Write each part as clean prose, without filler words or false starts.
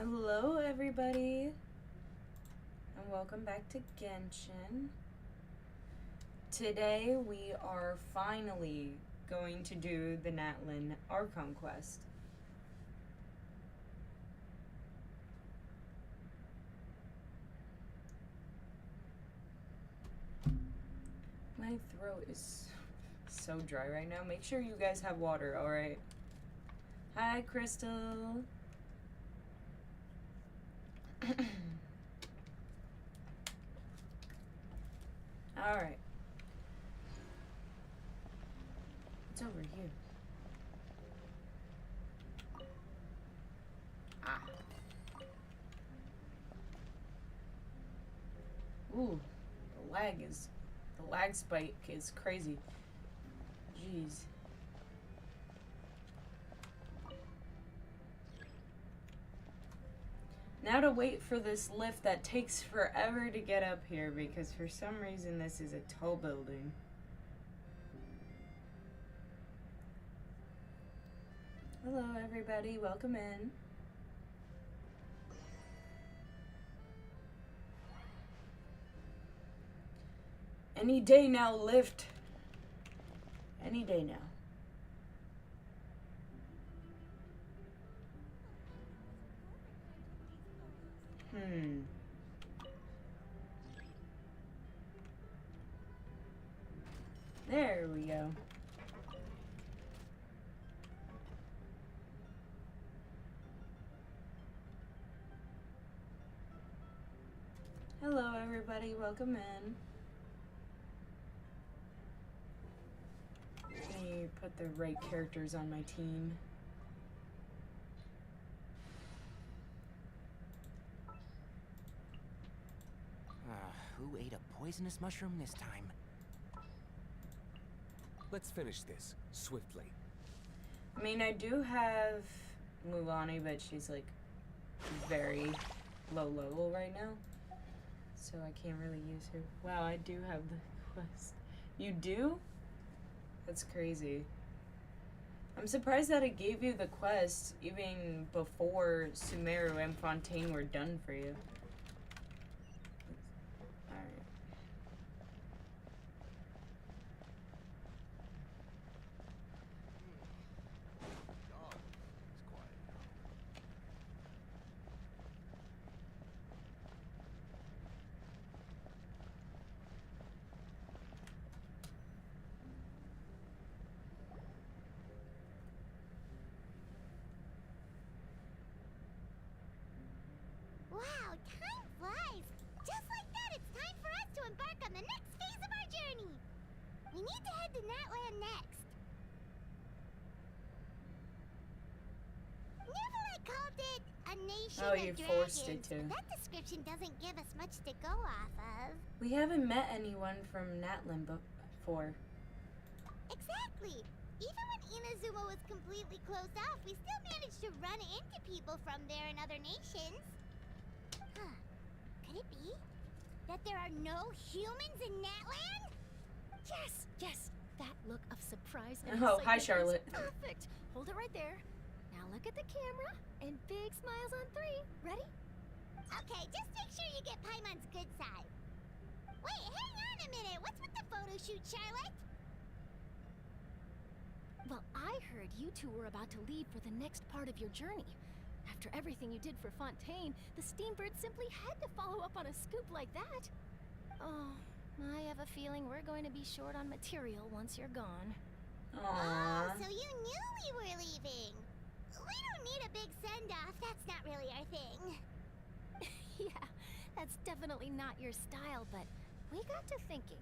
Hello everybody, and welcome back to Genshin. Today we are finally going to do the Natlan Archon quest. My throat is so dry right now. Make sure you guys have water, alright? Hi, Crystal. Alright. What's over here? Ah. Ooh, the lag spike is crazy. Jeez. Now to wait for this lift that takes forever to get up here because for some reason this is a tall building. Hello everybody, welcome in. Any day now, lift. Any day now. There we go. Hello everybody, welcome in. Let me put the right characters on my team. Who ate a poisonous mushroom this time? Let's finish this swiftly. I mean, I do have Mulani, but she's like very low level right now, so I can't really use her. Wow, I do have the quest. You do? That's crazy. I'm surprised that it gave you the quest even before Sumeru and Fontaine were done for you. Alright. on the next phase of our journey. We need to head to Natlan next. Natlan called it a nation Oh, of you dragons. forced it to. That description doesn't give us much to go off of. We haven't met anyone from Natlan before. Exactly. Even when Inazuma was completely closed off, we still managed to run into people from there and other nations. Huh. Could it be that there are no humans in Natlan? Yes, yes. That look of surprise and Oh, hi, excitement is Charlotte. perfect. Hold it right there. Now look at the camera and big smiles on 3. Ready? Okay, just make sure you get Paimon's good side. Wait, hang on a minute. What's with the photo shoot, Charlotte? Well, I heard you two were about to leave for the next part of your journey. After everything you did for Fontaine, the Steambird simply had to follow up on a scoop like that. Oh, I have a feeling we're going to be short on material once you're gone. Aww. Oh, so you knew we were leaving. We don't need a big send-off. That's not really our thing. Yeah, that's definitely not your style, but we got to thinking.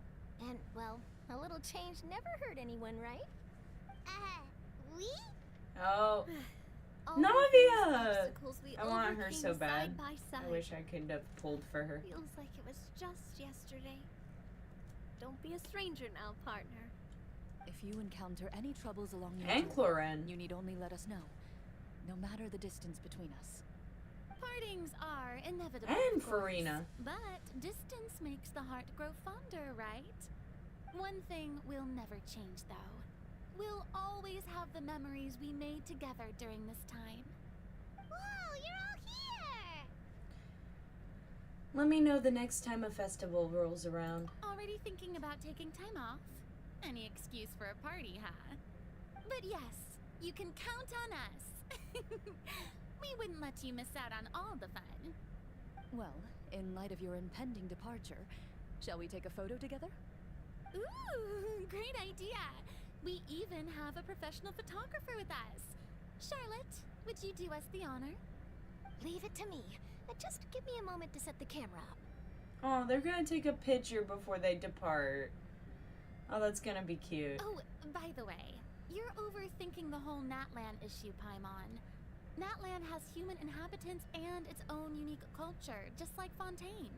And, well, a little change never hurt anyone, right? We? Oh, All Navia! these obstacles we I want her so overcame bad. Side by side. I wish I could have pulled for her. Feels like it was just yesterday. Don't be a stranger now, partner. If you encounter any troubles along your And journey, Cloren. you need only let us know. No matter the distance between us. Partings are inevitable. And of course, Farina. But distance makes the heart grow fonder, right? One thing will never change, though. We'll always have the memories we made together during this time. Whoa, you're all here! Let me know the next time a festival rolls around. Already thinking about taking time off? Any excuse for a party, huh? But yes, you can count on us. We wouldn't let you miss out on all the fun. Well, in light of your impending departure, shall we take a photo together? Ooh, great idea. We even have a professional photographer with us. Charlotte, would you do us the honor? Leave it to me. Just give me a moment to set the camera up. Oh, they're gonna take a picture before they depart. Oh, that's gonna be cute. Oh, by the way, you're overthinking the whole Natlan issue, Paimon. Natlan has human inhabitants and its own unique culture, just like Fontaine.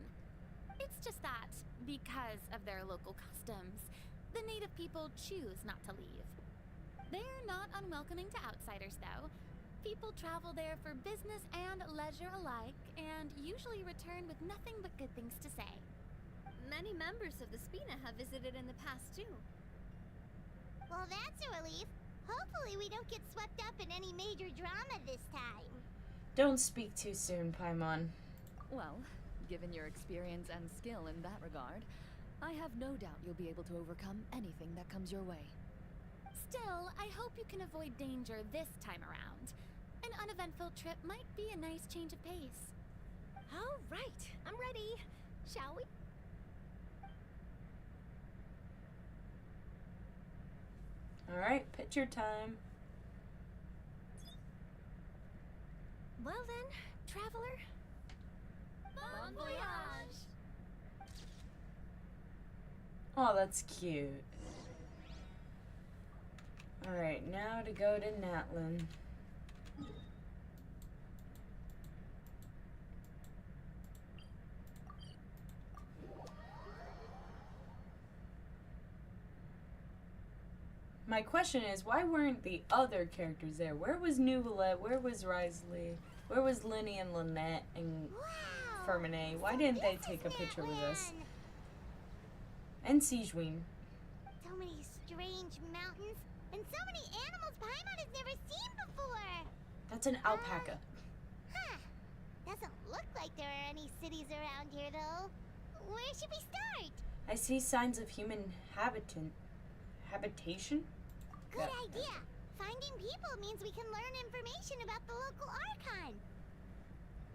It's just that, because of their local customs, the native people choose not to leave. They're not unwelcoming to outsiders, though. People travel there for business and leisure alike, and usually return with nothing but good things to say. Many members of the Spina have visited in the past, too. Well, that's a relief. Hopefully we don't get swept up in any major drama this time. Don't speak too soon, Paimon. Well, given your experience and skill in that regard, I have no doubt you'll be able to overcome anything that comes your way. Still, I hope you can avoid danger this time around. An uneventful trip might be a nice change of pace. All right, I'm ready. Shall we? Alright, picture time. Well then, traveler. Bon voyage! Oh, that's cute. Alright, now to go to Natlan. My question is, why weren't the other characters there? Where was Nuvolette? Where was Risley? Where was Linny and Lynette and Wow! Fermine? Why So didn't they this take a is picture with us? Natlan. And Sigewin. So many strange mountains, and so many animals Paimon has never seen before. That's an alpaca. Huh. Doesn't look like there are any cities around here, though. Where should we start? I see signs of human habitation? Good Yeah. idea. Finding people means we can learn information about the local Archon.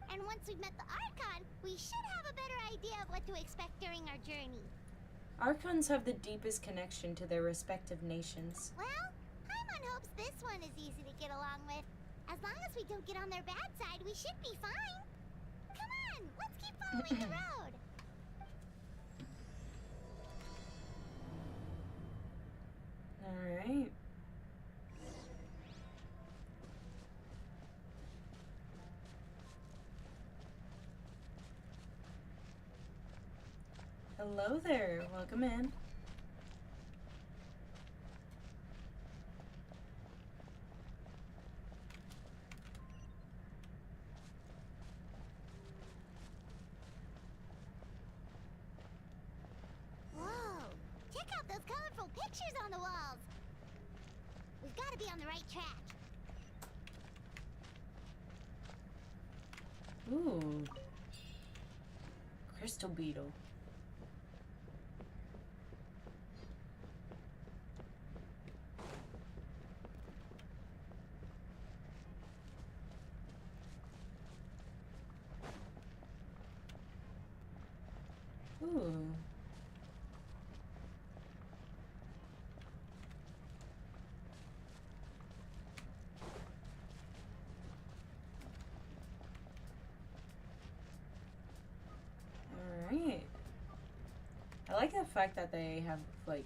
And once we've met the Archon, we should have a better idea of what to expect during our journey. Archons have the deepest connection to their respective nations. Well, Paimon hopes this one is easy to get along with. As long as we don't get on their bad side, we should be fine. Come on, let's keep following the road. Hello there. Welcome in. Whoa! Check out those colorful pictures on the walls! We've got to be on the right track. Ooh. Crystal beetle. Ooh. Alright. I like the fact that they have, like,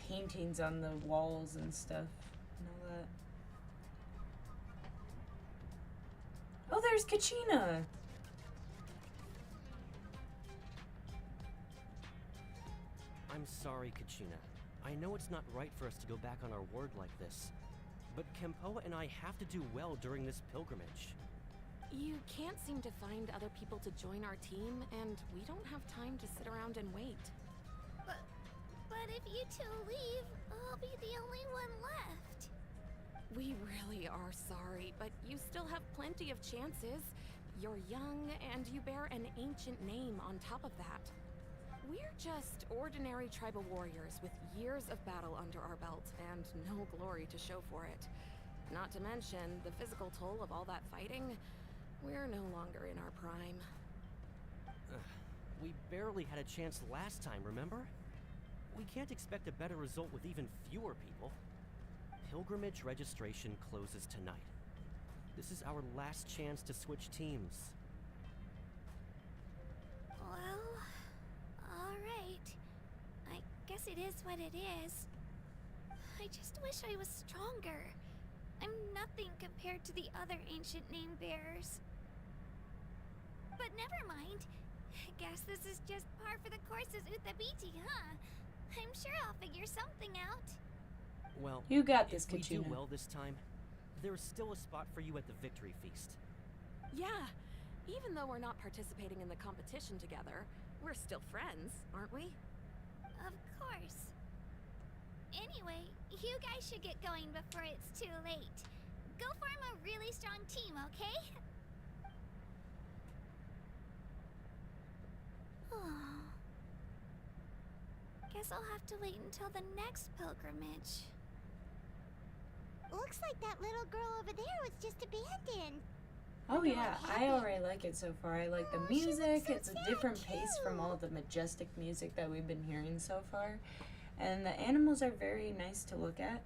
paintings on the walls and stuff and all that. Oh, there's Kachina! I'm sorry, Kachina. I know it's not right for us to go back on our word like this, but Kempoa and I have to do well during this pilgrimage. You can't seem to find other people to join our team, and we don't have time to sit around and wait. But if you two leave, I'll be the only one left. We really are sorry, but you still have plenty of chances. You're young, and you bear an ancient name on top of that. We're just ordinary tribal warriors with years of battle under our belt and no glory to show for it. Not to mention the physical toll of all that fighting. We're no longer in our prime. We barely had a chance last time, remember? We can't expect a better result with even fewer people. Pilgrimage registration closes tonight. This is our last chance to switch teams. Well, alright. I guess it is what it is. I just wish I was stronger. I'm nothing compared to the other ancient name bearers. But never mind. Guess this is just par for the course as Uthabiti, huh? I'm sure I'll figure something out. Well, You got this, if we do Kachina. well this time, there's still a spot for you at the victory feast. Yeah, even though we're not participating in the competition together, we're still friends, aren't we? Of course. Anyway, you guys should get going before it's too late. Go form a really strong team, okay? Guess I'll have to wait until the next pilgrimage. Looks like that little girl over there was just abandoned. Oh yeah, I already like it so far. I like the Oh, she looks music. so It's a sad, different pace from too. all the majestic music that we've been hearing so far. And the animals are very nice to look at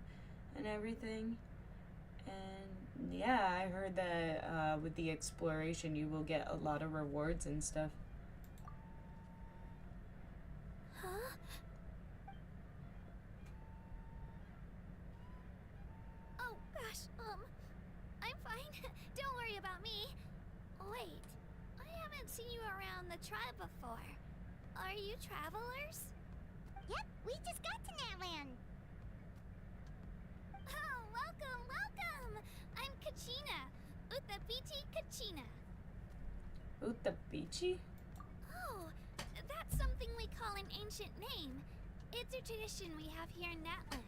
and everything. And yeah, I heard that with the exploration you will get a lot of rewards and stuff. Huh? Oh gosh, I'm fine. Don't worry about me. Wait, I haven't seen you around the tribe before. Are you travelers? Yep, we just got to Natlan. Oh, welcome, welcome! I'm Kachina. Uthabiti Kachina. Utabichi? Oh, that's something we call an ancient name. It's a tradition we have here in Natlan.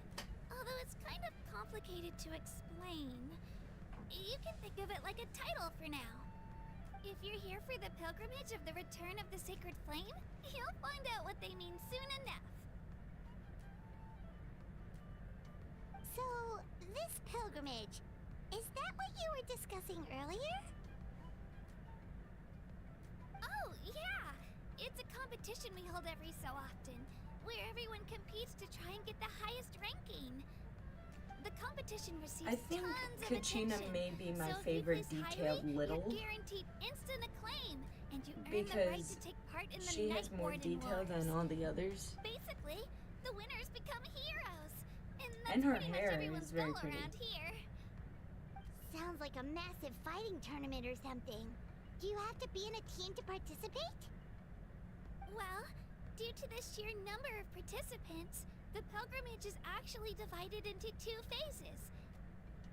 Although it's kind of complicated to explain. You can think of it like a title for now. If you're here for the pilgrimage of the return of the sacred flame, you'll find out what they mean soon enough. So, this pilgrimage, is that what you were discussing earlier? Oh, yeah! It's a competition we hold every so often, where everyone competes to try and get the highest ranking. The competition receives I think tons of Kachina attention. may be my So if you favorite place detailed highly, little you're guaranteed instant acclaim, and you earn the right because to take part in the she Night has more Warden detail Wars. than all the others. Basically, the winners become heroes, and that's And her pretty hair much everyone's is very goal pretty. around here. Sounds like a massive fighting tournament or something. Do you have to be in a team to participate? Well, due to the sheer number of participants, the pilgrimage is actually divided into 2 phases.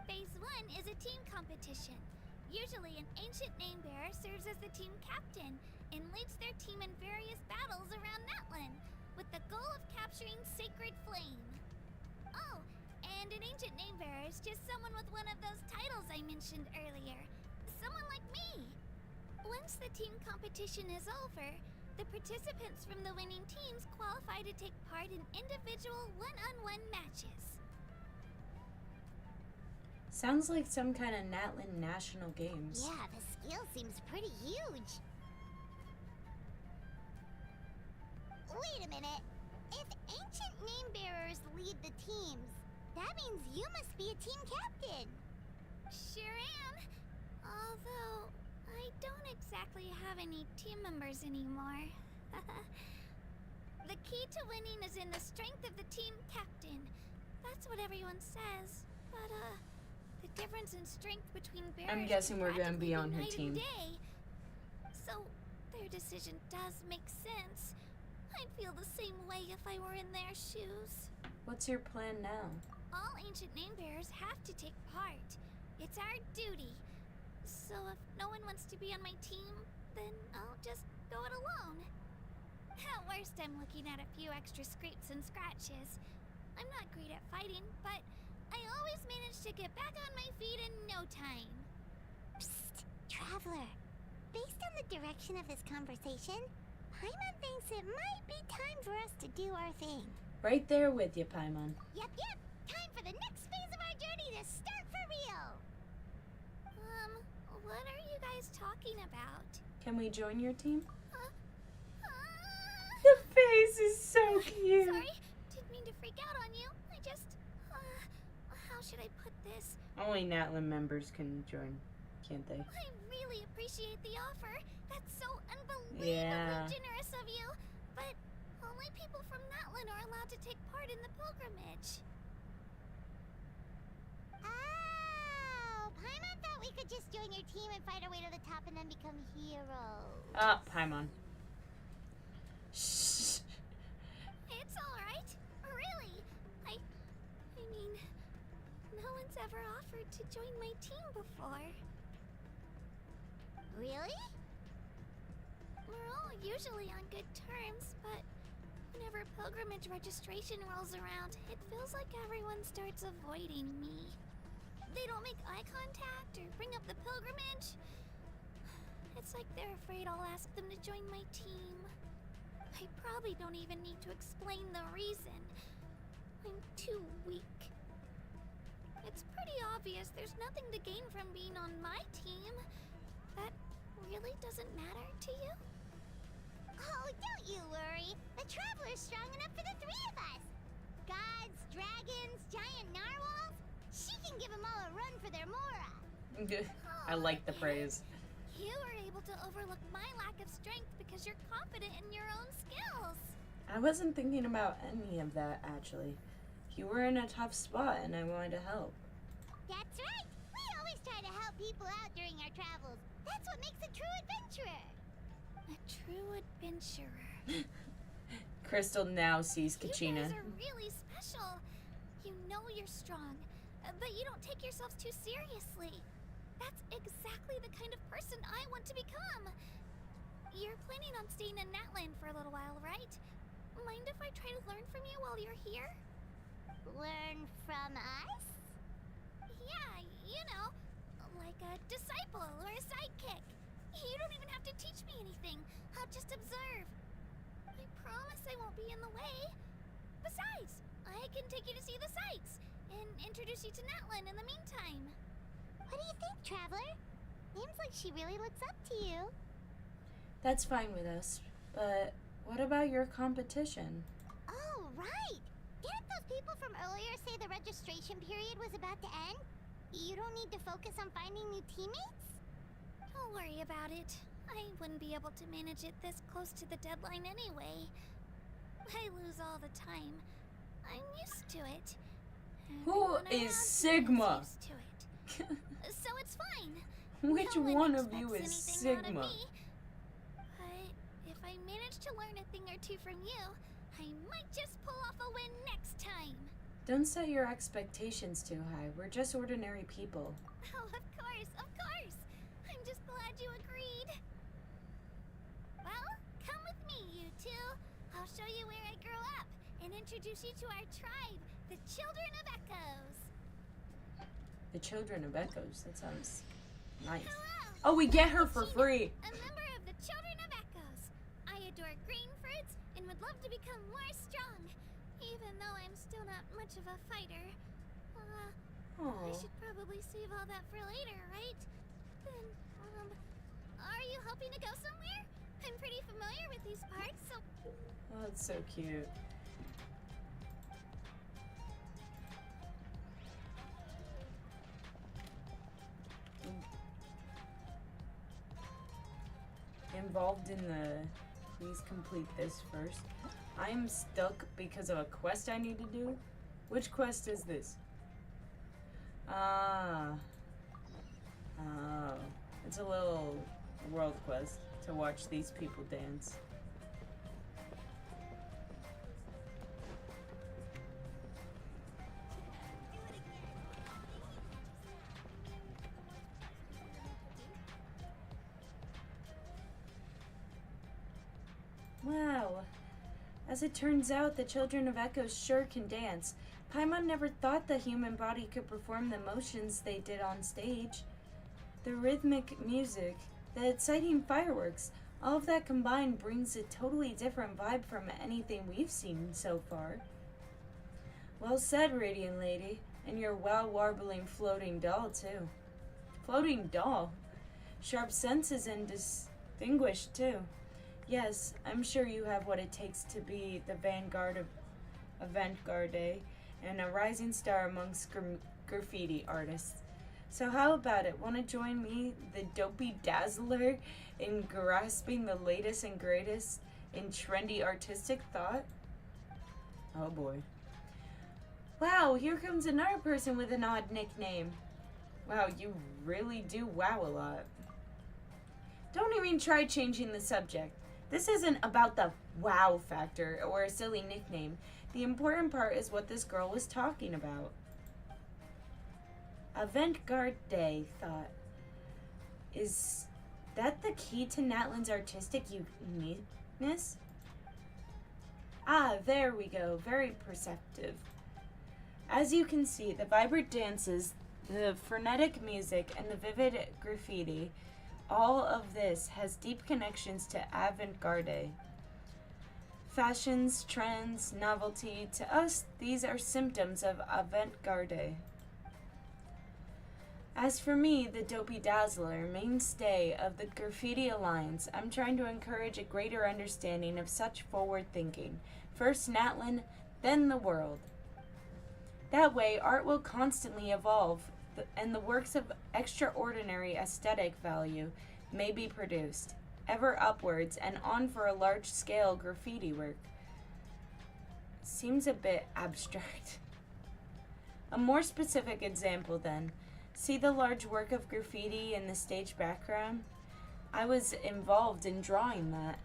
Phase 1 is a team competition. Usually, an ancient name bearer serves as the team captain and leads their team in various battles around Natlan, with the goal of capturing Sacred Flame. Oh, and an ancient name bearer is just someone with one of those titles I mentioned earlier. Someone like me. Once the team competition is over, the participants from the winning teams qualify to take part in individual one-on-one matches. Sounds like some kind of Natlan National Games. Yeah, the scale seems pretty huge. Wait a minute. If ancient name bearers lead the teams, that means you must be a team captain. Sure am. Although, I don't exactly have any team members anymore. The key to winning is in the strength of the team captain. That's what everyone says. But, the difference in strength between bearers I'm guessing we're gonna be on her night team. and day. So, their decision does make sense. I'd feel the same way if I were in their shoes. What's your plan now? All ancient name bearers have to take part. It's our duty. So if no one wants to be on my team, then I'll just go it alone. At worst, I'm looking at a few extra scrapes and scratches. I'm not great at fighting, but I always manage to get back on my feet in no time. Psst, Traveler. Based on the direction of this conversation, Paimon thinks it might be time for us to do our thing. Right there with you, Paimon. Yep. Time for the next phase of our journey to start for real. What are you guys talking about? Can we join your team? Huh? The face is so cute. Sorry, didn't mean to freak out on you. I just, how should I put this? Only Natlan members can join, can't they? I really appreciate the offer. That's so unbelievably generous of you. But only people from Natlan are allowed to take part in the pilgrimage. Oh, Paimon thought we could just join your team and fight our way to the top and then become heroes. Paimon. Shh. It's alright. Really. I mean, no one's ever offered to join my team before. Really? We're all usually on good terms, but whenever pilgrimage registration rolls around, it feels like everyone starts avoiding me. They don't make eye contact or bring up the pilgrimage. It's like they're afraid I'll ask them to join my team. I probably don't even need to explain the reason. I'm too weak. It's pretty obvious there's nothing to gain from being on my team. That really doesn't matter to you? Oh, don't you worry. The Traveler's strong enough for the 3 of us. Gods, dragons, giant narwhals. She can give them all a run for their Mora. I like the praise. You were able to overlook my lack of strength because you're confident in your own skills. I wasn't thinking about any of that, actually. You were in a tough spot, and I wanted to help. That's right. We always try to help people out during our travels. That's what makes a true adventurer. A true adventurer. Crystal now sees Kachina. You guys are really special. You know you're strong, but you don't take yourselves too seriously. That's exactly the kind of person I want to become. You're planning on staying in Natlan for a little while, right? Mind if I try to learn from you while you're here? Learn from us? Yeah, you know, like a disciple or a sidekick. You don't even have to teach me anything. I'll just observe. I promise I won't be in the way. Besides, I can take you to see the sights and introduce you to Natlan in the meantime. What do you think, Traveler? Seems like she really looks up to you. That's fine with us, but what about your competition? Oh, right! Didn't those people from earlier say the registration period was about to end? You don't need to focus on finding new teammates? Don't worry about it. I wouldn't be able to manage it this close to the deadline anyway. I lose all the time. I'm used to it. Who Everyone is around Sigma? is used to it. So it's fine. Which No one of expects you is anything out of Sigma? me. But if I manage to learn a thing two from you, I might just pull off a win next time. Don't set your expectations too high. We're just ordinary people. Oh, of course, of course. I'm just glad you agreed. Well, come with me, you two. I'll show you where I grew up and introduce you to our tribe, the Children of Echoes. The Children of Echoes. That sounds nice. Hello. Oh, we get her I'm for Gina, free. a member of the Children of Echoes. I adore green fruits and would love to become more strong, even though I'm still not much of a fighter. I Oh, should probably save all that for later, right? Then, are you hoping to go somewhere? I'm pretty familiar with these parts, so... oh, that's so cute. Involved in the... Please complete this first. I'm stuck because of a quest I need to do. Which quest is this? Ah. Oh. It's a little world quest to watch these people dance. Wow. As it turns out, the Children of Echoes sure can dance. Paimon never thought the human body could perform the motions they did on stage. The rhythmic music, the exciting fireworks, all of that combined brings a totally different vibe from anything we've seen so far. Well said, Radiant Lady. And your wow-warbling floating doll, too. Floating doll? Sharp senses and distinguished, too. Yes, I'm sure you have what it takes to be the vanguard of avant-garde and a rising star amongst graffiti artists. So how about it? Want to join me, the dopey dazzler, in grasping the latest and greatest in trendy artistic thought? Oh boy. Wow, here comes another person with an odd nickname. Wow, you really do wow a lot. Don't even try changing the subject. This isn't about the wow factor or a silly nickname. The important part is what this girl was talking about. Avant-garde thought. Is that the key to Natlan's artistic uniqueness? Ah, there we go. Very perceptive. As you can see, the vibrant dances, the frenetic music, and the vivid graffiti, all of this has deep connections to avant-garde. Fashions, trends, novelty, to us, these are symptoms of avant-garde. As for me, the dopey dazzler, mainstay of the Graffiti Alliance, I'm trying to encourage a greater understanding of such forward thinking. First Natlan, then the world. That way, art will constantly evolve, and the works of extraordinary aesthetic value may be produced, ever upwards and on for a large-scale graffiti work. Seems a bit abstract. A more specific example, then. See the large work of graffiti in the stage background? I was involved in drawing that.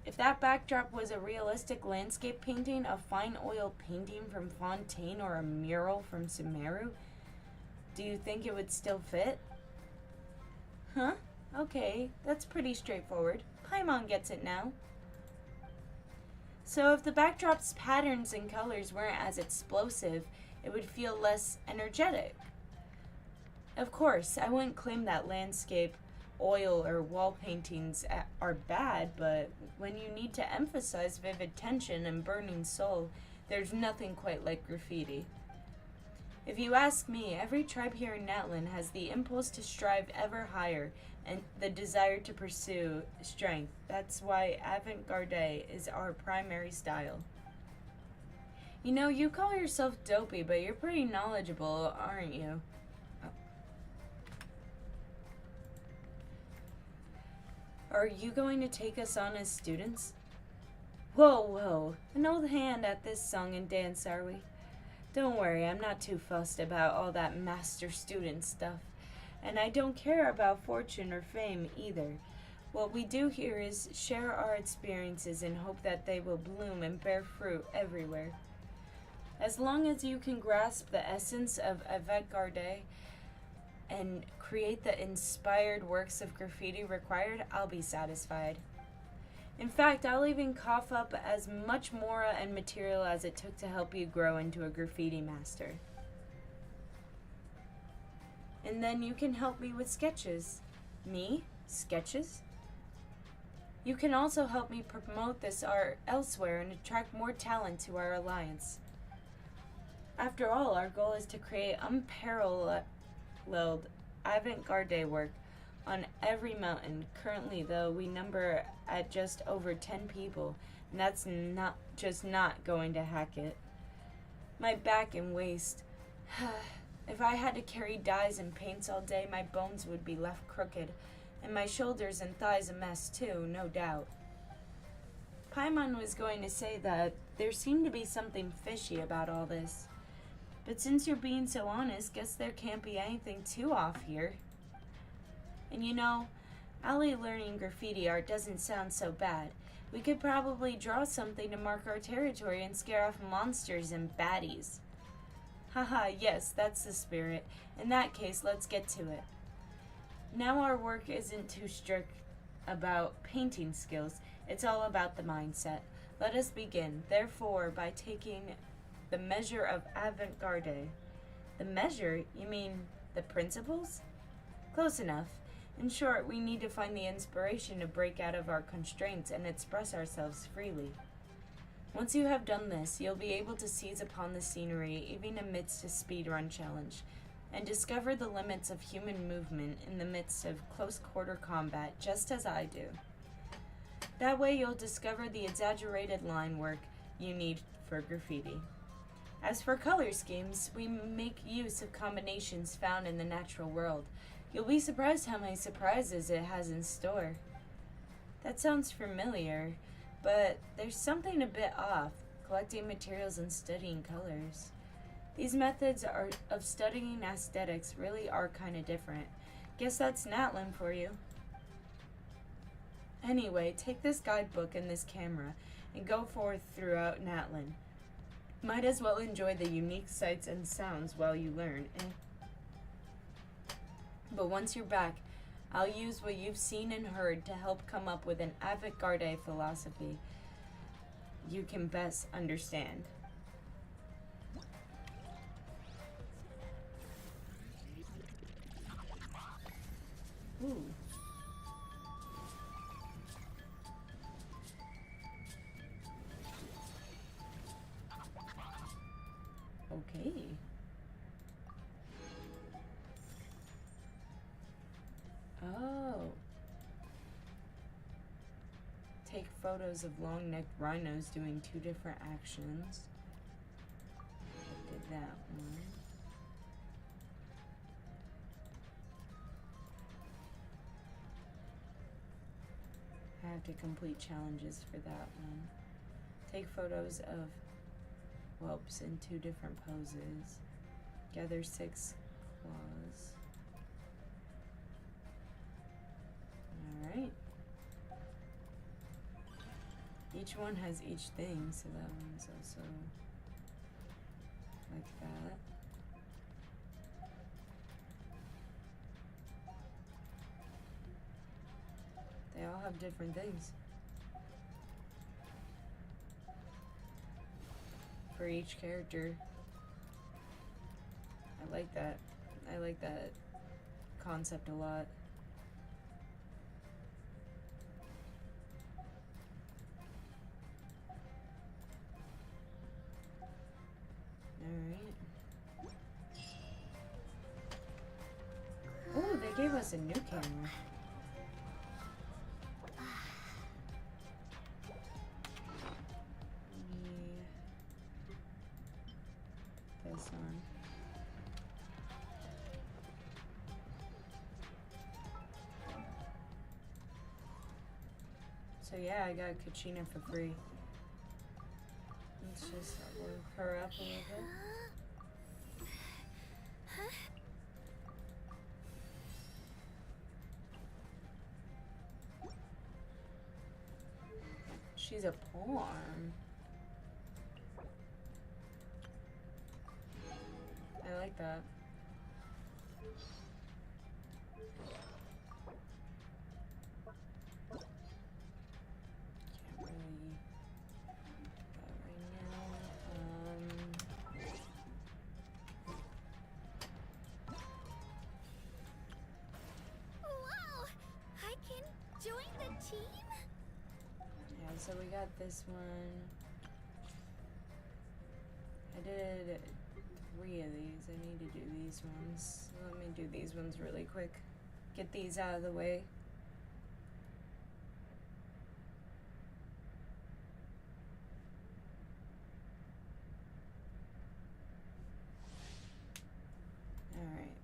If that backdrop was a realistic landscape painting, a fine oil painting from Fontaine, or a mural from Sumeru, do you think it would still fit? Huh? Okay, that's pretty straightforward. Paimon gets it now. So if the backdrop's patterns and colors weren't as explosive, it would feel less energetic. Of course, I wouldn't claim that landscape, oil, or wall paintings are bad, but when you need to emphasize vivid tension and burning soul, there's nothing quite like graffiti. If you ask me, every tribe here in Natlan has the impulse to strive ever higher and the desire to pursue strength. That's why avant-garde is our primary style. You know, you call yourself dopey, but you're pretty knowledgeable, aren't you? Are you going to take us on as students? Whoa, an old hand at this song and dance, are we? Don't worry, I'm not too fussed about all that master-student stuff. And I don't care about fortune or fame either. What we do here is share our experiences and hope that they will bloom and bear fruit everywhere. As long as you can grasp the essence of avant-garde and create the inspired works of graffiti required, I'll be satisfied. In fact, I'll even cough up as much mora and material as it took to help you grow into a graffiti master. And then you can help me with sketches. Me? Sketches? You can also help me promote this art elsewhere and attract more talent to our alliance. After all, our goal is to create unparalleled avant-garde work on every mountain. Currently, though, we number at just over 10 people, and that's not going to hack it. My back and waist. If I had to carry dyes and paints all day, my bones would be left crooked, and my shoulders and thighs a mess too, no doubt. Paimon was going to say that there seemed to be something fishy about all this. But since you're being so honest, guess there can't be anything too off here. And you know, Allie learning graffiti art doesn't sound so bad. We could probably draw something to mark our territory and scare off monsters and baddies. Haha, yes, that's the spirit. In that case, let's get to it. Now our work isn't too strict about painting skills. It's all about the mindset. Let us begin, therefore, by taking the measure of avant-garde. The measure? You mean the principles? Close enough. In short, we need to find the inspiration to break out of our constraints and express ourselves freely. Once you have done this, you'll be able to seize upon the scenery even amidst a speedrun challenge, and discover the limits of human movement in the midst of close-quarter combat, just as I do. That way you'll discover the exaggerated line work you need for graffiti. As for color schemes, we make use of combinations found in the natural world. You'll be surprised how many surprises it has in store. That sounds familiar, but there's something a bit off, collecting materials and studying colors. These methods of studying aesthetics really are kind of different. Guess that's Natlan for you. Anyway, take this guidebook and this camera and go forth throughout Natlan. Might as well enjoy the unique sights and sounds while you learn. But once you're back, I'll use what you've seen and heard to help come up with an avant-garde philosophy you can best understand. Ooh. Okay. Oh. Take photos of long-necked rhinos doing two different actions. I did that one. I have to complete challenges for that one. Take photos of whelps in two different poses. Gather 6 claws. Alright. Each one has each thing, so that one's also like that. They all have different things. For each character. I like that. I like that concept a lot. Alright. Oh, they gave us a new camera. This on. So yeah, I got Kachina for free. Let's just work her up a little bit. she's a pawn. I like that. Can't really do that right now. Wow! I can join the team? Yeah, so we got this one. I did 3 of these. I need to do these ones. So let me do these ones really quick. Get these out of the way. Alright.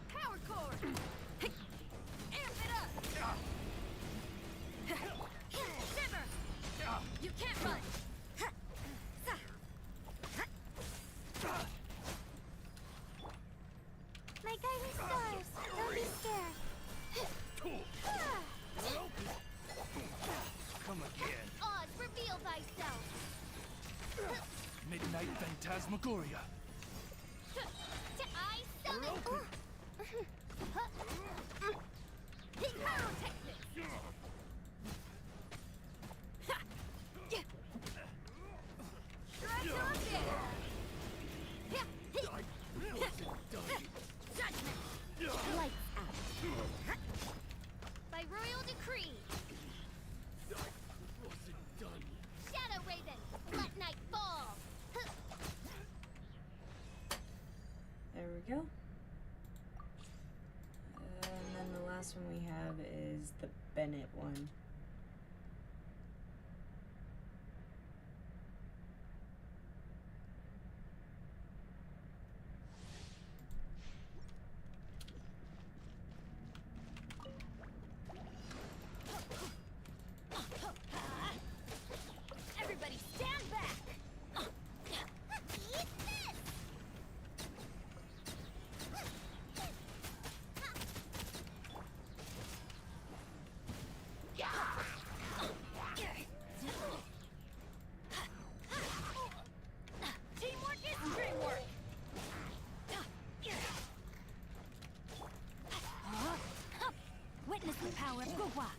Power core! Amp it up! Simmer! You can't run! My guiding stars, don't be scared. Come again. Oz, reveal thyself! Midnight Phantasmagoria. I summon! Pyrotechnics! Strike on there! Judgment! Lights out! By royal decree! Shadow Raven, let night fall! There we go. And then the last one we have is the Bennett one. Everybody stand back! Eat this! Teamwork is dreamwork! Witness the power of Gugwa!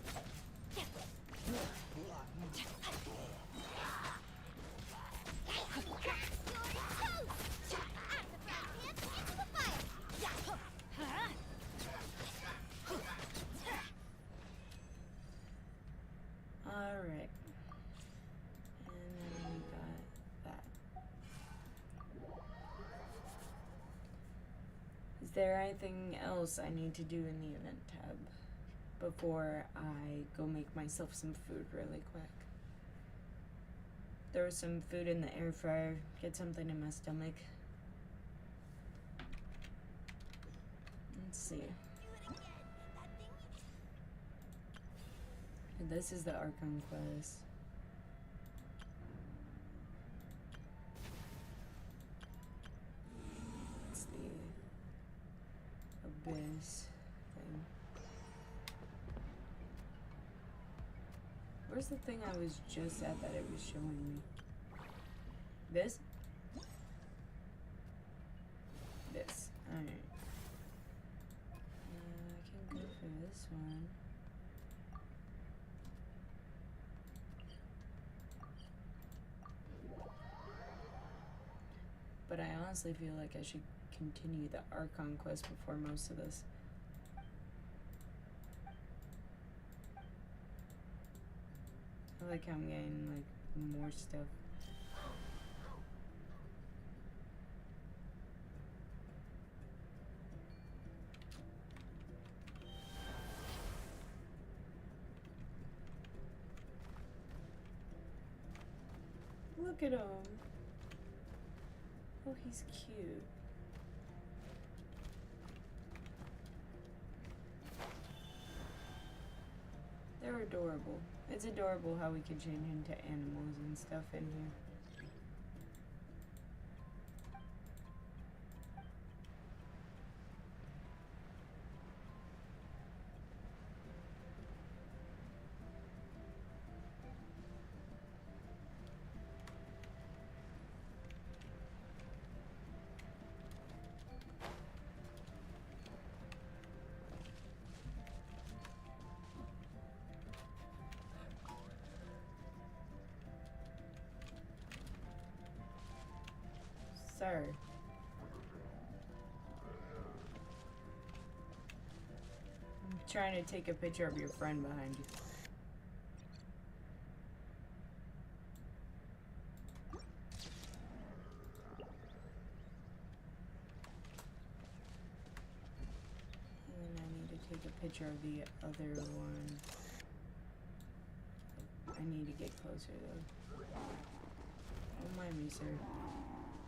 Alright. And then we got that. Is there anything else I need to do in the event tab before I go make myself some food really quick? There was some food in the air fryer. Get something in my stomach. Let's see. This is the Archon quest. It's the Abyss thing. Where's the thing I was just at that it was showing me? This? This. Alright. I can go for this one. But I honestly feel like I should continue the Archon quest before most of this. I like how I'm getting like more stuff. Look at him. Oh, he's cute. They're adorable. It's adorable how we can change into animals and stuff in here. Sir. I'm trying to take a picture of your friend behind you. And I need to take a picture of the other one. I need to get closer though. Don't mind me, sir.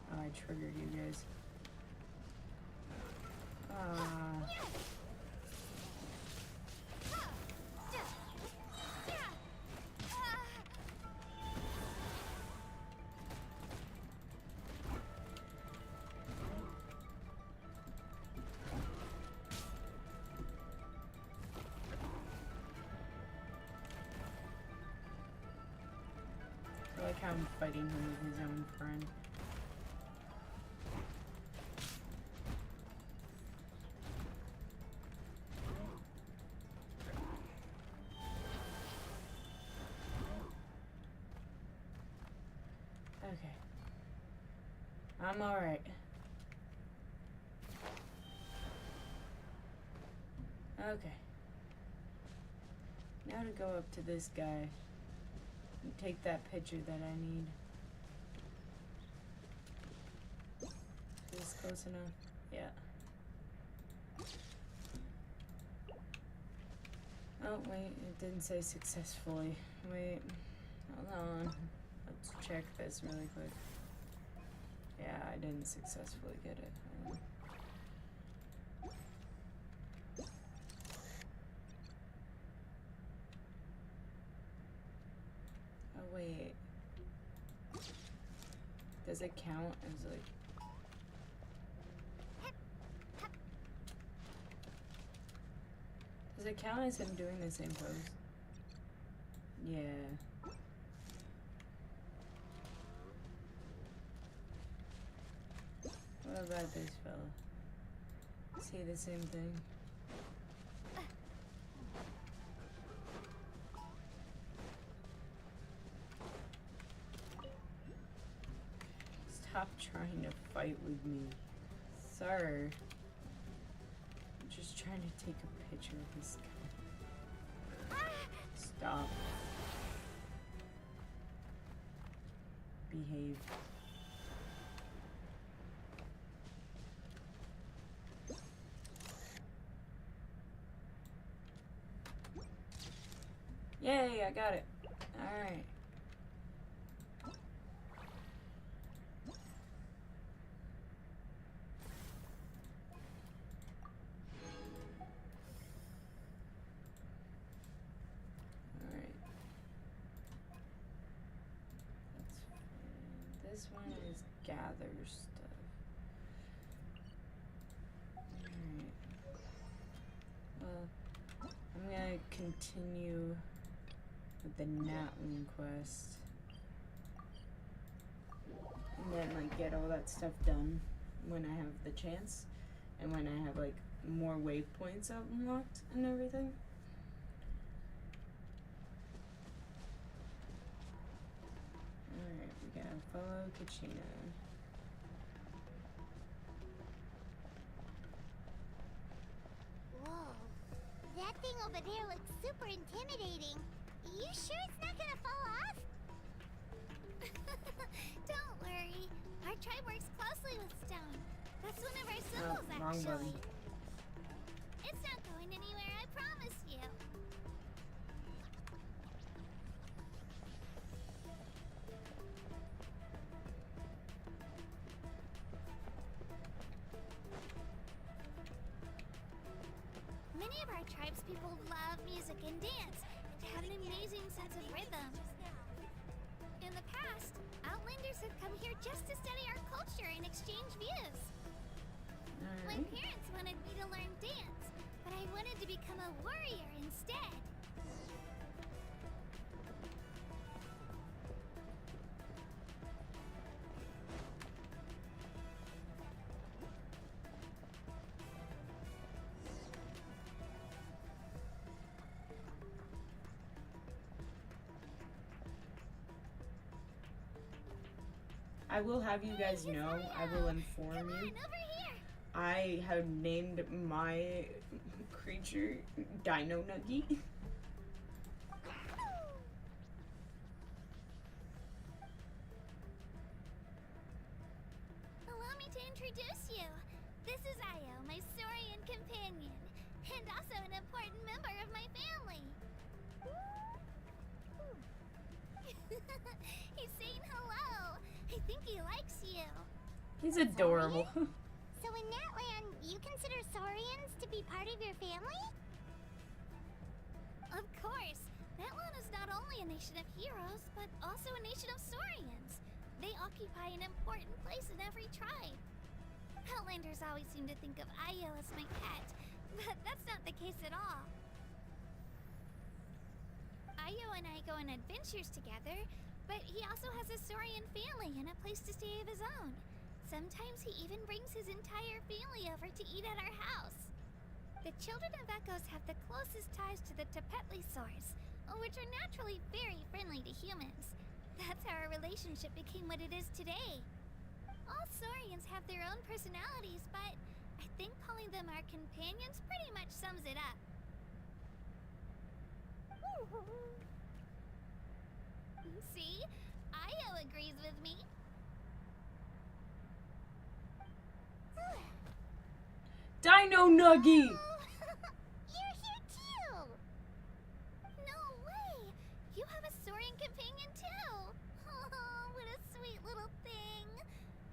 Oh, I triggered you guys. I like how I'm fighting him with his own friend. Okay. I'm alright. Okay. Now to go up to this guy and take that picture that I need. Is this close enough? Yeah. Oh, wait, it didn't say successfully. Wait, hold on. Let's check this really quick. Yeah, I didn't successfully get it. Oh, wait. Does it count as like... Does it count as him doing the same pose? Yeah. What about this fella? Is he the same thing? Stop trying to fight with me, sir. I'm just trying to take a picture of this guy. Stop. Behave. Yay, I got it. Alright. Alright. This one is gather stuff. Alright. Well, I'm gonna continue with the Natlan quest. And then like get all that stuff done when I have the chance. And when I have like more waypoints unlocked and everything. Alright, we gotta follow Kachina. Whoa. That thing over there looks super intimidating. You sure it's not gonna fall off? Don't worry. Our tribe works closely with stone. That's one of our symbols, wrong actually. button. It's not going anywhere, I promise you. Many of our tribespeople love music and dance, and have an amazing sense of rhythm. In the past, Outlanders have come here just to study our culture and exchange views. My Alright. parents wanted me to learn dance, but I wanted to become a warrior instead. I will have you guys know, I will inform Come on, you. over here. I have named my creature Dino Nuggy. Allow me to introduce you. This is Io, my Saurian companion, and also an important member of my family. He's saying hello. I think he likes you. He's adorable. So in Natlan, you consider Saurians to be part of your family? Of course. Natlan is not only a nation of heroes, but also a nation of Saurians. They occupy an important place in every tribe. Outlanders always seem to think of Io as my pet, but that's not the case at all. Io and I go on adventures together, but he also has a Saurian family and a place to stay of his own. Sometimes he even brings his entire family over to eat at our house. The children of Echoes have the closest ties to the Tepetli Saurs, which are naturally very friendly to humans. That's how our relationship became what it is today. All Saurians have their own personalities, but I think calling them our companions pretty much sums it up. See? Io agrees with me. Dino Nuggy! You're here too! No way! You have a Saurian companion too! Oh, what a sweet little thing!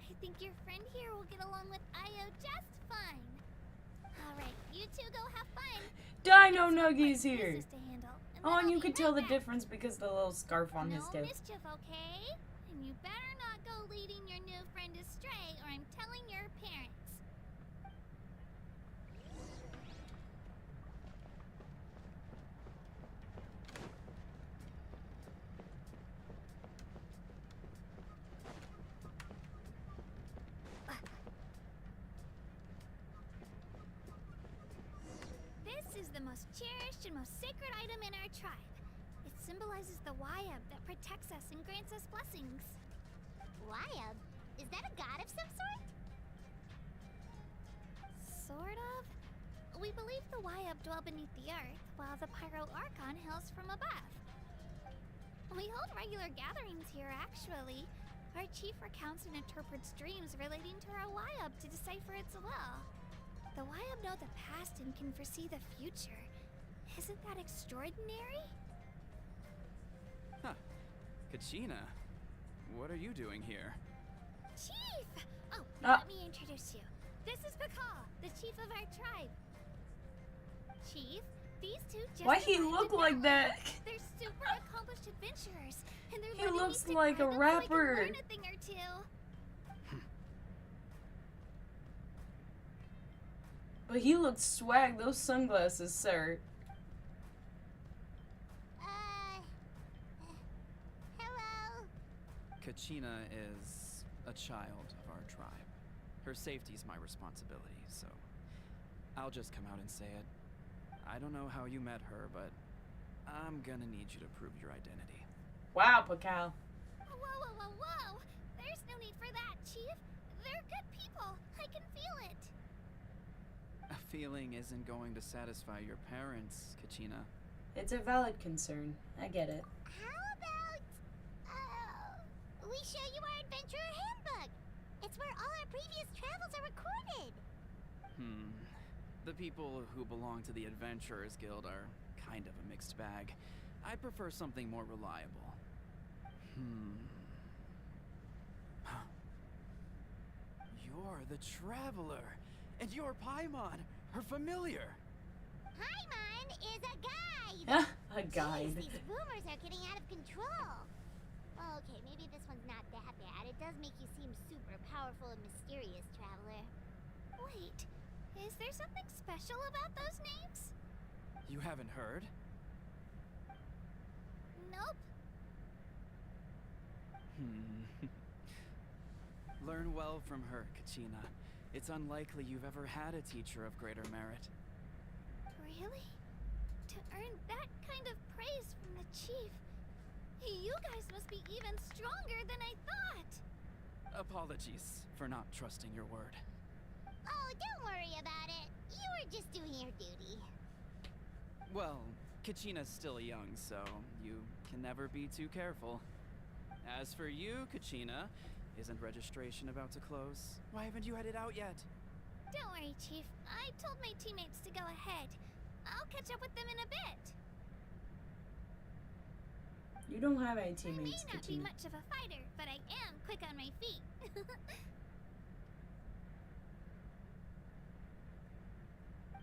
I think your friend here will get along with Io just fine. Alright, you two go have fun. Dino Nuggy's here! Business to handle, and then Oh, and I'll you be could tell right the back. difference because the little scarf on his No tail. mischief, okay? And you better not go leading your new friend astray, or I'm telling your parents. This is the most cherished and most sacred item in our tribe. It symbolizes the Wayab that protects us and grants us blessings. Wayab? Is that a god of some sort? Sort of. We believe the Wayab dwell beneath the earth, while the Pyro Archon hails from above. We hold regular gatherings here, actually. Our chief recounts and interprets dreams relating to our Wayab to decipher its will. The Wayab know the past and can foresee the future. Isn't that extraordinary? Huh. Kachina, what are you doing here? Chief! Oh, Ah. let me introduce you. This is Pakal, the chief of our tribe. Chief, these two just Why he arrived look in like Natlan. that? They're super accomplished adventurers, and they're He letting me looks stick like by a them so I can rapper. learn a thing or two. But he looks swag. Those sunglasses, sir. Hello. Kachina is a child of our tribe. Her safety's my responsibility, so I'll just come out and say it. I don't know how you met her, but I'm gonna need you to prove your identity. Wow, Pakal. Whoa, whoa, whoa, whoa! There's no need for that, Chief. They're good people. I can feel it. A feeling isn't going to satisfy your parents, Kachina. It's a valid concern. I get it. How about, we show you our adventurer handbook? It's where all our previous travels are recorded. The people who belong to the Adventurers Guild are kind of a mixed bag. I prefer something more reliable. You're the Traveler, and you're Paimon, her familiar. Paimon is a guide. A guide. Jeez, these rumors are getting out of control. Okay, maybe this one's not that bad. It does make you seem super powerful and mysterious, Traveler. Wait, is there something special about those names? You haven't heard? Nope. Learn well from her, Kachina. It's unlikely you've ever had a teacher of greater merit. Really? To earn that kind of praise from the chief, you guys must be even stronger than I thought. Apologies for not trusting your word. Oh, don't worry about it. You were just doing your duty. Well, Kachina's still young, so you can never be too careful. As for you, Kachina, isn't registration about to close? Why haven't you headed out yet? Don't worry, Chief. I told my teammates to go ahead. I'll catch up with them in a bit. You don't have any I may teammates, not be Katina. much of a fighter, but I am quick on my feet.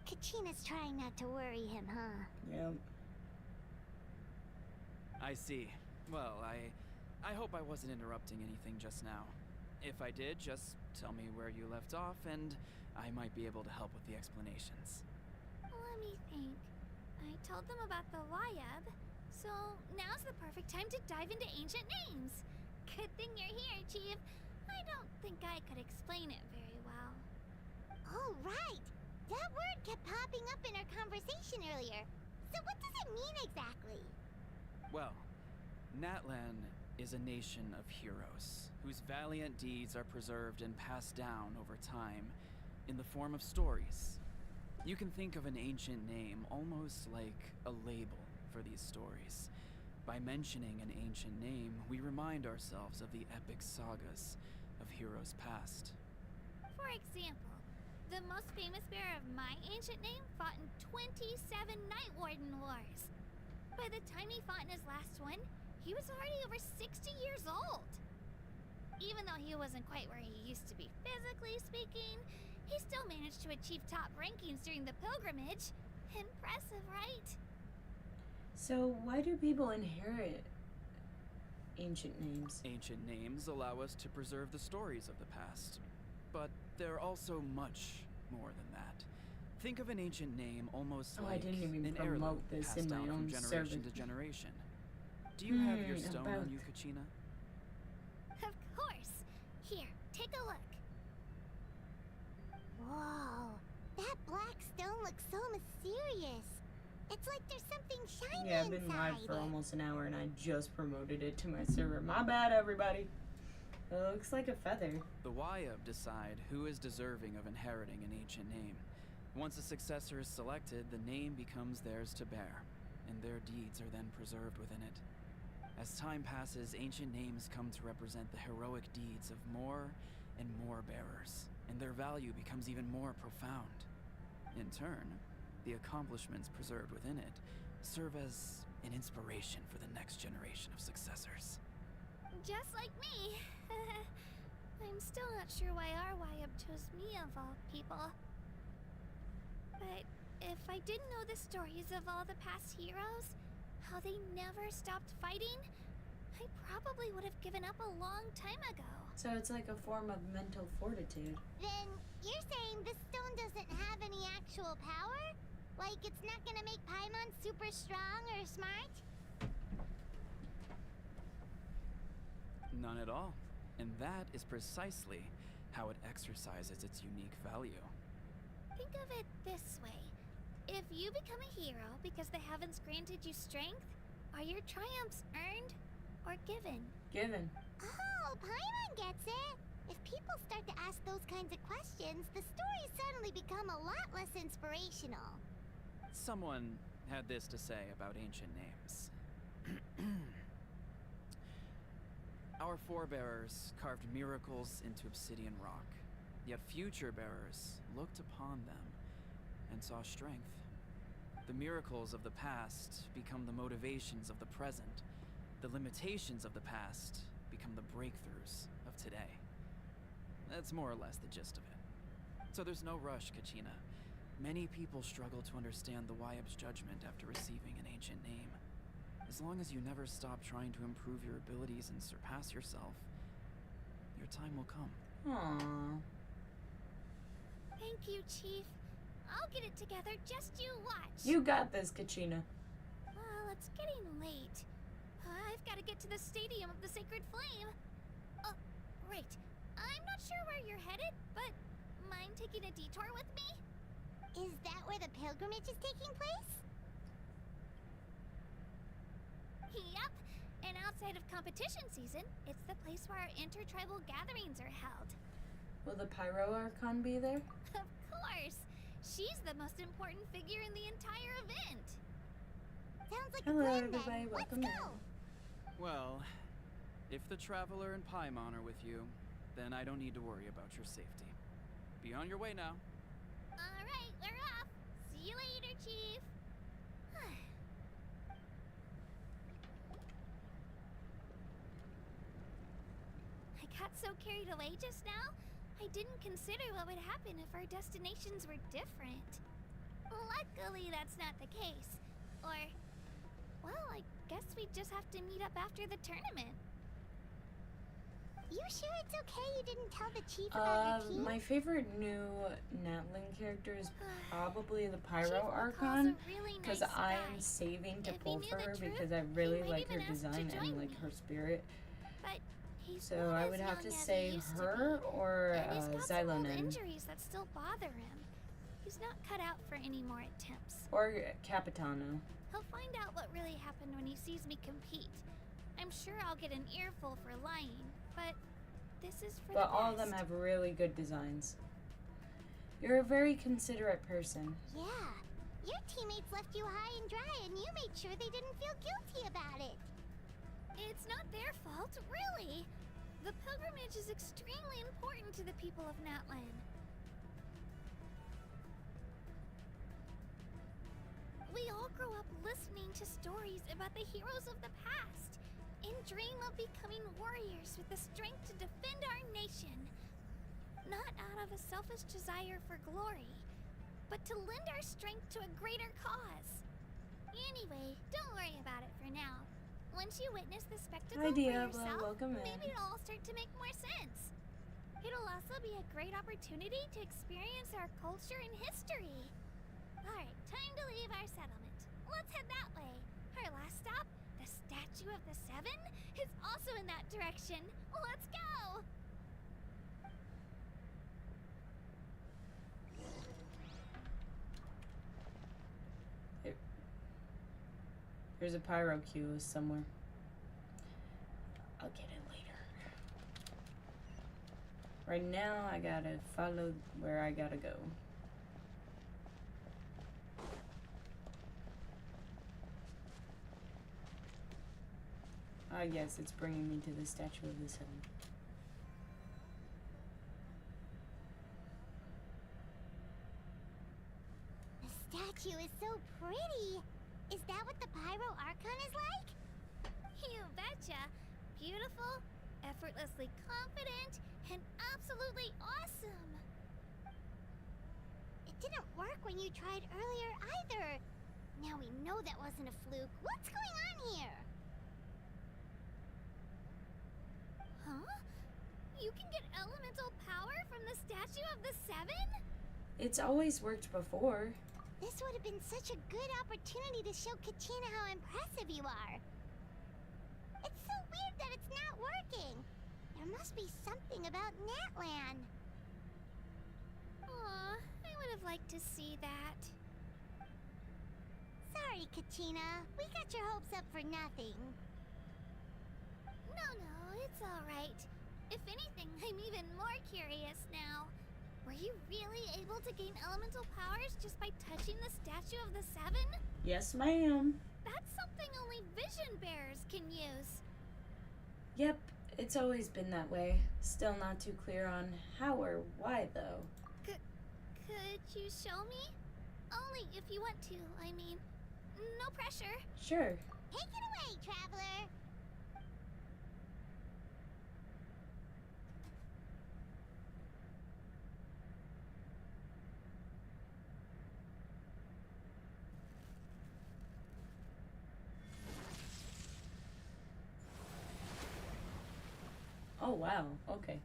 Kachina's trying not to worry him, huh? Yep. I see. Well, I hope I wasn't interrupting anything just now. If I did, just tell me where you left off, and I might be able to help with the explanations. Let me think. I told them about the Wayab, so now's the perfect time to dive into ancient names. Good thing you're here, Chief. I don't think I could explain it very well. Oh, right! That word kept popping up in our conversation earlier. So what does it mean exactly? Well, Natlan is a nation of heroes, whose valiant deeds are preserved and passed down over time in the form of stories. You can think of an ancient name almost like a label for these stories. By mentioning an ancient name, we remind ourselves of the epic sagas of heroes past. For example, the most famous bearer of my ancient name fought in 27 Night Warden Wars. By the time he fought in his last one, he was already over 60 years old. Even though he wasn't quite where he used to be physically speaking, he still managed to achieve top rankings during the pilgrimage. Impressive, right? So why do people inherit ancient names? Ancient names allow us to preserve the stories of the past, but they're also much more than that. Think of an ancient name almost Oh, like I didn't even an promote heirloom this passed in my down from own generation server. to generation. Do you have your stone about- on you, Kachina? Of course. Here, take a look. Whoa, that black stone looks so mysterious. It's like there's something shiny Yeah, I've been live inside for it. almost an hour and I just promoted it to my server. My bad, everybody. It looks like a feather. The Wayab decide who is deserving of inheriting an ancient name. Once a successor is selected, the name becomes theirs to bear, and their deeds are then preserved within it. As time passes, ancient names come to represent the heroic deeds of more and more bearers, and their value becomes even more profound. In turn, the accomplishments preserved within it serve as an inspiration for the next generation of successors. Just like me. I'm still not sure why our Wayab chose me of all people. But if I didn't know the stories of all the past heroes, how they never stopped fighting, I probably would have given up a long time ago. So it's like a form of mental fortitude. Then you're saying this stone doesn't have any actual power? Like it's not gonna make Paimon super strong or smart? None at all. And that is precisely how it exercises its unique value. Think of it this way. If you become a hero because the heavens granted you strength, are your triumphs earned or given? Given. Oh, Paimon gets it! If people start to ask those kinds of questions, the stories suddenly become a lot less inspirational. Someone had this to say about ancient names. Our forebearers carved miracles into obsidian rock, yet future bearers looked upon them and saw strength. The miracles of the past become the motivations of the present. The limitations of the past become the breakthroughs of today. That's more or less the gist of it. So there's no rush, Kachina. Many people struggle to understand the Wayab's judgment after receiving an ancient name. As long as you never stop trying to improve your abilities and surpass yourself, your time will come. Aww. Thank you, Chief. I'll get it together, just you watch. You got this, Kachina. Well, it's getting late. I've got to get to the Stadium of the Sacred Flame. Oh, right. I'm not sure where you're headed, but mind taking a detour with me? Is that where the pilgrimage is taking place? Yep. And outside outside of competition season, it's the place where our intertribal gatherings are held. Will the Pyro Archon be there? Of course! She's the most important figure in the entire event! Sounds like Hello, a plan, everybody. then. Welcome Let's go! Well, if the Traveler and Paimon are with you, then I don't need to worry about your safety. Be on your way now. Alright, we're off! See you later, Chief! I got so carried away just now, I didn't consider what would happen if our destinations were different. Luckily, that's not the case. Or, well, I guess we just have to meet up after the tournament. You sure it's okay you didn't tell the chief about your team? My favorite new Natlan character is probably the Pyro Chief McCall's Archon, a really because nice I'm guy. saving to If he pull knew for the her truth, because I he really might like her even ask to design join and like me. her spirit. But he's So not I as would have to young as say he used to her be. or And he's got some old Xylonen injuries that still bother him. He's not cut out for any more attempts. or Capitano. He'll find out what really happened when he sees me compete. I'm sure I'll get an earful for lying, but this is for But the all of them best. have really good designs. You're a very considerate person. Yeah. Your teammates left you high and dry, and you made sure they didn't feel guilty about it. It's not their fault, really. The pilgrimage is extremely important to the people of Natlan. We all grow up listening to stories about the heroes of the past and dream of becoming warriors with the strength to defend our nation. Not out of a selfish desire for glory, but to lend our strength to a greater cause. Anyway, don't worry about it for now. Once you witness the spectacle Hi, for Diablo. yourself, Welcome in. maybe it'll all start to make more sense. It'll also be a great opportunity to experience our culture and history. Alright, time to leave our settlement. Let's head that way. Our last stop, the Statue of the Seven, is also in that direction. Let's go! There's a Pyro queue somewhere. I'll get it later. Right now, I gotta follow where I gotta go. Ah, yes, it's bringing me to the Statue of the Seven. The statue is so pretty. Is that what the Pyro Archon is like? You betcha. Beautiful, effortlessly confident, and absolutely awesome. It didn't work when you tried earlier either. Now we know that wasn't a fluke. What's going on here? Huh? You can get elemental power from the Statue of the Seven? It's always worked before. This would have been such a good opportunity to show Kachina how impressive you are. It's so weird that it's not working. There must be something about Natlan. Aw, I would have liked to see that. Sorry, Kachina. We got your hopes up for nothing. No, it's alright. If anything, I'm even more curious now. Were you really able to gain elemental powers just by touching the Statue of the Seven? Yes, ma'am. That's something only vision bearers can use. Yep, it's always been that way. Still not too clear on how or why, though. Could you show me? Only if you want to, I mean. No pressure. Sure. Take it away, traveler. Oh, wow. Okay.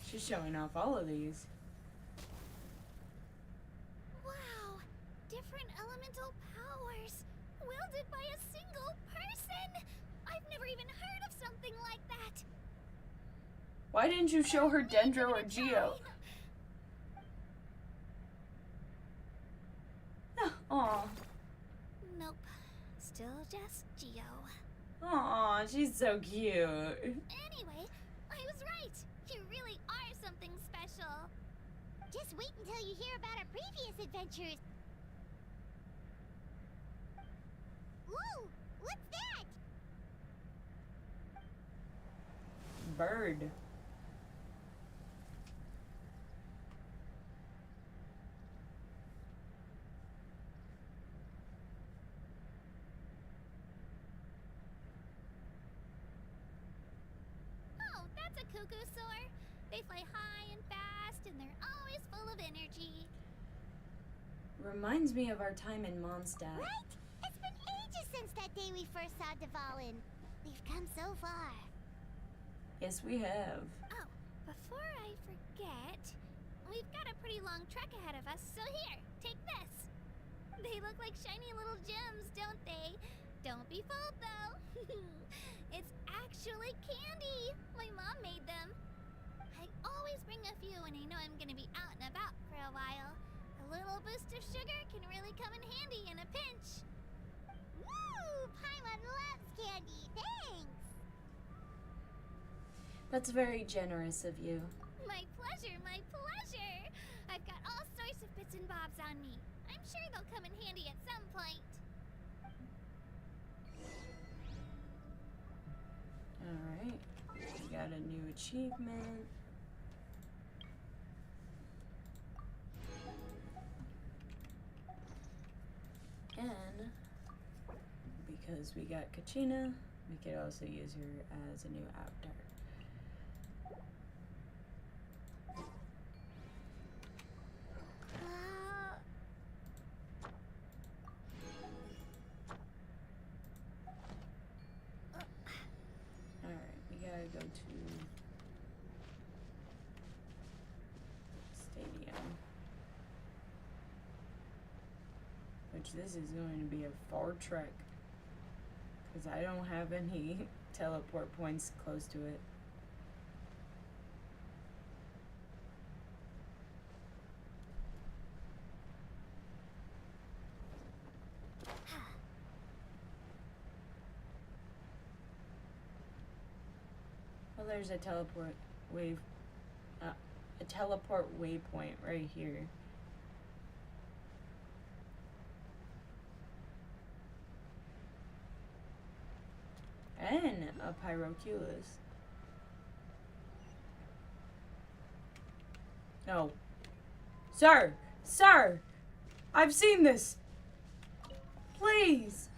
She's showing off all of these. Wow! Different elemental powers, wielded by a single person! I've never even heard of something like that! Why didn't you show her Dendro or Geo? Aw. Nope. Still just Geo. Aw. she's so cute. Anyway, I was right. You really are something special. Just wait until you hear about our previous adventures. Whoa! What's that? Bird. Oh, that's a cuckoo soar. They fly high and fast, and they're always full of energy. Reminds me of our time in Mondstadt. Right? It's been ages since that day we first saw Dvalin. We've come so far. Yes, we have. Oh, before I forget, we've got a pretty long trek ahead of us, so here, take this. They look like shiny little gems, don't they? Don't be fooled, though. It's actually candy. My mom made them. I always bring a few when I know I'm gonna be out and about for a while. A little boost of sugar can really come in handy in a pinch. Woo! Paimon loves candy. Thanks. That's very generous of you. My pleasure, my pleasure. I've got all sorts of bits and bobs on me. I'm sure they'll come in handy at some point. Alright. We got a new achievement. And because we got Kachina, we could also use her as a new avatar. Alright, we gotta go to Stadium. Which this is going to be a far trek. Because I don't have any teleport points close to it. Well, there's a teleport waypoint right here. And a Pyroculus. No. Sir! Sir! I've seen this! Please!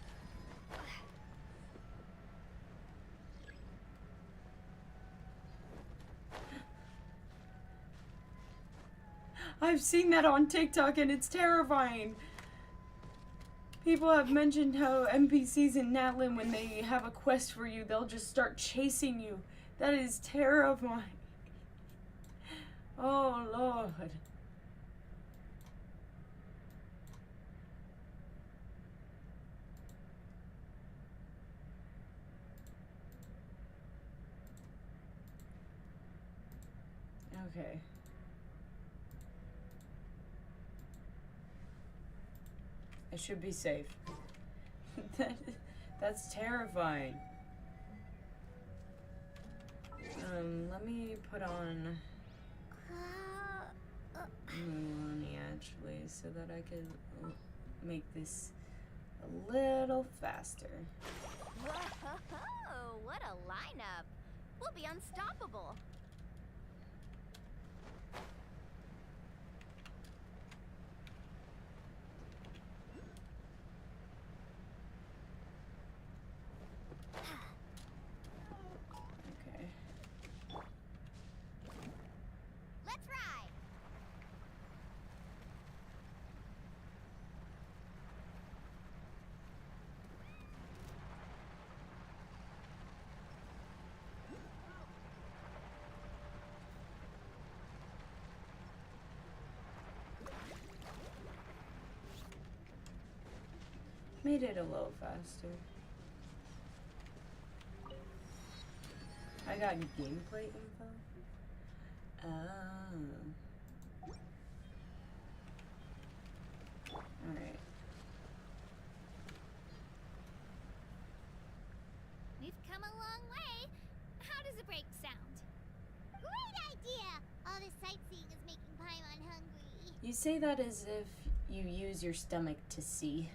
I've seen that on TikTok and it's terrifying. People have mentioned how NPCs in Natlan, when they have a quest for you, they'll just start chasing you. That is terrifying. Oh, Lord. Okay. I should be safe. That's terrifying. Let me put on money actually, so that I can make this a little faster. Whoa! What a lineup! We'll be unstoppable. Okay. Let's ride. Made it a little faster. I got gameplay info. Alright. We've come a break sound. Great idea! All this sightseeing is making Paimon hungry. You say that as if you use your stomach to see.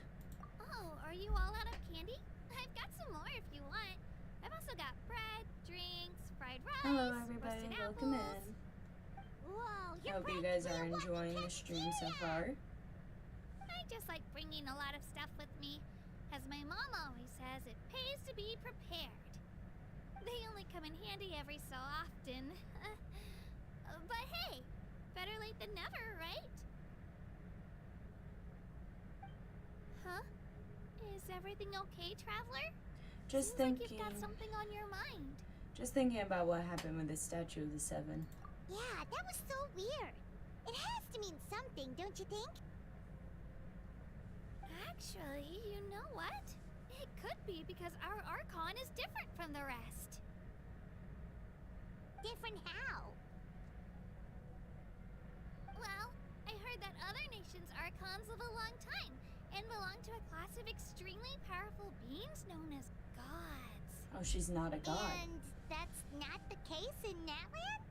Oh, are you all out of candy? I've got some more if you want. I've also got bread, drinks, fried rice, Hello everybody, roasted welcome apples. in. Whoa, I hope you guys are enjoying the stream so far. I just like bringing a lot of stuff with me. As my mom always says, it pays to be prepared. They only come in handy every so often. But hey, better late than never, right? Huh? Is everything okay, Traveler? Just Seems thinking, like you've got something on your mind. just thinking about what happened with the Statue of the Seven. Yeah, that was so weird. It has to mean something, don't you think? Actually, you know what? It could be because our Archon is different from the rest. Different how? Well, I heard that other nations' Archons live a long time and belong to a class of extremely powerful beings known as gods. Oh, she's not a god. And that's not the case in Natlan?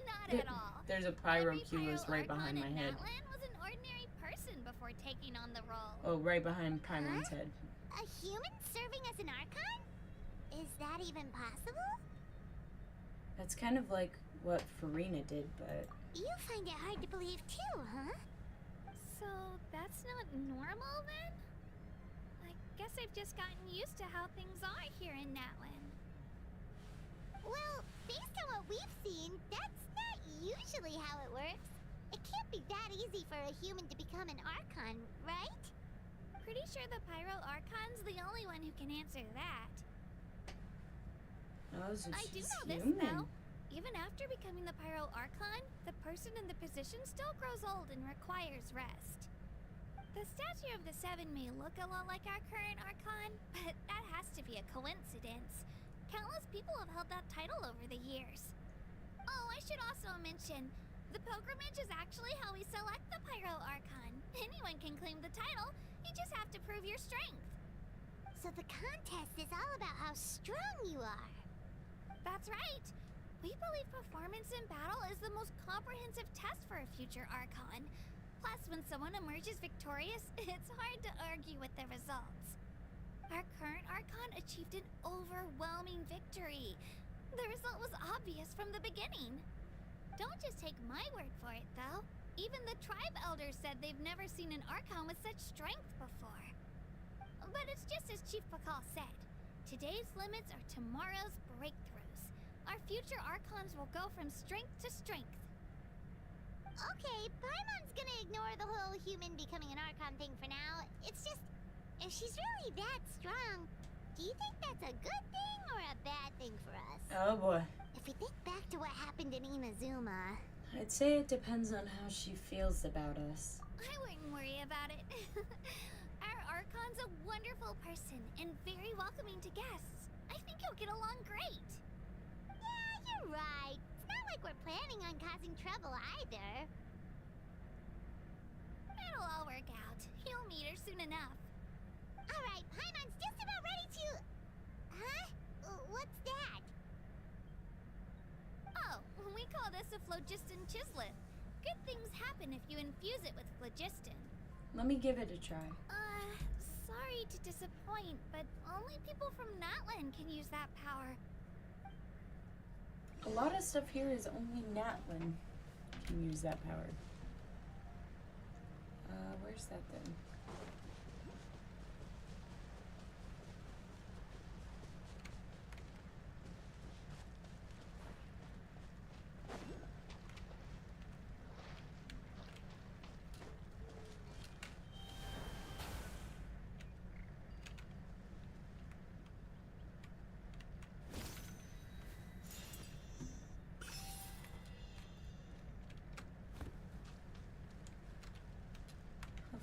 Not at all. There's a pyro Every cubist right behind my Archon in head. Natlan was an ordinary person before taking on the role. Oh, right behind Paimon's head. A human serving as an Archon? Is that even possible? That's kind of like what Farina did, but You find it hard to believe too, huh? So that's not normal then? I guess I've just gotten used to how things are here in Natlan. Well, based on what we've seen, that's not usually how it works. It can't be that easy for a human to become an Archon, right? Pretty sure the Pyro Archon's the only one who can answer that. oh, so I do she's know this human. though. Even after becoming the Pyro Archon, the person in the position still grows old and requires rest. The Statue of the Seven may look a lot like our current Archon, but that has to be a coincidence. Countless people have held that title over the years. Oh, I should also mention, the pilgrimage is actually how we select the Pyro Archon. Anyone can claim the title, you just have to prove your strength. So the contest is all about how strong you are. That's right. We believe performance in battle is the most comprehensive test for a future Archon. Plus, when someone emerges victorious, it's hard to argue with the results. Our current Archon achieved an overwhelming victory. The result was obvious from the beginning. Don't just take my word for it, though. Even the tribe elders said they've never seen an Archon with such strength before. But it's just as Chief Pakal said. Today's limits are tomorrow's breakthroughs. Our future Archons will go from strength to strength. Okay, Paimon's gonna ignore the whole human becoming an Archon thing for now. It's just, if she's really that strong, do you think that's a good thing or a bad thing for us? Oh boy. If we think back to what happened in Inazuma, I'd say it depends on how she feels about us. I wouldn't worry about it. Our Archon's a wonderful person and very welcoming to guests. I think you'll get along great. yeah, you're right. It's not like we're planning on causing trouble either. It'll all work out. You'll meet her soon enough. Alright, Paimon's just about ready to... Huh? What's that? Oh, we call this a phlogiston chislet. Good things happen if you infuse it with phlogiston. Let me give it a try. Sorry to disappoint, but only people from Natlan can use that power. A lot of stuff here is only Natlan can use that power. Where's that then?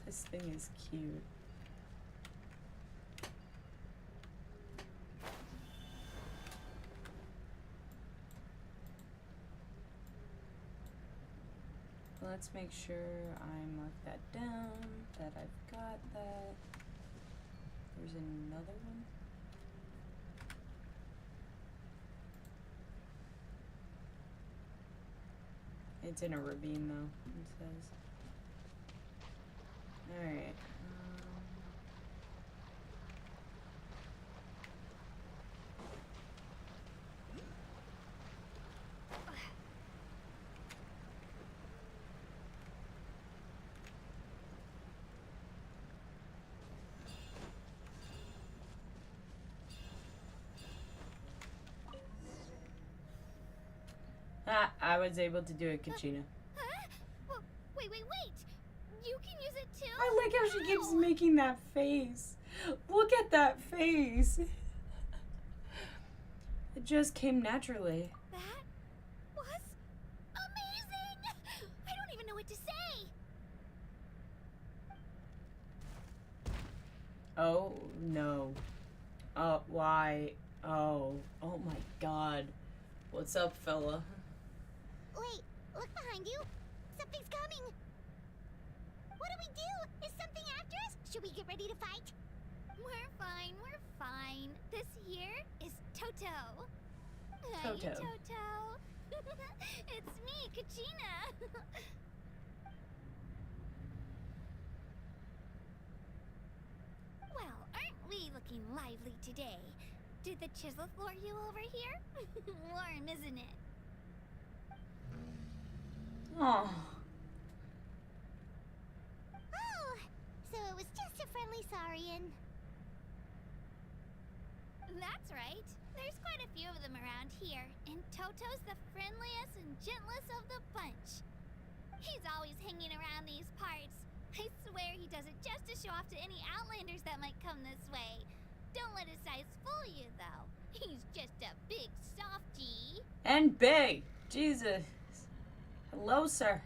This thing is cute. Let's make sure I mark that down, that I've got that. There's another one. It's in a ravine, though, it says. Alright. I was able to do it, Kachina. Huh? Well, wait. You can use it too? I like how she keeps making that face. Look at that face. It just came naturally. That was amazing! I don't even know what to say. Oh, no. Why? Oh my god. What's up, fella? Wait, look behind you. Something's coming. What do we do? Is something after us? Should we get ready to fight? We're fine. This here is Toto. Hi, Toto. Toto. It's me, Kachina. Well, aren't we looking lively today? Did the chisel lure you over here? Warm, isn't it? Oh. Oh, so it was just a friendly saurian. That's right. There's quite a few of them around here, and Toto's the friendliest and gentlest of the bunch. He's always hanging around these parts. I swear he does it just to show off to any Outlanders that might come this way. Don't let his size fool you, though. He's just a big softie. And big. Jesus. Hello, sir.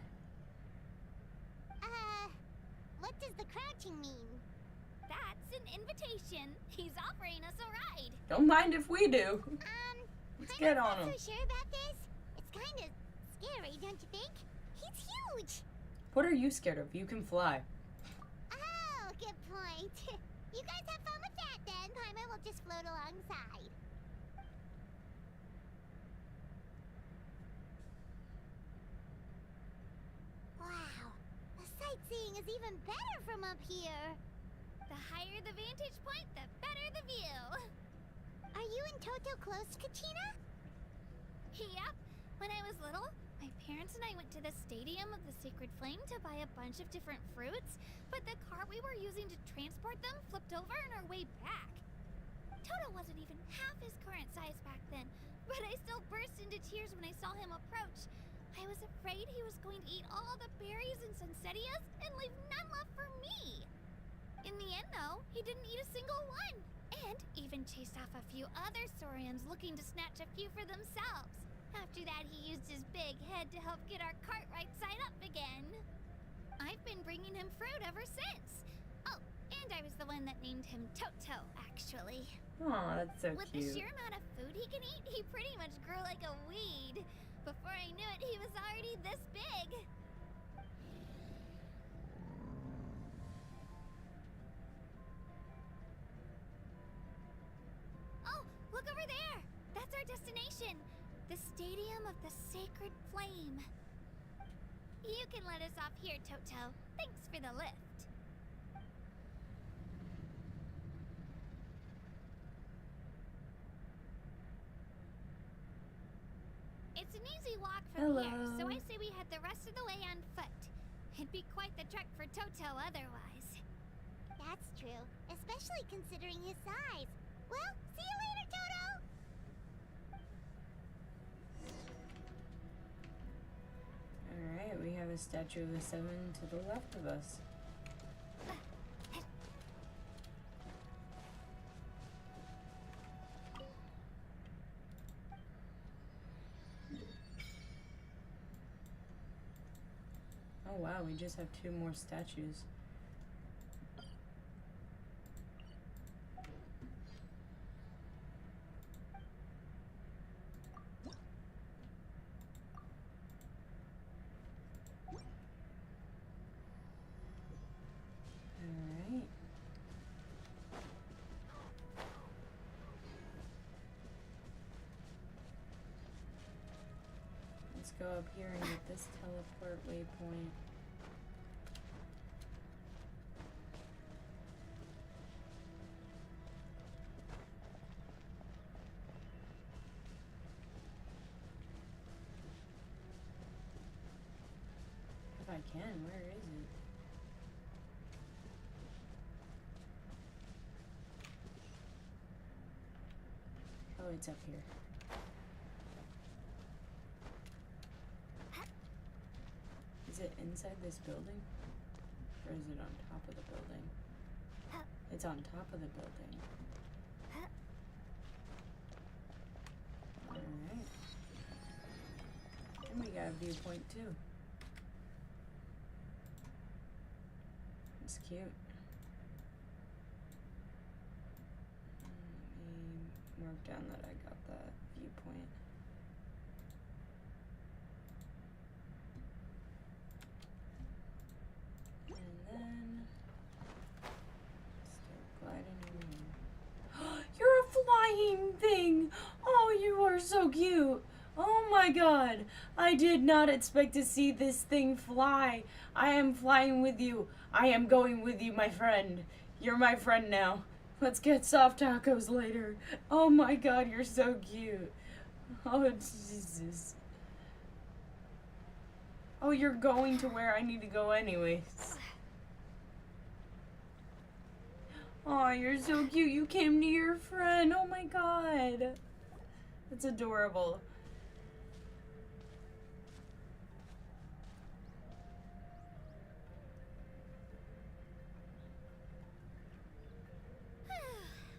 What does the crouching mean? That's an invitation. He's offering us a ride. Don't mind if we do. Let's get on I'm him. not so sure about this. It's kind of scary, don't you think? He's huge. What are you scared of? You can fly. Oh, good point. You guys have fun with that then. Paimon will just float alongside. Wow, the sightseeing is even better from up here. The higher the vantage point, the better the view. Are you and Toto close, Kachina? Yep. When I was little, my parents and I went to the Stadium of the Sacred Flame to buy a bunch of different fruits, but the cart we were using to transport them flipped over on our way back. Toto wasn't even half his current size back then, but I still burst into tears when I saw him approach. I was afraid he was going to eat all the berries and sunsettias and leave none left for me. In the end, though, he didn't eat a single one, and even chased off a few other saurians looking to snatch a few for themselves. After that, he used his big head to help get our cart right side up again. I've been bringing him fruit ever since. Oh, and I was the one that named him Toto, actually. Aw, that's so With the cute. sheer amount of food he can eat, he pretty much grew like a weed. Before I knew it, he was already this big. Oh, look over there! That's our destination! The Stadium of the Sacred Flame. You can let us off here, Toto. Thanks for the lift. It's an easy walk from here, so I say we head the rest of the way on foot. It'd be quite the trek for Toto otherwise. That's true, especially considering his size. Well, see you later, Toto! Alright, we have a statue of the seven to the left of us. Oh wow, we just have two more statues. Alright. Let's go up here and get this teleport waypoint. If I can, where is it? Oh, it's up here. Is it inside this building? Or is it on top of the building? It's on top of the building. Alright. And we got a viewpoint too. It's cute. Let me mark down that I got that viewpoint. And then start gliding in. You're a flying thing! Oh, you are so cute! Oh my god! I did not expect to see this thing fly. I am flying with you. I am going with you, my friend. You're my friend now. Let's get soft tacos later. Oh my god, you're so cute. Oh, Jesus. Oh, you're going to where I need to go anyways. Oh, you're so cute. You came to your friend. Oh my god. That's adorable.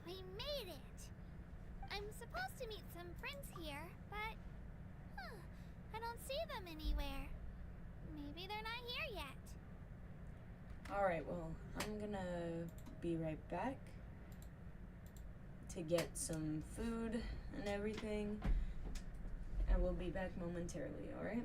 We made it! I'm supposed to meet some friends here, but I don't see them anywhere. Maybe they're not here yet. Alright, well, I'm gonna be right back to get some food and everything. I will be back momentarily, alright?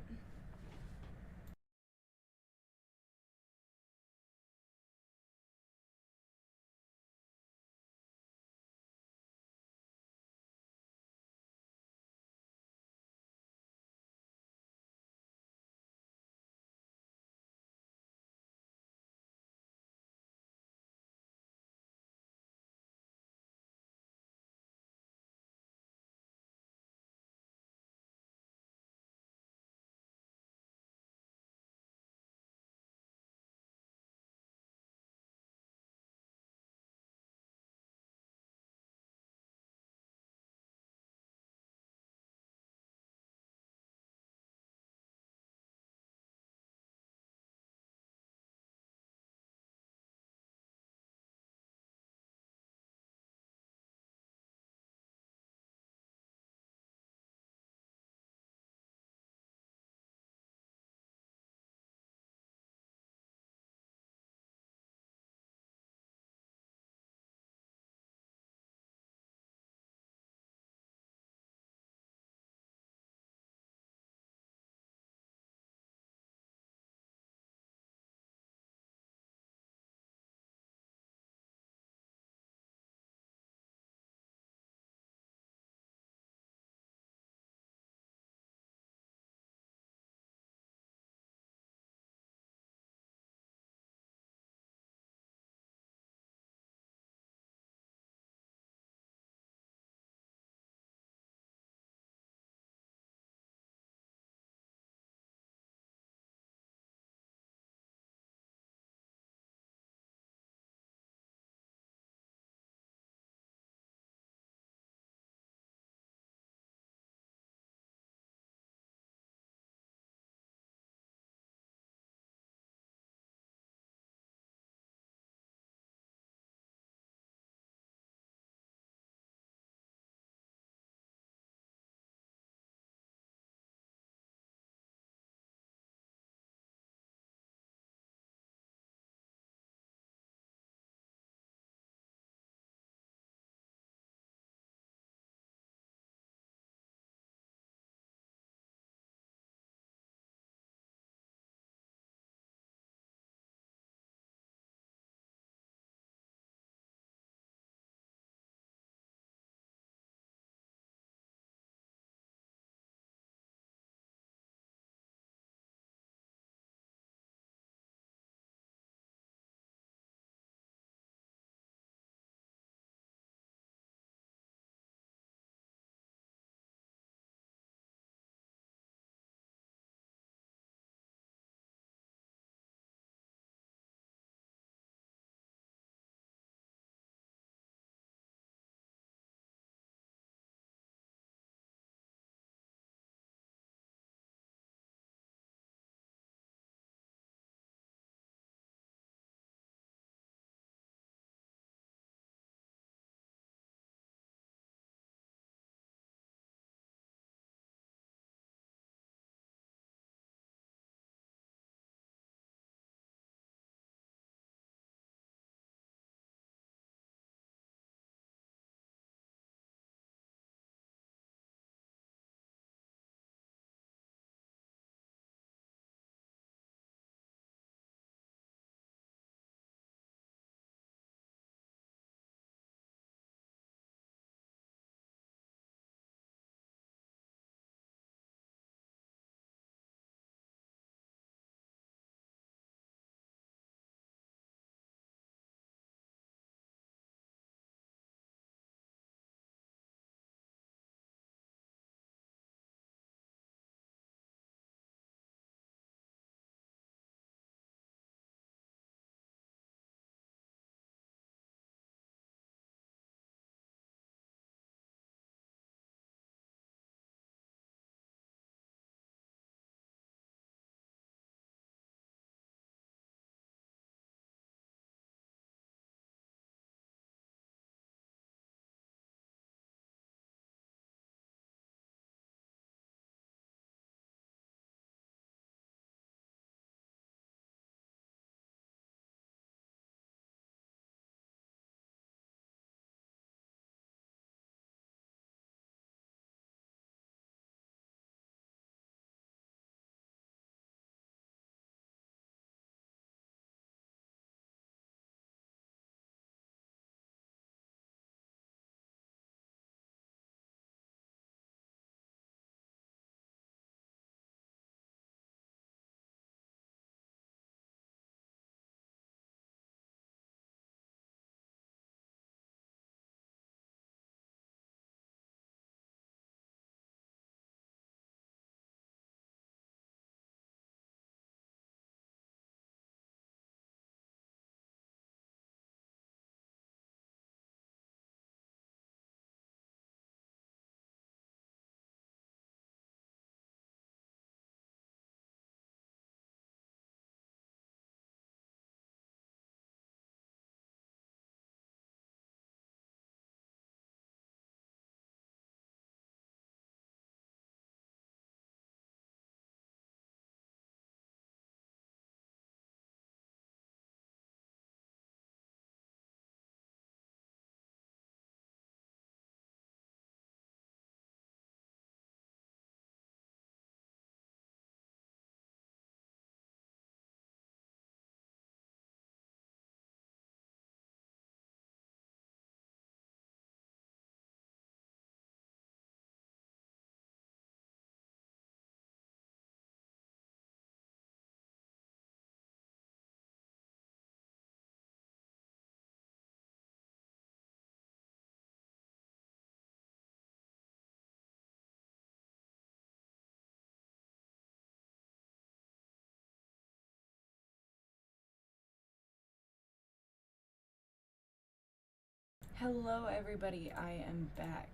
Hello everybody, I am back.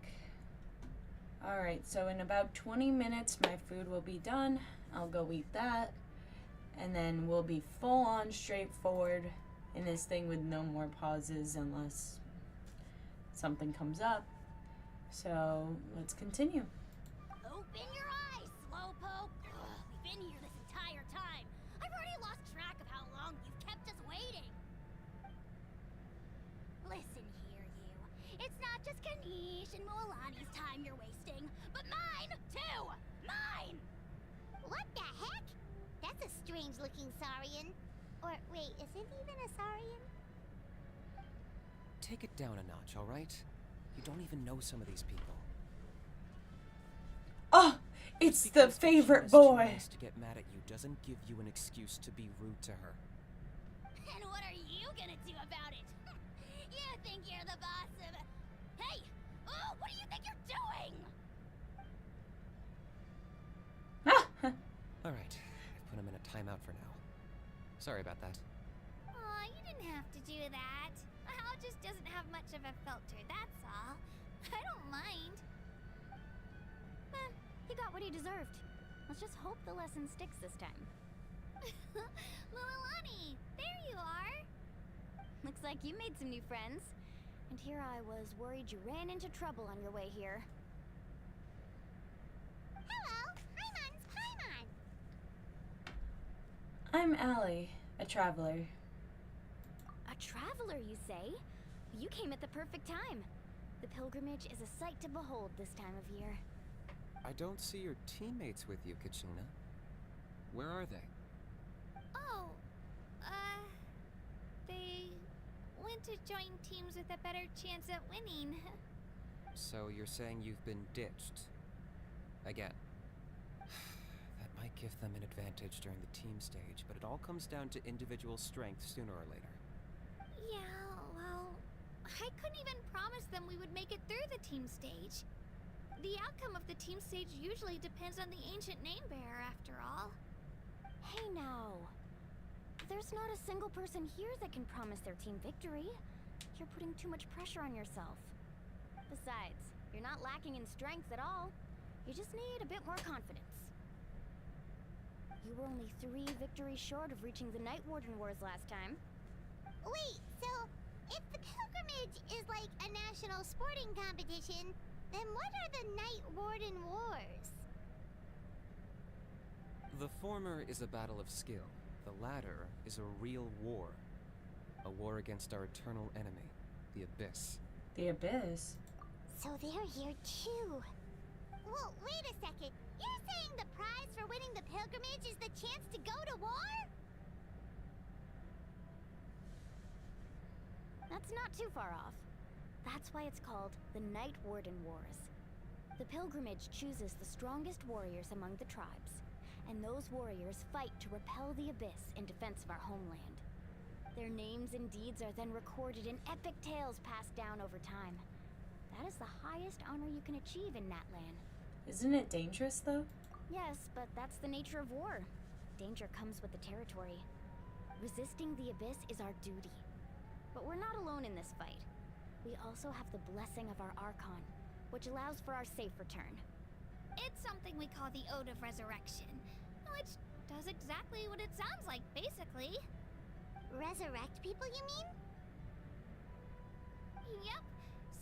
Alright, so in about 20 minutes my food will be done. I'll go eat that. And then we'll be full on straightforward in this thing with no more pauses unless something comes up. So let's continue. Open your eyes, Slowpoke! Ugh, we've been here this entire time. I've already lost track of how long you've kept us waiting. Listen here, you. It's not just Ganesh and Moalani's time you're wasting, but mine, too! Mine! What the heck? That's a strange-looking Saurian. Or, wait, is it even a Saurian? Take it down a notch, all right? You don't even know some of these people. Oh, it's Just the because favorite Kashina's too boy. nice to get mad at you doesn't give you an excuse to be rude to her. And what are you gonna do about it? You think you're the boss of... Hey! Oh, what do you think you're doing? All right, I've put him in a timeout for now. Sorry about that. Aw, you didn't have to do that. Hal just doesn't have much of a filter, that's all. I don't mind. He got what he deserved. Let's just hope the lesson sticks this time. Moalani, there you are. Looks like you made some new friends. And here I was worried you ran into trouble on your way here. Hello, Paimon's Paimon. I'm Allie, a traveler. A traveler, you say? You came at the perfect time. The pilgrimage is a sight to behold this time of year. I don't see your teammates with you, Kachina. Where are they? Oh, they went to join teams with a better chance at winning. So you're saying you've been ditched? Again. That might give them an advantage during the team stage, but it all comes down to individual strength sooner or later. Yeah, well, I couldn't even promise them we would make it through the team stage. The outcome of the team stage usually depends on the ancient name bearer, after all. Hey now. There's not a single person here that can promise their team victory. You're putting too much pressure on yourself. Besides, you're not lacking in strength at all. You just need a bit more confidence. You were only 3 victories short of reaching the Night Warden Wars last time. Wait, so if the pilgrimage is like a national sporting competition, then what are the Night Warden Wars? The former is a battle of skill. The latter is a real war. A war against our eternal enemy, the Abyss. The Abyss? So they're here too. Well, wait a second. You're saying the prize for winning the pilgrimage is the chance to go to war? That's not too far off. That's why it's called the Night Warden Wars. The pilgrimage chooses the strongest warriors among the tribes, and those warriors fight to repel the Abyss in defense of our homeland. Their names and deeds are then recorded in epic tales passed down over time. That is the highest honor you can achieve in Natlan. Isn't it dangerous though? Yes, but that's the nature of war. Danger comes with the territory. Resisting the Abyss is our duty. But we're not alone in this fight. We also have the blessing of our Archon, which allows for our safe return. It's something we call the Ode of Resurrection, which does exactly what it sounds like, basically. Resurrect people, you mean? Yep,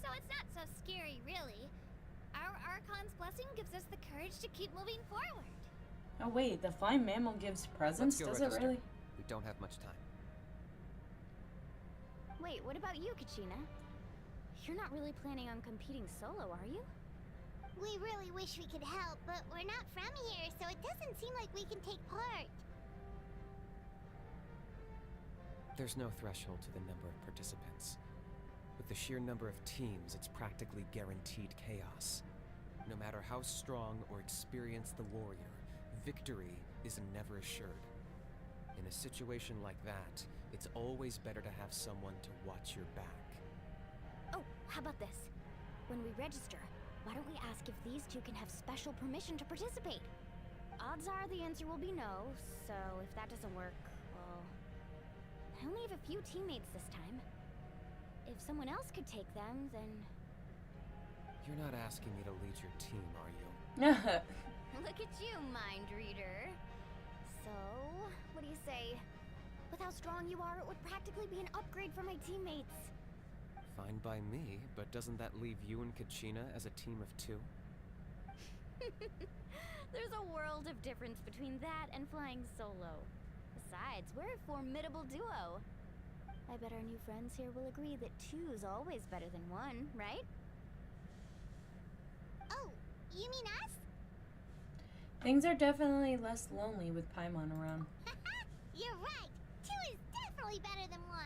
so it's not so scary, really. Our Archon's blessing gives us the courage to keep moving forward. Oh wait, the flying mammal gives presents? Let's go Does register. it really? We don't have much time. Wait, what about you, Kachina? You're not really planning on competing solo, are you? We really wish we could help, but we're not from here, so it doesn't seem like we can take part. There's no threshold to the number of participants. With the sheer number of teams, it's practically guaranteed chaos. No matter how strong or experienced the warrior, victory is never assured. In a situation like that, it's always better to have someone to watch your back. Oh, how about this? When we register, why don't we ask if these two can have special permission to participate? Odds are the answer will be no, so if that doesn't work, well... I only have a few teammates this time. if someone else could take them, then... You're not asking me to lead your team, are you? Look at you, mind reader. So, what do you say? With how strong you are, it would practically be an upgrade for my teammates. Fine by me, but doesn't that leave you and Kachina as a team of 2? There's a world of difference between that and flying solo. Besides, we're a formidable duo. I bet our new friends here will agree that 2's always better than 1, right? Oh, you mean us? Things are definitely less lonely with Paimon around. You're right. 2 is definitely better than 1.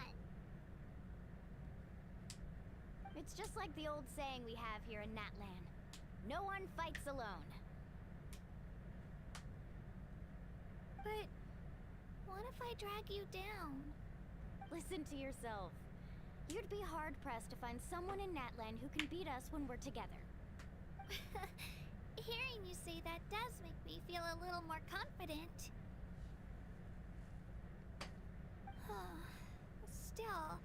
It's just like the old saying we have here in Natlan. No one fights alone. But what if I drag you down? Listen to yourself. You'd be hard-pressed to find someone in Natlan who can beat us when we're together. Hearing you say that does make me feel a little more confident. Still,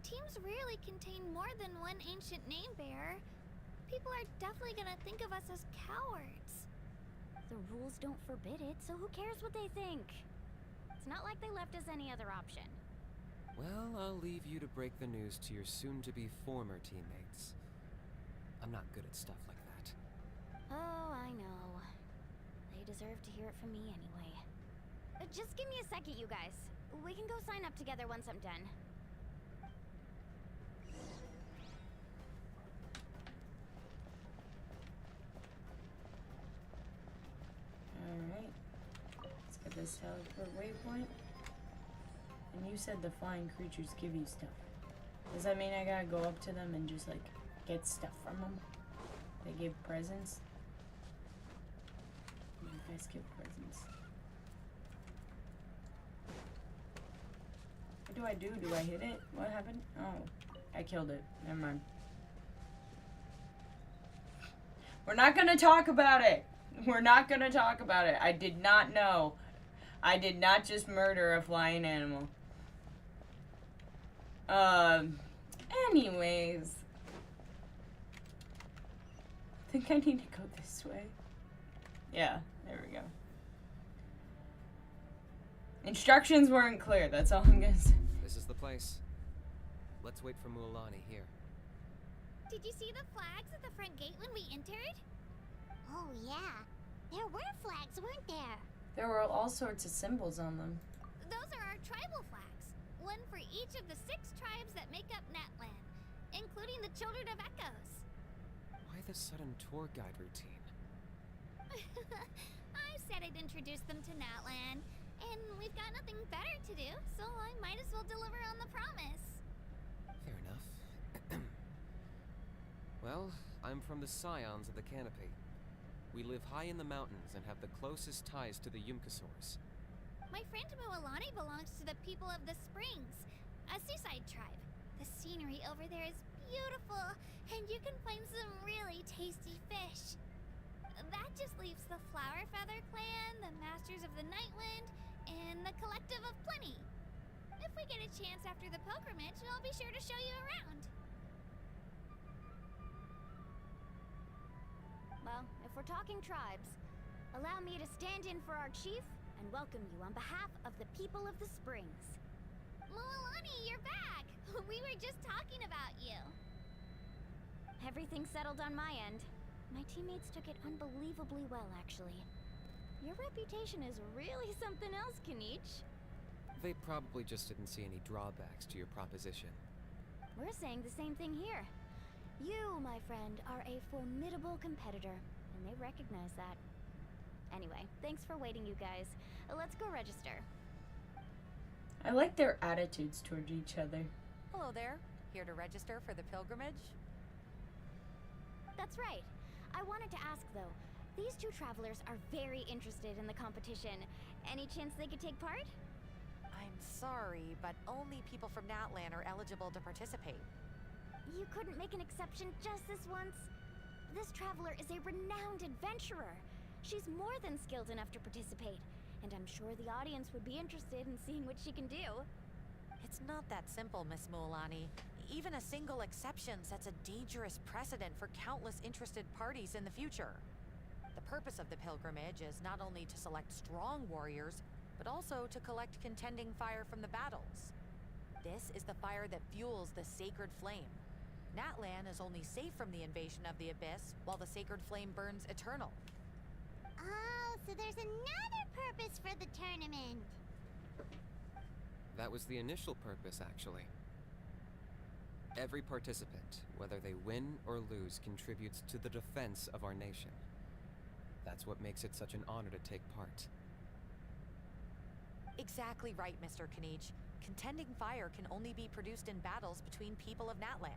teams rarely contain more than one ancient name bearer. People are definitely gonna think of us as cowards. The rules don't forbid it, so who cares what they think? It's not like they left us any other option. Well, I'll leave you to break the news to your soon-to-be former teammates. I'm not good at stuff like that. Oh, I know. They deserve to hear it from me anyway. Just give me a second, you guys. We can go sign up together once I'm done. Alright. Let's get this teleport waypoint. And you said the flying creatures give you stuff. Does that mean I gotta go up to them and just like get stuff from them? They give presents? You guys give presents. What do I do? Do I hit it? What happened? Oh, I killed it. Never mind. We're not gonna talk about it. We're not gonna talk about it. I did not know. I did not just murder a flying animal. Anyways. I think I need to go this way. Yeah, there we go. Instructions weren't clear, that's all I'm gonna say. This is the place. Let's wait for Mualani here. Did you see the flags at the front gate when we entered? Oh, yeah. There were flags, weren't there? There were all sorts of symbols on them. Those are our tribal flags. One for each of the 6 tribes that make up Natlan, including the Children of Echoes. Why the sudden tour guide routine? I said I'd introduce them to Natlan, and we've got nothing better to do, so I might as well deliver on the promise. Fair enough. Well, I'm from the Scions of the Canopy. We live high in the mountains and have the closest ties to the Yumkasaurs. My friend Mualani belongs to the people of the Springs, a seaside tribe. The scenery over there is beautiful, and you can find some really tasty fish. That just leaves the Flower Feather Clan, the Masters of the Nightwind, and the Collective of Plenty. If we get a chance after the pilgrimage, I'll be sure to show you around. Well, if we're talking tribes, allow me to stand in for our chief and welcome you on behalf of the people of the Springs. Mualani, you're back! We were just talking about you. Everything settled on my end. My teammates took it unbelievably well, actually. Your reputation is really something else, Kanich. They probably just didn't see any drawbacks to your proposition. We're saying the same thing here. You, my friend, are a formidable competitor, and they recognize that. Anyway, thanks for waiting, you guys. Let's go register. I like their attitudes toward each other. Hello there. Here to register for the pilgrimage? That's right. I wanted to ask, though. These 2 travelers are very interested in the competition. Any chance they could take part? I'm sorry, but only people from Natlan are eligible to participate. You couldn't make an exception just this once? This traveler is a renowned adventurer. She's more than skilled enough to participate, and I'm sure the audience would be interested in seeing what she can do. It's not that simple, Miss Mualani. Even a single exception sets a dangerous precedent for countless interested parties in the future. The purpose of the pilgrimage is not only to select strong warriors, but also to collect contending fire from the battles. This is the fire that fuels the sacred flame. Natlan is only safe from the invasion of the Abyss, while the sacred flame burns eternal. Oh, so there's another purpose for the tournament. That was the initial purpose, actually. Every participant, whether they win or lose, contributes to the defense of our nation. That's what makes it such an honor to take part. Exactly right, Mr. Kanij. Contending fire can only be produced in battles between people of Natlan.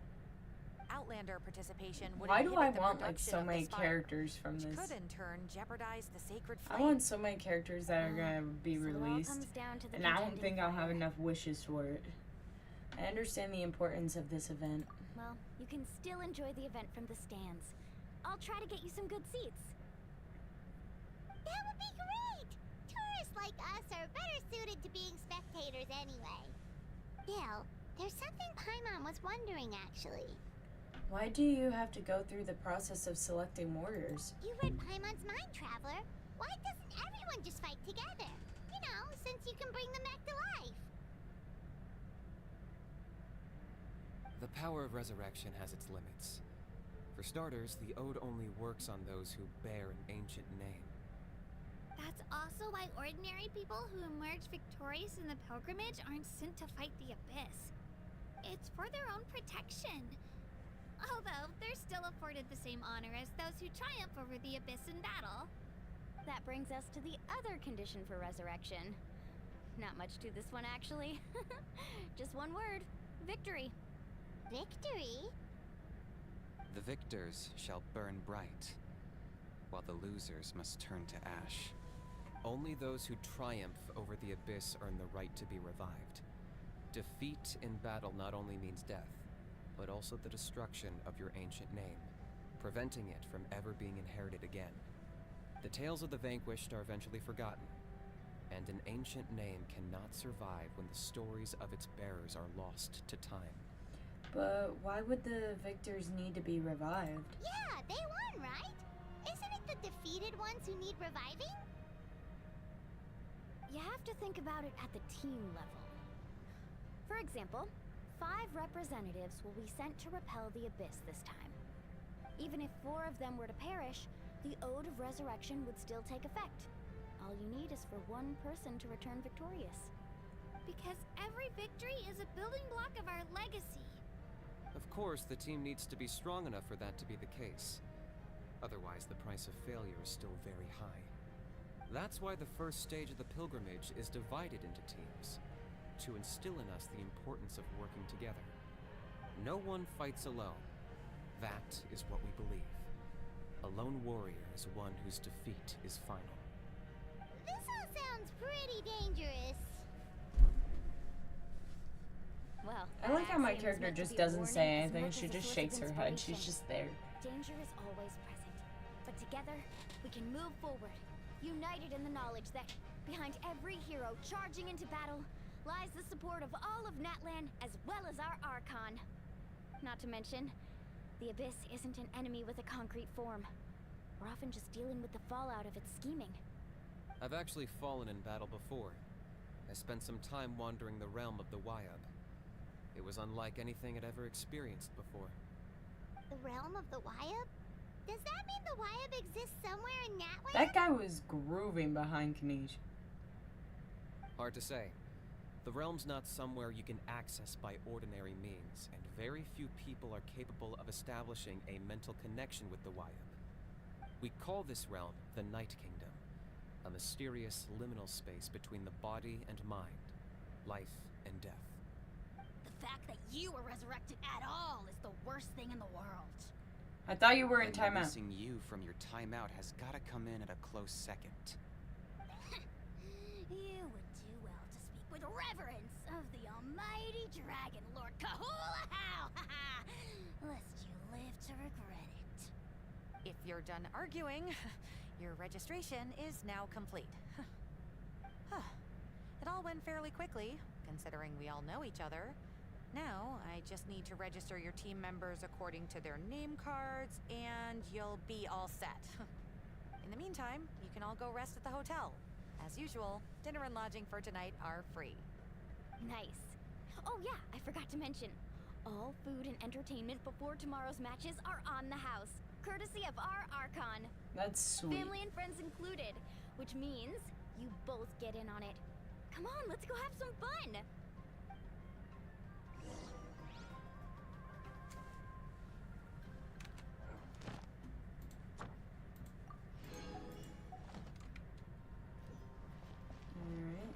Outlander participation would Why do I inhibit the want like production so of many this fire, characters from which this? could in turn jeopardize the sacred I flame. want so many characters that are gonna be So it all released, comes down to the and I don't contending think I'll have fire. enough wishes for it. I understand the importance of this event. Well, you can still enjoy the event from the stands. I'll try to get you some good seats. That would be great! Tourists like us are better suited to being spectators anyway. Still, there's something Paimon was wondering actually. Why do you have to go through the process of selecting warriors? You read Paimon's mind, Traveler. Why doesn't everyone just fight together? You know, since you can bring them back to life. The power of resurrection has its limits. For starters, the Ode only works on those who bear an ancient name. That's also why ordinary people who emerge victorious in the pilgrimage aren't sent to fight the Abyss. It's for their own protection. Although, they're still afforded the same honor as those who triumph over the Abyss in battle. That brings us to the other condition for resurrection. Not much to this one, actually. Just one word. Victory. Victory? The victors shall burn bright, while the losers must turn to ash. Only those who triumph over the Abyss earn the right to be revived. Defeat in battle not only means death, but also the destruction of your ancient name, preventing it from ever being inherited again. The tales of the vanquished are eventually forgotten, and an ancient name cannot survive when the stories of its bearers are lost to time. But why would the victors need to be revived? Yeah, they won, right? Isn't it the defeated ones who need reviving? You have to think about it at the team level. For example, 5 representatives will be sent to repel the Abyss this time. Even if 4 of them were to perish, the Ode of Resurrection would still take effect. All you need is for 1 person to return victorious. Because every victory is a building block of our legacy. Of course, the team needs to be strong enough for that to be the case. Otherwise, the price of failure is still very high. That's why the first stage of the pilgrimage is divided into teams, to instill in us the importance of working together. No one fights alone. That is what we believe. A lone warrior is one whose defeat is final. This all sounds pretty dangerous. Well, I like how my that character seems meant to just be a doesn't warning say as anything, much she as a just source shakes of her head, she's inspiration. just there. Danger is always present, but together we can move forward, united in the knowledge that behind every hero charging into battle lies the support of all of Natlan as well as our Archon. Not to mention, the Abyss isn't an enemy with a concrete form. We're often just dealing with the fallout of its scheming. I've actually fallen in battle before. I spent some time wandering the realm of the Wyab. It was unlike anything I'd ever experienced before. The realm of the Wyab? Does that mean the Wyab exists somewhere in Natlan? That guy was grooving behind Kanij. Hard to say. The realm's not somewhere you can access by ordinary means, and very few people are capable of establishing a mental connection with the Wyab. We call this realm the Night Kingdom, a mysterious liminal space between the body and mind, life and death. The fact that you were resurrected at all is the worst thing in the world. I thought you were in And timeout. releasing you from your timeout has gotta come in at a close second. You would do well to speak with reverence of the almighty Dragon Lord Kahulahau, lest you live to regret it. If you're done arguing, your registration is now complete. It all went fairly quickly, considering we all know each other. Now, I just need to register your team members according to their name cards, and you'll be all set. In the meantime, you can all go rest at the hotel. As usual, dinner and lodging for tonight are free. Nice. Oh yeah, I forgot to mention. All food and entertainment before tomorrow's matches are on the house, courtesy of our Archon. That's sweet. Family and friends included, which means you both get in on it. Come on, let's go have some fun! Alright.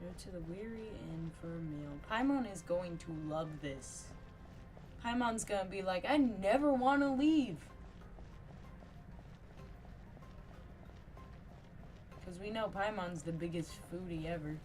Go to the Weary Inn for a meal. Paimon is going to love this. Paimon's gonna be like, I never want to leave. Because we know Paimon's the biggest foodie ever.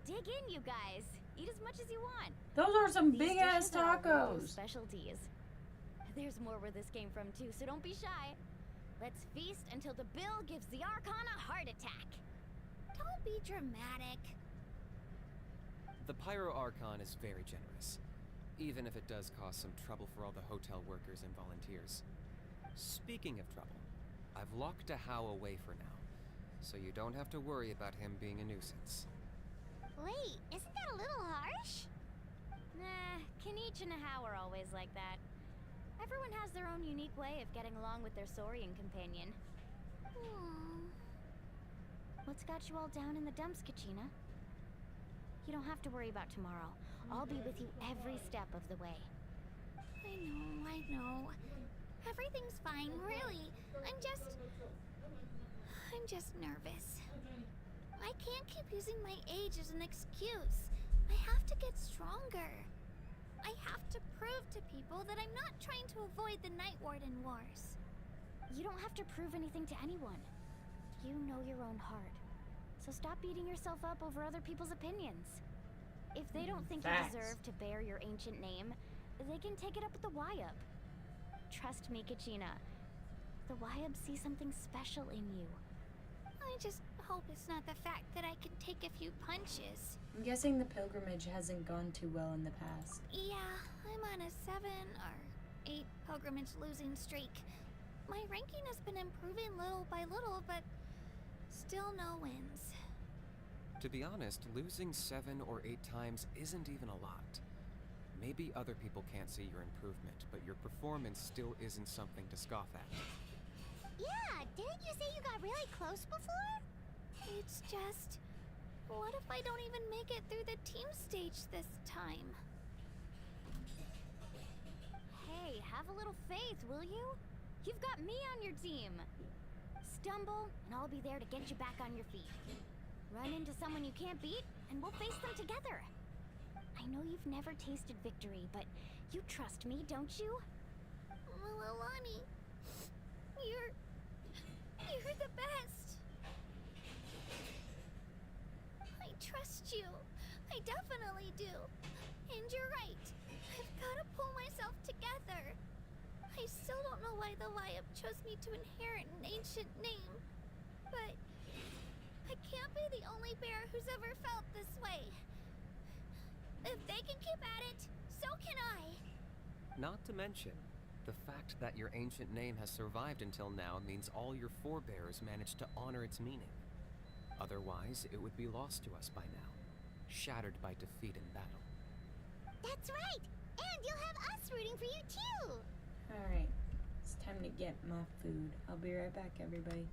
Dig in, you guys. Eat as much as you want. Those are some These big ass dishes are our local tacos. specialties. There's more where this came from too, so don't be shy. Let's feast until the bill gives the Archon a heart attack. Don't be dramatic. The Pyro Archon is very generous, even if it does cause some trouble for all the hotel workers and volunteers. Speaking of trouble, I've locked a How away for now, so you don't have to worry about him being a nuisance. Wait, isn't that a little harsh? Nah, Kinich and How are always like that. Everyone has their own unique way of getting along with their Saurian companion. What's got you all down in the dumps, Kachina? You don't have to worry about tomorrow. I'll be with you every step of the way. I know. Everything's fine, really. I'm just nervous. I can't keep using my age as an excuse. I have to get stronger. I have to prove to people that I'm not trying to avoid the Night Warden Wars. You don't have to prove anything to anyone. You know your own heart. So stop beating yourself up over other people's opinions. If they don't think Facts. you deserve to bear your ancient name, they can take it up with the Wyub. Trust me, Kachina. The Wyub see something special in you. I just hope it's not the fact that I can take a few punches. I'm guessing the pilgrimage hasn't gone too well in the past. Yeah, I'm on a 7 or 8 pilgrimage losing streak. My ranking has been improving little by little, but still no wins. To be honest, losing 7 or 8 times isn't even a lot. Maybe other people can't see your improvement, but your performance still isn't something to scoff at. Yeah, didn't you say you got really close before? It's just... what if I don't even make it through the team stage this time? Hey, have a little faith, will you? You've got me on your team. Stumble, and I'll be there to get you back on your feet. Run into someone you can't beat, and we'll face them together. I know you've never tasted victory, but you trust me, don't you? Well, Alani, you're the best. I trust you. I definitely do. And you're right. I've got to pull myself together. I still don't know why the Wyub chose me to inherit an ancient name. But I can't be the only bear who's ever felt this way. If they can keep at it, so can I. Not to mention, the fact that your ancient name has survived until now means all your forebears managed to honor its meaning. Otherwise, it would be lost to us by now, shattered by defeat in battle. That's right! And you'll have us rooting for you too! Alright, it's time to get my food. I'll be right back, everybody.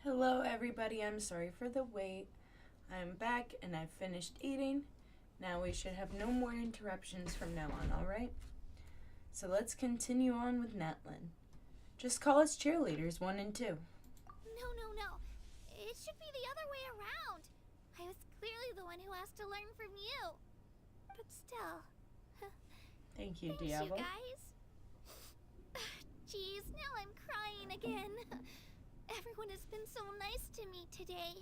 Hello everybody, I'm sorry for the wait. I'm back and I've finished eating. Now we should have no more interruptions from now on, alright? So let's continue on with Natlan. Just call us cheerleaders 1 and 2. No. It should be the other way around. I was clearly the one who asked to learn from you. But still. Thank you, Thanks, Diablo. you guys. Jeez, now I'm crying again. Everyone has been so nice to me today.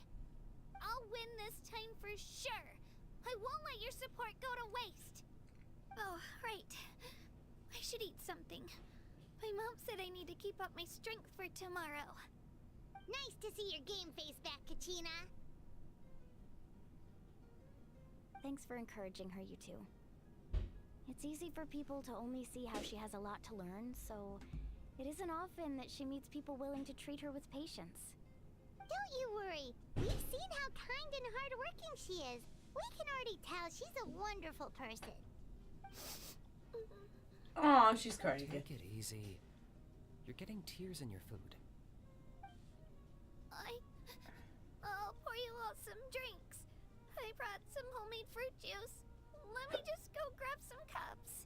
I'll win this time for sure. I won't let your support go to waste. Oh, right. I should eat something. My mom said I need to keep up my strength for tomorrow. Nice to see your game face back, Kachina. Thanks for encouraging her, you two. It's easy for people to only see how she has a lot to learn, so it isn't often that she meets people willing to treat her with patience. Don't you worry. We've seen how kind and hardworking she is. We can already tell she's a wonderful person. Aw, she's crying again. Take it easy. You're getting tears in your food. I'll pour you all some drinks. I brought some homemade fruit juice. Let me just go grab some cups.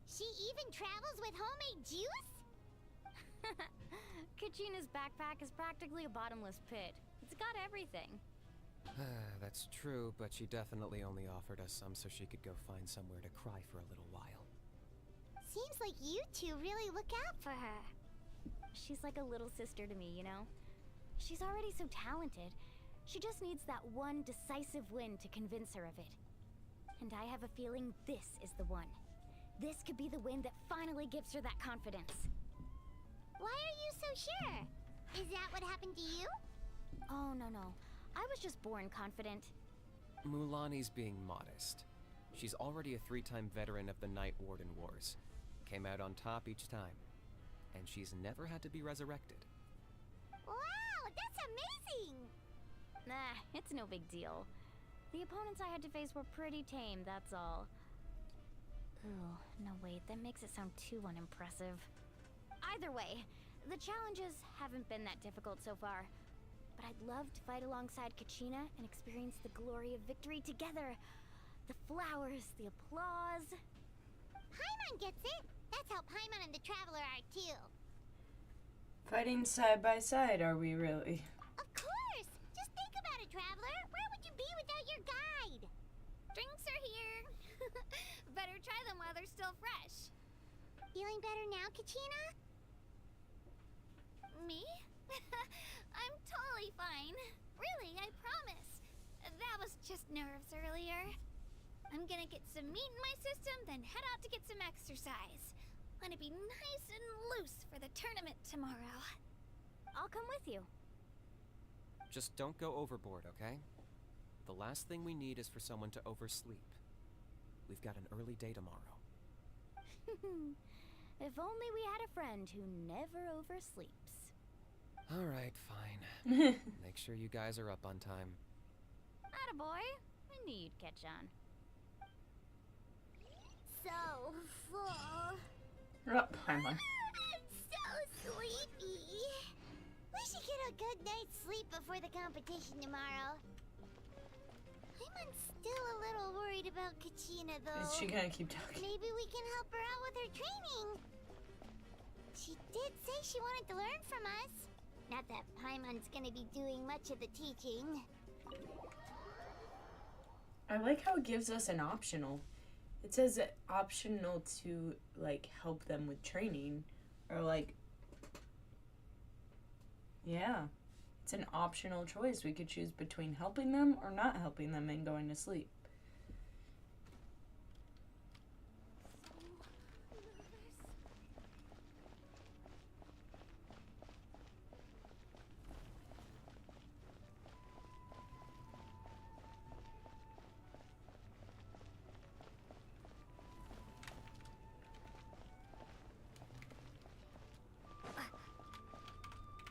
She even travels with homemade juice? Kachina's backpack is practically a bottomless pit. It's got everything. That's true, but she definitely only offered us some so she could go find somewhere to cry for a little while. Seems like you two really look out for her. She's like a little sister to me, you know? She's already so talented. She just needs that one decisive win to convince her of it. And I have a feeling this is the one. This could be the win that finally gives her that confidence. Why are you so sure? Is that what happened to you? Oh, no. I was just born confident. Mulani's being modest. She's already a 3-time veteran of the Night Warden Wars. Came out on top each time. And she's never had to be resurrected. Wow, that's amazing! Nah, it's no big deal. The opponents I had to face were pretty tame, that's all. Ooh, no wait, that makes it sound too unimpressive. Either way, the challenges haven't been that difficult so far. But I'd love to fight alongside Kachina and experience the glory of victory together. The flowers, the applause. Paimon gets it. That's how Paimon and the Traveler are too. Fighting side by side, are we really? Of course! Just think about it, Traveler. Where would you be without your guide? Drinks are here. Better try them while they're still fresh. Feeling better now, Kachina? Me? I'm totally fine. Really, I promise. That was just nerves earlier. I'm gonna get some meat in my system, then head out to get some exercise. Wanna be nice and loose for the tournament tomorrow. I'll come with you. Just don't go overboard, okay? The last thing we need is for someone to oversleep. We've got an early day tomorrow. If only we had a friend who never oversleeps. Alright, fine. Make sure you guys are up on time. Attaboy. I knew you'd catch on. So full. Oh, Paimon. So sleepy. We should get a good night's sleep before the competition tomorrow. I'm still a little worried about Kachina, though. Is she gonna keep talking? Maybe we can help her out with her training. She did say she wanted to learn from us. Not that Paimon's gonna be doing much of the teaching. I like how it gives us an optional. It says that optional to, like, help them with training. Or, like... Yeah. It's an optional choice. We could choose between helping them or not helping them and going to sleep.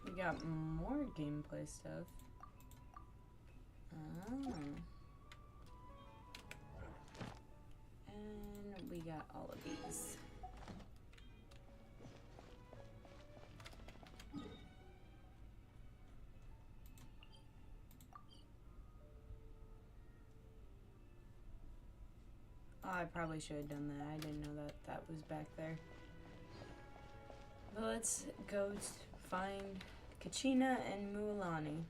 We got more gameplay stuff. Oh. And we got all of these. I probably should have done that. I didn't know that that was back there. But let's go find Kachina and Mualani.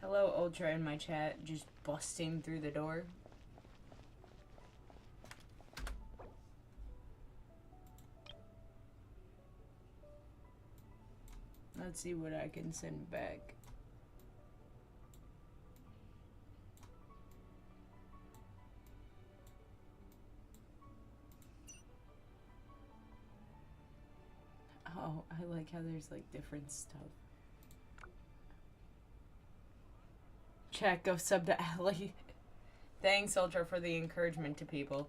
Hello, Ultra, in my chat, just busting through the door. Let's see what I can send back. Oh, I like how there's like different stuff. Chat, go sub to Allie. Thanks, Ultra, for the encouragement to people.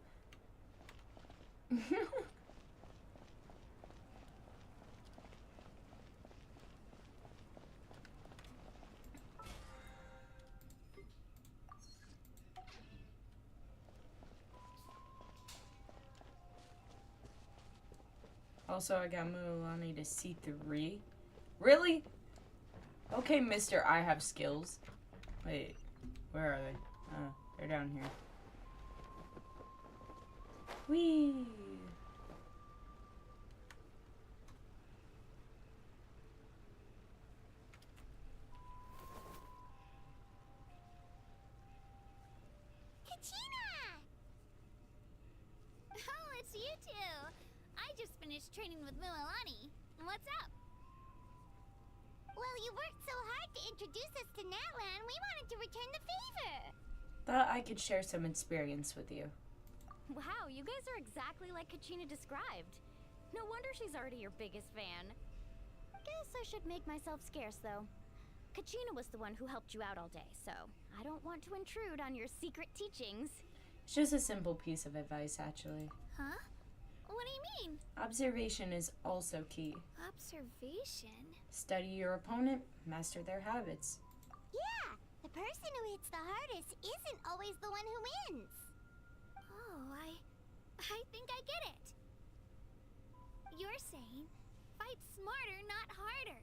Also, I got Mualani to C3. Really? Okay, mister, I have skills. Wait, where are they? Oh, they're down here. Whee! Kachina! Oh, it's you two. I just finished training with Mualani. What's up? Well, you worked so hard to introduce us to Natlan, we wanted to return the favor. Thought I could share some experience with you. Wow, you guys are exactly like Kachina described. No wonder she's already your biggest fan. Guess I should make myself scarce, though. Kachina was the one who helped you out all day, so I don't want to intrude on your secret teachings. It's just a simple piece of advice, actually. Huh? What do you mean? Observation is also key. Observation? Study your opponent, master their habits. Yeah, the person who hits the hardest isn't always the one who wins. Oh, I think I get it. You're saying, fight smarter, not harder.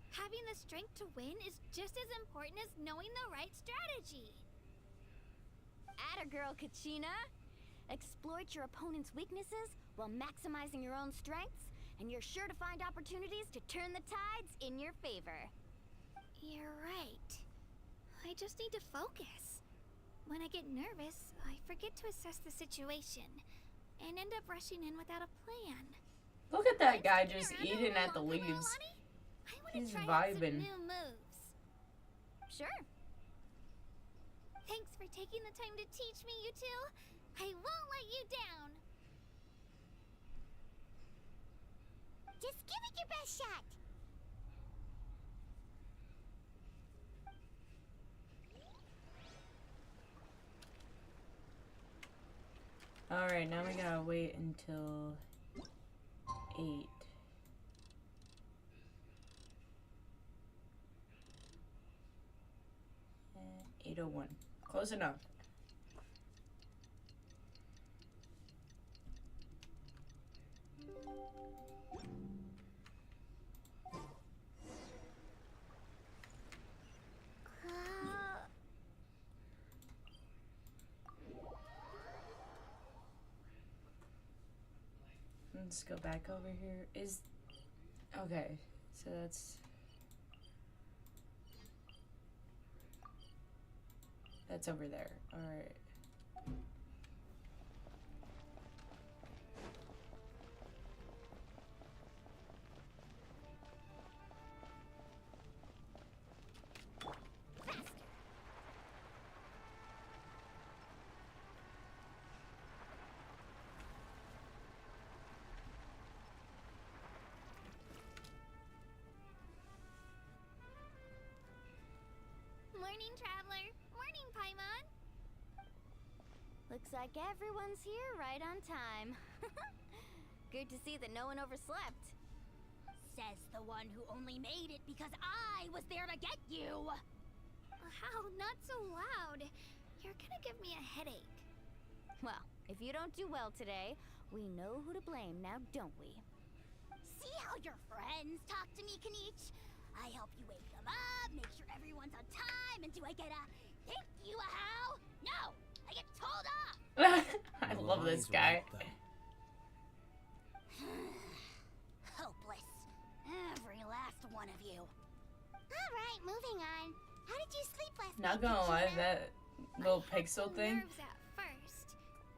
Having the strength to win is just as important as knowing the right strategy. Atta girl, Kachina! Exploit your opponent's weaknesses while maximizing your own strengths, and you're sure to find opportunities to turn the tides in your favor. You're right. I just need to focus. When I get nervous, I forget to assess the situation, and end up rushing in without a plan. Look at that guy just eating at the leaves. He's vibing. New moves. Sure. Thanks for taking the time to teach me, you two. I won't let you down. Just give it your best shot. Alright, now we gotta wait until 8. And 8:01. Close enough. Let's go back over here. Okay, so that's over there. All right. Morning, Traveler. Morning, Paimon. Looks like everyone's here right on time. Good to see that no one overslept. Says the one who only made it because I was there to get you. How? Not so loud. You're gonna give me a headache. Well, if you don't do well today, we know who to blame now, don't we? See how your friends talk to me, Kanich? I help you wake them up, make sure everyone's on time, and do I get a thank you a how? No! I get told off! I Love this Levani's guy. right, though. Hopeless. Every last one of you. Alright, moving on. How did you sleep last Not night, gonna lie, Katrina? that little I had pixel some thing nerves at first,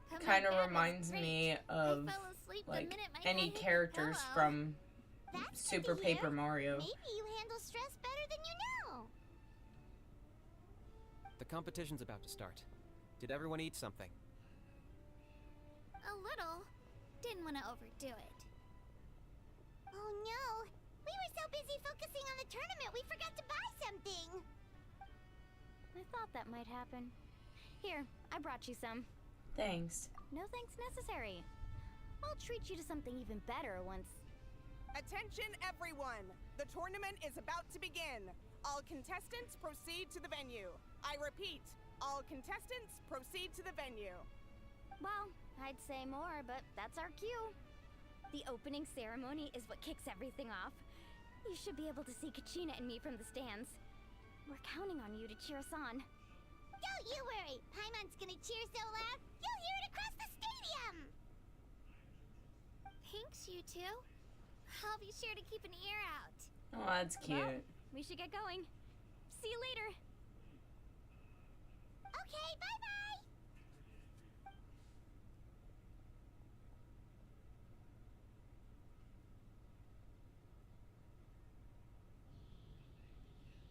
but my kind of bed was reminds great. me I of fell asleep the like minute my any head hit the characters pillow. from That's Super good to hear. Paper Mario. Maybe you handle stress better than you know. The competition's about to start. Did everyone eat something? A little. Didn't want to overdo it. Oh no. We were so busy focusing on the tournament we forgot to buy something. I thought that might happen. Here, I brought you some. Thanks. No thanks necessary. I'll treat you to something even better once. Attention everyone! The tournament is about to begin. All contestants proceed to the venue. I repeat, all contestants proceed to the venue. Well, I'd say more, but that's our cue. The opening ceremony is what kicks everything off. You should be able to see Kachina and me from the stands. We're counting on you to cheer us on. Don't you worry. Paimon's gonna cheer so loud, you'll hear it across the stadium. Thanks, you two. I'll be sure to keep an ear out. Oh, that's cute. Well, we should get going. See you later. Okay, bye-bye.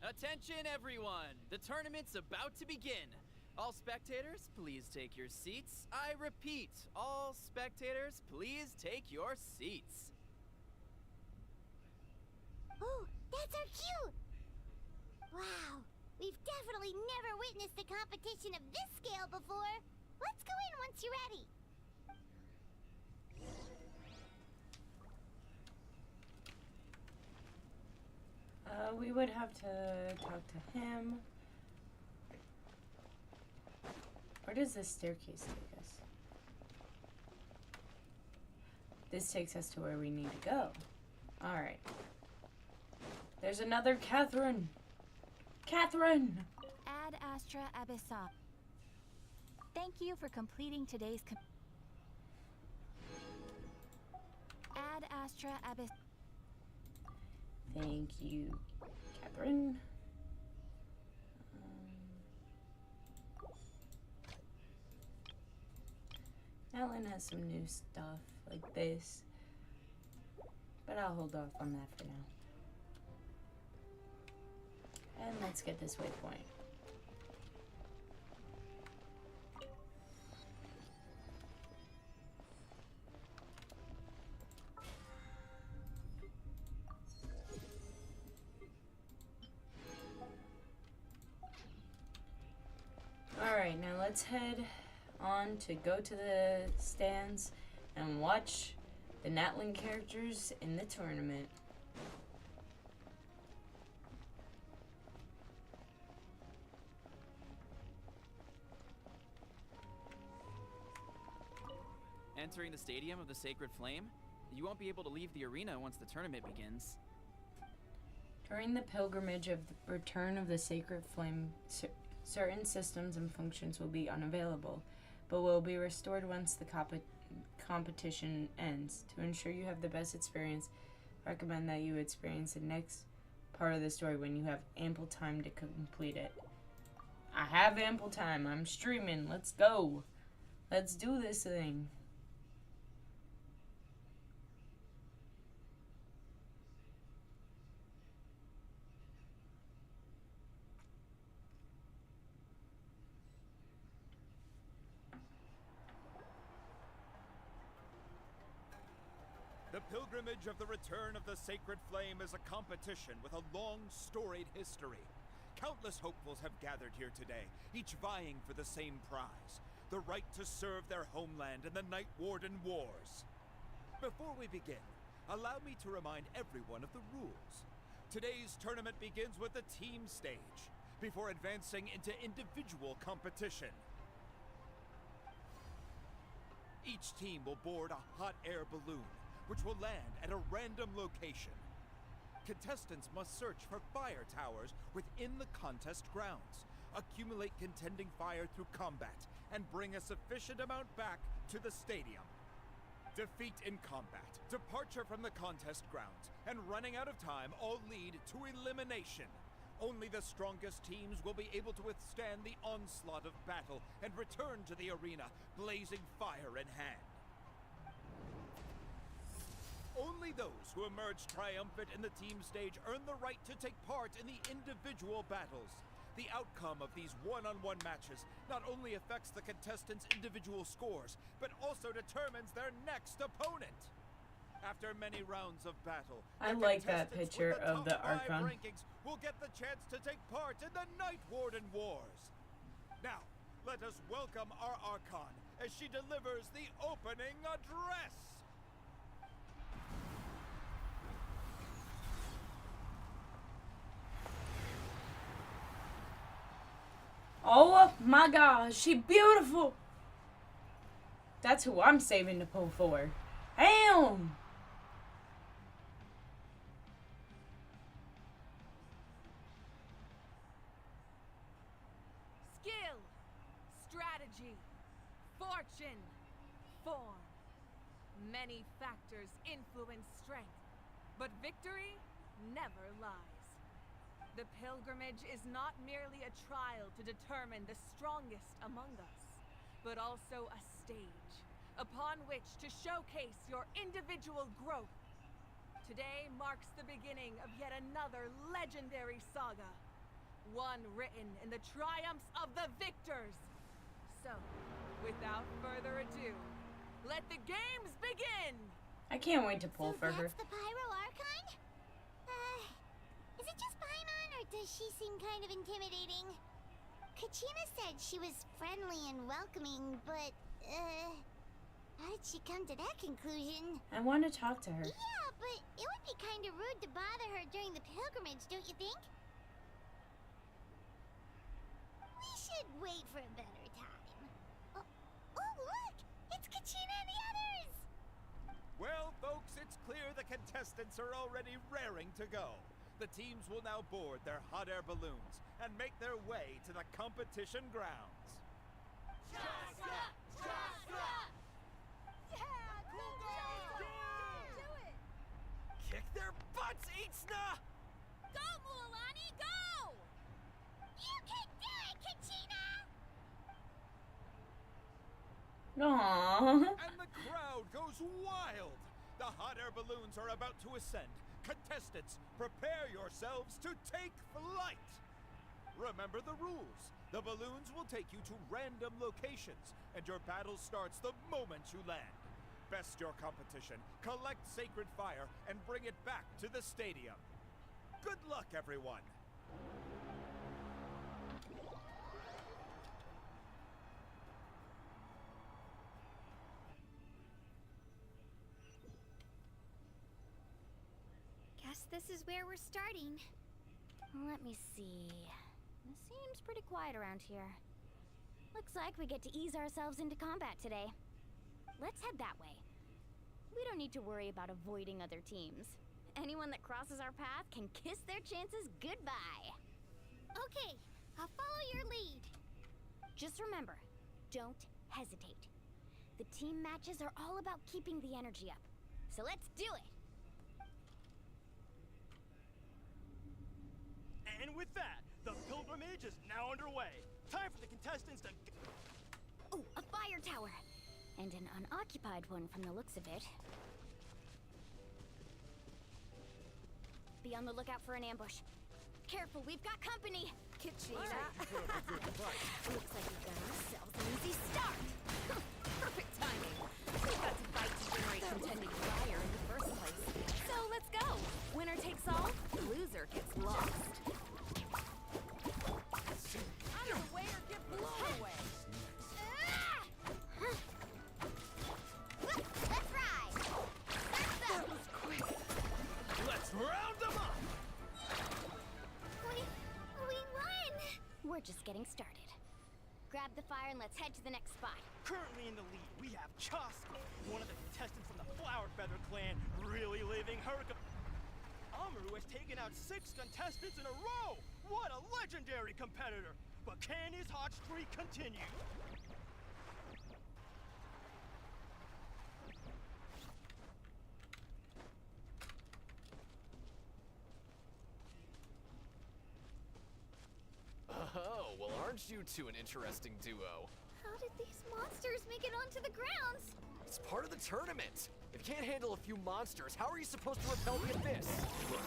Attention everyone! The tournament's about to begin. All spectators, please take your seats. I repeat, all spectators, please take your seats. Oh, that's our cue. Wow, we've definitely never witnessed a competition of this scale before. Let's go in once you're ready. We would have to talk to him. Where does this staircase take us? This takes us to where we need to go. Alright. There's another Catherine! Catherine! Ad Astra Abyssa. Thank you for completing today's Ad Astra Abyss. Thank you, Catherine. Natlan has some new stuff like this, but I'll hold off on that for now. And let's get this waypoint. Alright, now let's head on to go to the stands and watch the Natlan characters in the tournament. Entering the Stadium of the Sacred Flame, you won't be able to leave the arena once the tournament begins. During the pilgrimage of the return of the Sacred Flame, certain systems and functions will be unavailable, but will be restored once the competition ends. To ensure you have the best experience, I recommend that you experience the next part of the story when you have ample time to complete it. I have ample time. I'm streaming. Let's go. Let's do this thing. The pilgrimage of the return of the Sacred Flame is a competition with a long, storied history. Countless hopefuls have gathered here today, each vying for the same prize, the right to serve their homeland in the Night Warden Wars. Before we begin, allow me to remind everyone of the rules. Today's tournament begins with the team stage, before advancing into individual competition. Each team will board a hot air balloon, which will land at a random location. Contestants must search for fire towers within the contest grounds, accumulate contending fire through combat, and bring a sufficient amount back to the stadium. Defeat in combat, departure from the contest grounds, and running out of time all lead to elimination. Only the strongest teams will be able to withstand the onslaught of battle and return to the arena, blazing fire in hand. Only those who emerge triumphant in the team stage earn the right to take part in the individual battles. The outcome of these one-on-one matches not only affects the contestants' individual scores, but also determines their next opponent. After many rounds of battle, I like that picture of the Archon. Rankings will get the chance to take part in the Night Warden Wars. Now, let us welcome our Archon as she delivers the opening address. Oh my gosh, she beautiful. That's who I'm saving to pull for. Damn. Skill, strategy, fortune, form. Many factors influence strength, but victory never lies. The pilgrimage is not merely a trial to determine the strongest among us, but also a stage upon which to showcase your individual growth. Today marks the beginning of yet another legendary saga, one written in the triumphs of the victors. So, without further ado, let the games begin! I can't wait to pull for her. That's the Pyro Archon? Is it just Paimon, or does she seem kind of intimidating? Kachina said she was friendly and welcoming, but, how did she come to that conclusion? I want to talk to her. Yeah, but it would be kind of rude to bother her during the pilgrimage, don't you think? We should wait for a better time. Oh, look! It's Kachina and the others! Well, folks, it's clear the contestants are already raring to go. The teams will now board their hot air balloons and make their way to the competition grounds. Shasta! Shasta! Yeah, cool girl! Do it! Kick their butts, Itzna! Go, Mualani, go! You can do it, Kachina! Aww. And the crowd goes wild. The hot air balloons are about to ascend. Contestants, prepare yourselves to take flight. Remember the rules. The balloons will take you to random locations, and your battle starts the moment you land. Best your competition, collect sacred fire, and bring it back to the stadium. Good luck, everyone. Guess this is where we're starting. Let me see. It seems pretty quiet around here. Looks like we get to ease ourselves into combat today. Let's head that way. We don't need to worry about avoiding other teams. Anyone that crosses our path can kiss their chances goodbye. Okay, I'll follow your lead. Just remember, don't hesitate. The team matches are all about keeping the energy up. So let's do it! And with that, the pilgrimage is now underway. Time for the contestants to... Oh, a fire tower! And an unoccupied one from the looks of it. Be on the lookout for an ambush. Careful, we've got company! Kachina. Looks like we've got ourselves an easy start! Perfect timing. We've got to fight to generate contending fire in the first place. So let's go. Winner takes all, loser gets lost. Out of the way or get blown away. Let's ride! That was quick. Let's round them up! We won! We're just getting started. Grab the fire and let's head to the next spot. Currently in the lead, we have Chasko, one of the contestants from the Flower Feather clan, really living her... Amaru has taken out 6 contestants in a row! What a legendary competitor! But can his hot streak continue? Aren't you two an interesting duo? How did these monsters make it onto the grounds? It's part of the tournament. If you can't handle a few monsters, how are you supposed to repel the abyss? Look,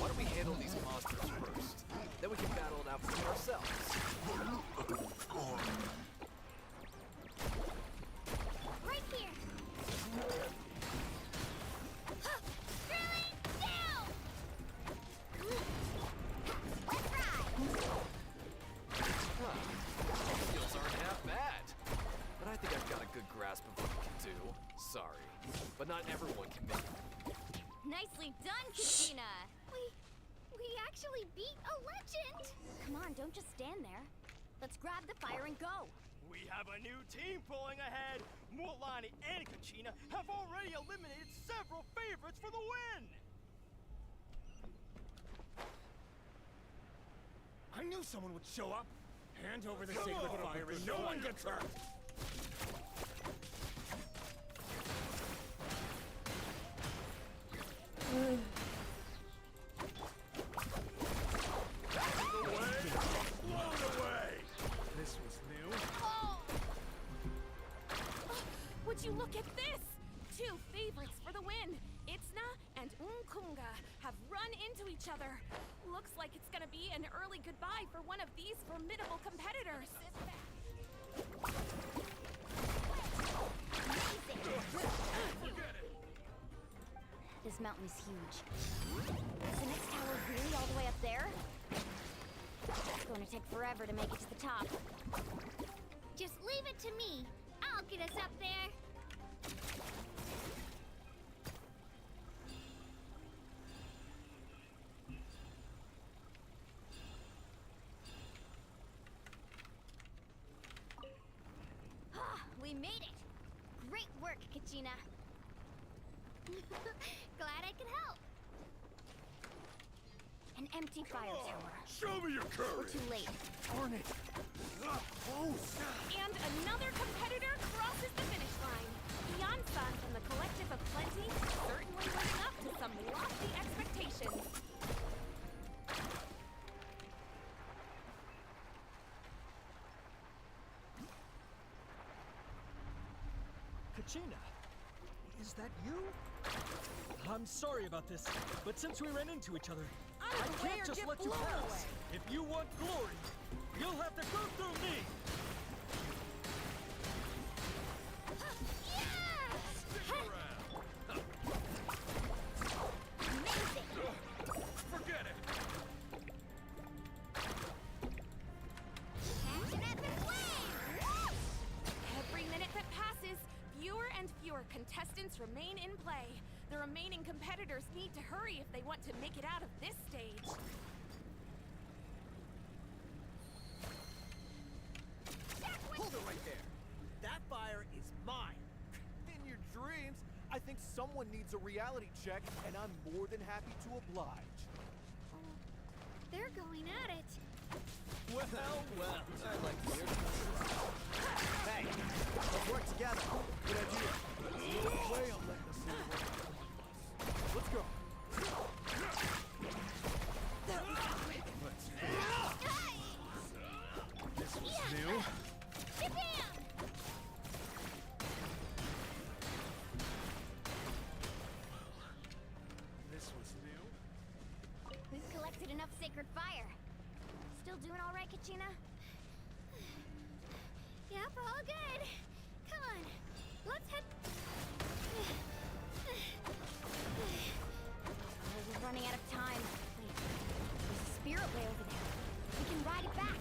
why don't we handle these monsters first? Then we can battle it out between ourselves. Right here. Drilling down. Let's ride. Huh. Skills aren't half bad. But I think I've got a good grasp of what you can do. Sorry, but not everyone can make it. Nicely done, Kachina! We actually beat a legend. Come on, don't just stand there. Let's grab the fire and go. We have a new team pulling ahead. Mulani and Kachina have already eliminated several favorites for the win. I knew someone would show up. Hand over the sacred fire and no one gets hurt. This was new. Oh! Would you look at this? Two favorites for the win. Itzna and Unkunga have run into each other. Looks like it's gonna be an early goodbye for one of these formidable competitors. This mountain is huge. Is the next tower really all the way up there? It's going to take forever to make it to the top. Just leave it to me. I'll get us up there. We made it! Great work, Kachina. Glad I could help. An empty fire tower. Show me your courage! We're too late. Darn it! And another competitor crosses the finish line. Beyond-Sun from the Collective of Plenty certainly living up to some lofty expectations. Kachina, is that you? I'm sorry about this, but since we ran into each other, I can't just let you pass. If you want glory, you'll have to go through me. Forget it! Every minute that passes, fewer and fewer contestants remain in play. The remaining competitors need to hurry if they want to make it out of this stage. Hold it right there. That fire is mine. In your dreams, I think someone needs a reality check, and I'm more than happy to oblige. They're going at it. Well, I'd like to hear this. Hey, let's work together. Good idea. No way I'm letting this thing work. Let's go. This was new. This was new. We've collected enough sacred fire. Still doing all right, Kachina? Yep, all good. Come on, let's head. We're running out of time. Wait, there's a spirit way over there. We can ride it back.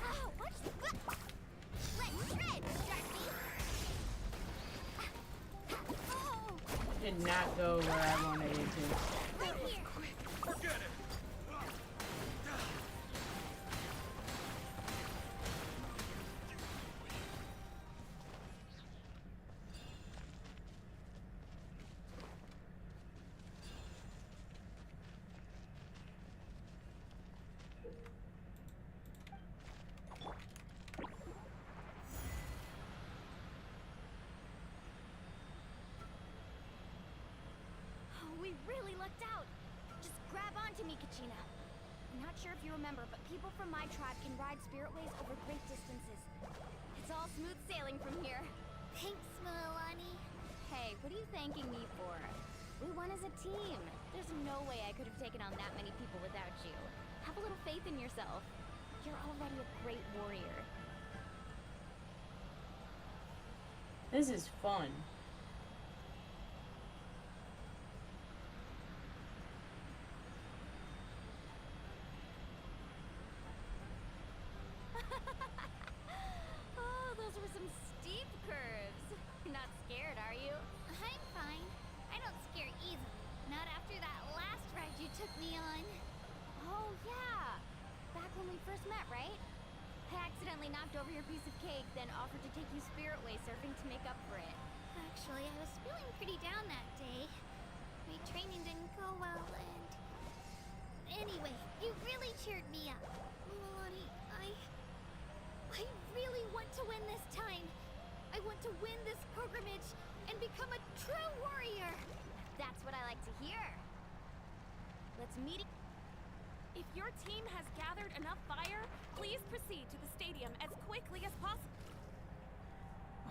Oh, what's the Let's shred, Sharky. Oh, Did not go where I wanted it to. right here. Forget it! Oh, we really lucked out. Just grab onto me, Kachina. Not sure if you remember, but people from my tribe can ride spiritways over great distances. It's all smooth sailing from here. Thanks, Milani. Hey, what are you thanking me for? We won as a team. There's no way I could have taken on that many people without you. Have a little faith in yourself. You're already a great warrior. This is fun. Oh, those were some steep curves. You're not scared, are you? I'm fine. I don't scare easily. Not after that last ride you took me on. Oh, yeah. Back when we first met, right? I accidentally knocked over your piece of cake, then offered to take you spiritway surfing to make up for it. Actually, I was feeling pretty down that day. My training didn't go well, and... Anyway, you really cheered me up. Milani, I really want to win this time. I want to win this pilgrimage and become a true warrior. That's what I like to hear. Let's meet... If your team has gathered enough fire, please proceed to the stadium as quickly as possible.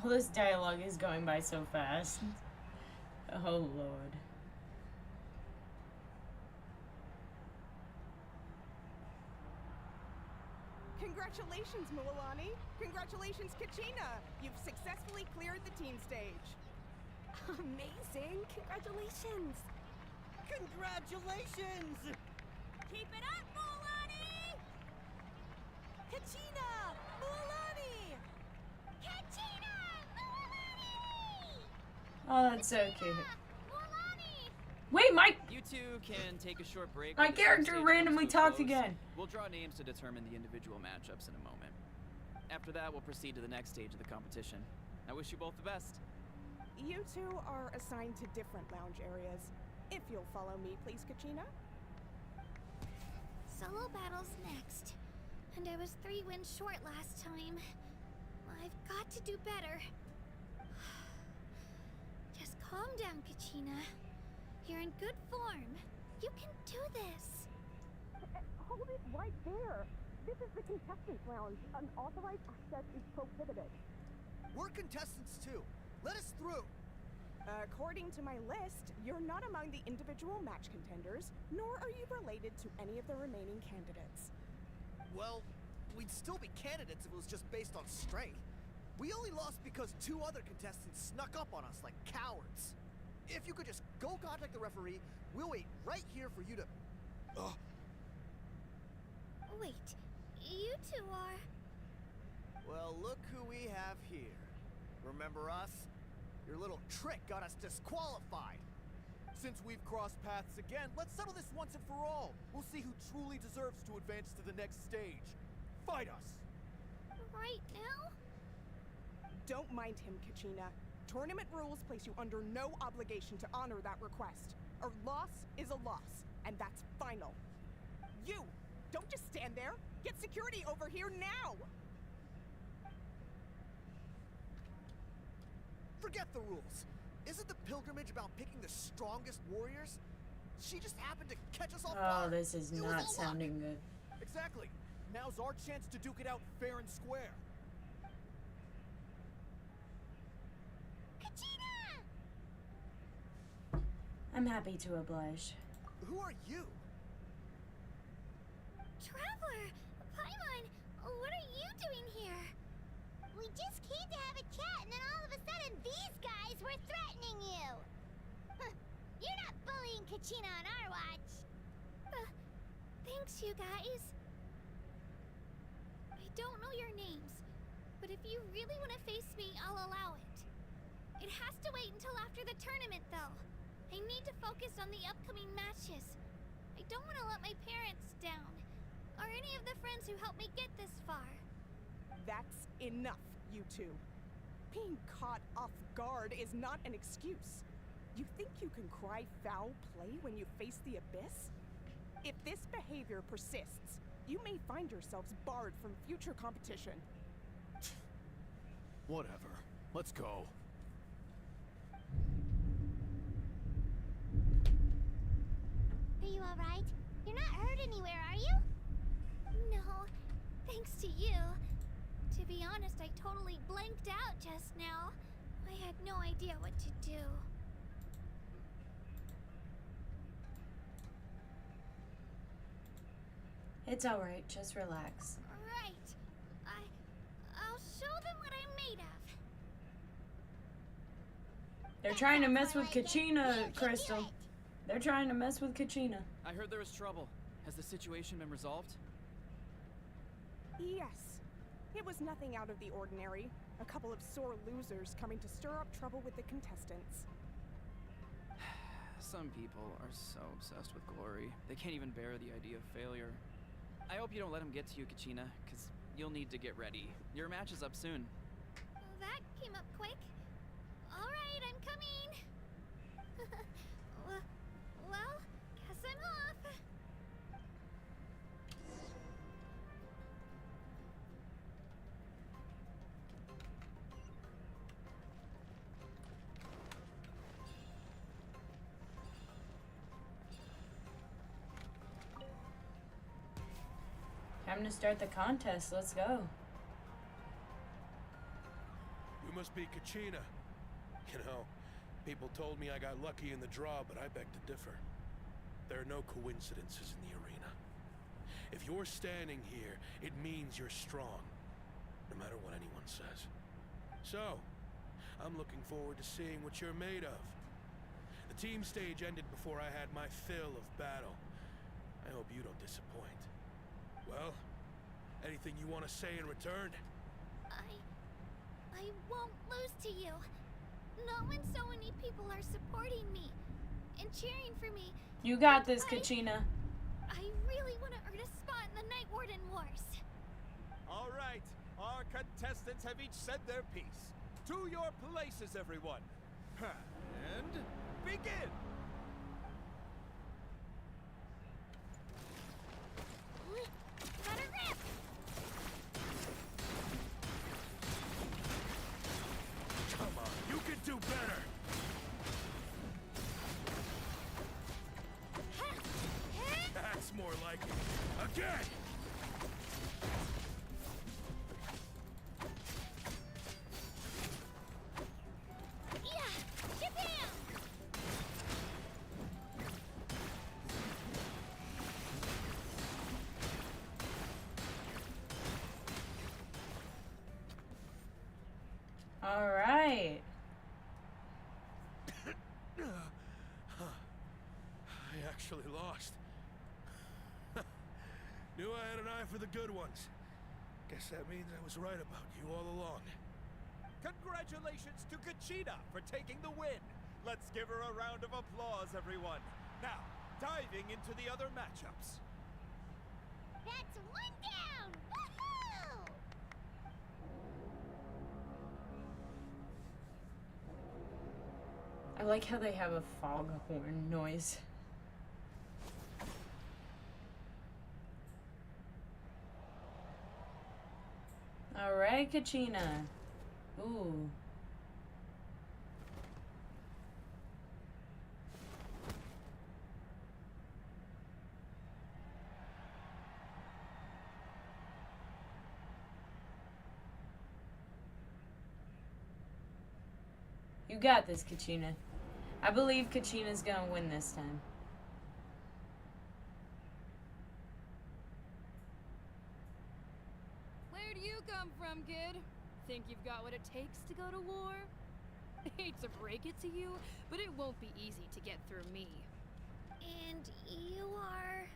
All this dialogue is going by so fast. Oh lord. Congratulations, Milani. Congratulations, Kachina. You've successfully cleared the team stage. Amazing. Congratulations. Congratulations! Keep it up, Milani! Kachina! Milani! Kachina! Milani! Oh, that's so cute. Wait, Mike! You two can take a short break. My when the character stage randomly comes to a talked close. again. We'll draw names to determine the individual matchups in a moment. After that, we'll proceed to the next stage of the competition. I wish you both the best. You two are assigned to different lounge areas. If you'll follow me, please, Kachina. Solo battle's next. And I was 3 wins short last time. I've got to do better. Just calm down, Kachina. You're in good form. You can do this. Hold it right there. This is the contestants' lounge. Unauthorized access is prohibited. We're contestants too. Let us through. According to my list, you're not among the individual match contenders, nor are you related to any of the remaining candidates. Well, we'd still be candidates if it was just based on strength. We only lost because 2 other contestants snuck up on us like cowards. If you could just go contact the referee, we'll wait right here for you to... Ugh. Wait, you two are... Well, look who we have here. Remember us? Your little trick got us disqualified. Since we've crossed paths again, let's settle this once and for all. We'll see who truly deserves to advance to the next stage. Fight us! Right now? Don't mind him, Kachina. Tournament rules place you under no obligation to honor that request. A loss is a loss, and that's final. You! Don't just stand there! Get security over here now! Forget the rules. Isn't the pilgrimage about picking the strongest warriors? She just happened to catch us off guard. Oh, this is It was not all sounding good. Exactly. Now's our chance to duke it out fair and square. Kachina! I'm happy to oblige. Who are you? Traveler! Paimon! What are you doing here? We just came to have a chat, and then all of a sudden these guys were threatening you! Huh. You're not bullying Kachina on our watch! Thanks, you guys. I don't know your names, but if you really want to face me, I'll allow it. It has to wait until after the tournament, though. I need to focus on the upcoming matches. I don't want to let my parents down, or any of the friends who helped me get this far. That's enough, you two. Being caught off guard is not an excuse. You think you can cry foul play when you face the abyss? If this behavior persists, you may find yourselves barred from future competition. Whatever. Let's go. Are you alright? You're not hurt anywhere, are you? No, thanks to you. To be honest, I totally blanked out just now. I had no idea what to do. It's alright, just relax. Right. I'll show them what I'm made of. They're trying to mess with Kachina, Crystal. They're trying to mess with Kachina. I heard there was trouble. Has the situation been resolved? Yes. It was nothing out of the ordinary. A couple of sore losers coming to stir up trouble with the contestants. Some people are so obsessed with glory, they can't even bear the idea of failure. I hope you don't let him get to you, Kachina, because you'll need to get ready. Your match is up soon. That came up quick. Alright, I'm coming. well, guess I'm off. Time to start the contest. Let's go. You must be Kachina. You know, people told me I got lucky in the draw, but I beg to differ. There are no coincidences in the arena. If you're standing here, it means you're strong, no matter what anyone says. So, I'm looking forward to seeing what you're made of. The team stage ended before I had my fill of battle. I hope you don't disappoint. Well, anything you want to say in return? I won't lose to you. Not when so many people are supporting me and cheering for me. You got this, Kachina. I really want to earn a spot in the Night Warden Wars. All right, our contestants have each said their piece. To your places, everyone. And begin. Let it rip! Come on, you can do better! That's more like it. Again! Yeah! Get down! All right. I actually lost. Knew I had an eye for the good ones. Guess that means I was right about you all along. Congratulations to Kachina for taking the win. Let's give her a round of applause, everyone. Now, diving into the other matchups. That's one down! Woohoo! I like how they have a foghorn noise. Alright, Kachina. Ooh. You got this, Kachina. I believe Kachina's gonna win this time. Where do you come from, kid? Think you've got what it takes to go to war? Hate to break it to you, but it won't be easy to get through me. And you are...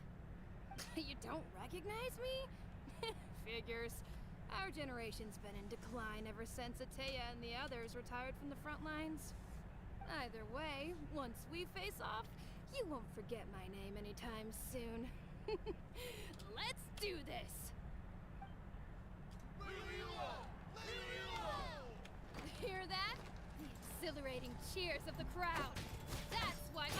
You don't recognize me? Figures. Our generation's been in decline ever since Ateya and the others retired from the front lines. Either way, once we face off, you won't forget my name anytime soon. Let's do this! Hear that? The exhilarating cheers of the crowd. That's why I'm...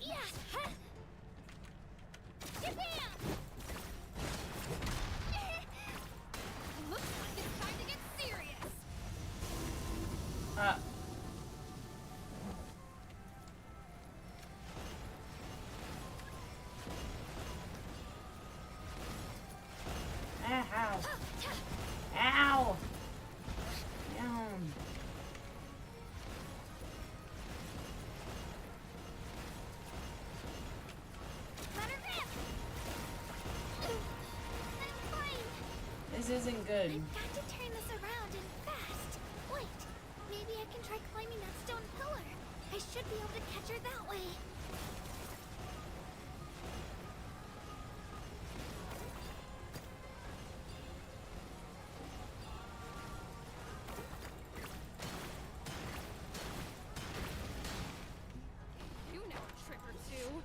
Yeah! This isn't good. I've got to turn this around and fast. Wait, maybe I can try climbing that stone pillar. I should be able to catch her that way. You know a trick or two.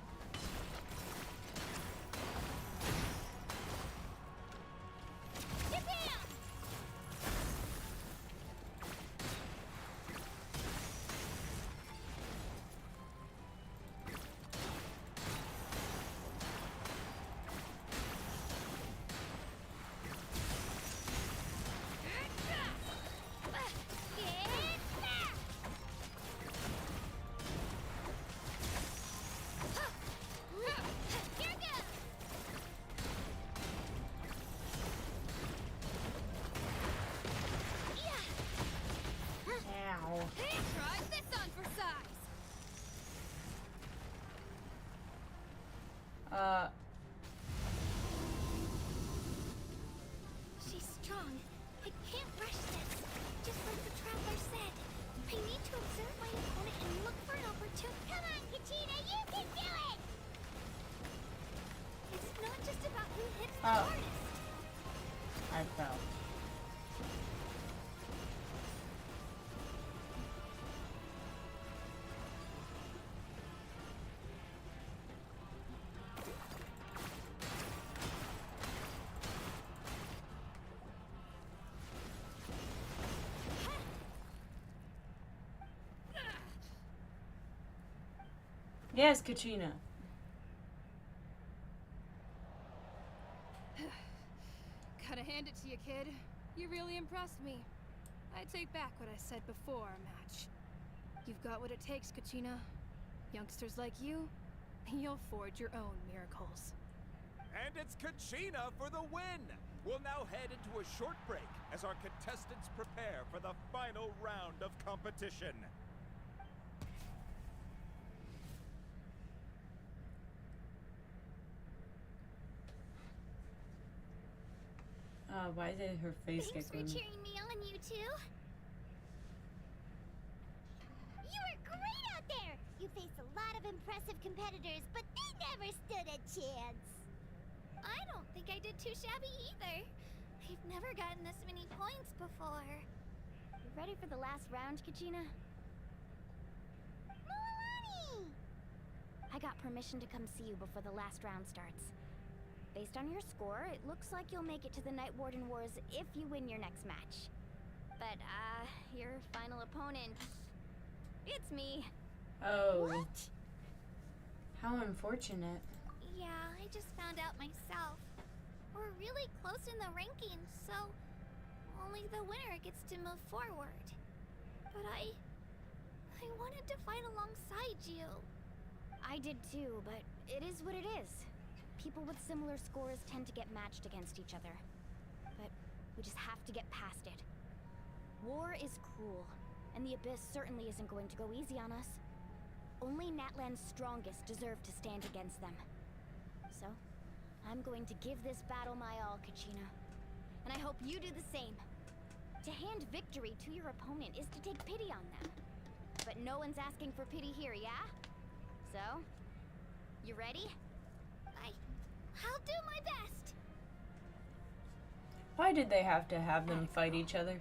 Try this on for size. She's strong. I can't rush this. Just like the traveler said. I need to observe my opponent and look for an opportunity. Come on, Kachina, you can do it! It's not just about who hits the Oh. hardest. I fell. Yes, Kachina. Gotta hand it to you, kid. You really impressed me. I take back what I said before our match. You've got what it takes, Kachina. Youngsters like you, you'll forge your own miracles. And it's Kachina for the win! We'll now head into a short break as our contestants prepare for the final round of competition. Why did her face Thanks get for green? cheering me on, you two. You were great out there! You faced a lot of impressive competitors, but they never stood a chance. I don't think I did too shabby either. I've never gotten this many points before. You ready for the last round, Kachina? Milani! I got permission to come see you before the last round starts. Based on your score, it looks like you'll make it to the Night Warden Wars if you win your next match. But, your final opponent... It's me. Oh. What? How unfortunate. Yeah, I just found out myself. We're really close in the rankings, so only the winner gets to move forward. But I wanted to fight alongside you. I did too, but it is what it is. People with similar scores tend to get matched against each other. But we just have to get past it. War is cruel, and the Abyss certainly isn't going to go easy on us. Only Natlan's strongest deserve to stand against them. So, I'm going to give this battle my all, Kachina. And I hope you do the same. To hand victory to your opponent is to take pity on them. But no one's asking for pity here, yeah? So, you ready? I'll do my best. Why did they have to have them fight each other?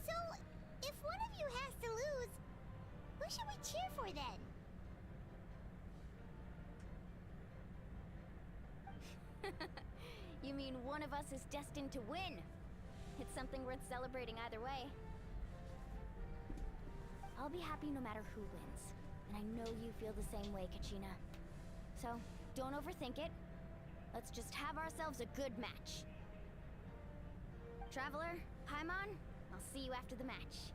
So, if one of you has to lose, who should we cheer for then? You mean one of us is destined to win? It's something worth celebrating either way. I'll be happy no matter who wins. And I know you feel the same way, Kachina. So, don't overthink it. Let's just have ourselves a good match. Traveler, Paimon, I'll see you after the match.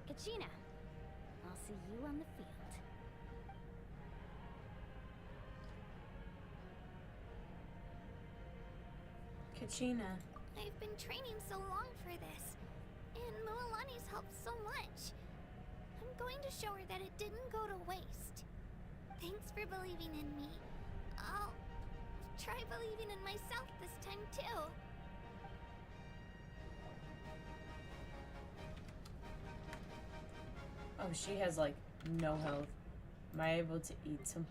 Kachina, I'll see you on the field. Kachina. I've been training so long for this, and Mualani's helped so much. I'm going to show her that it didn't go to waste. Thanks for believing in me. I'll try believing in myself this time too. Oh, she has like no health. Am I able to eat something?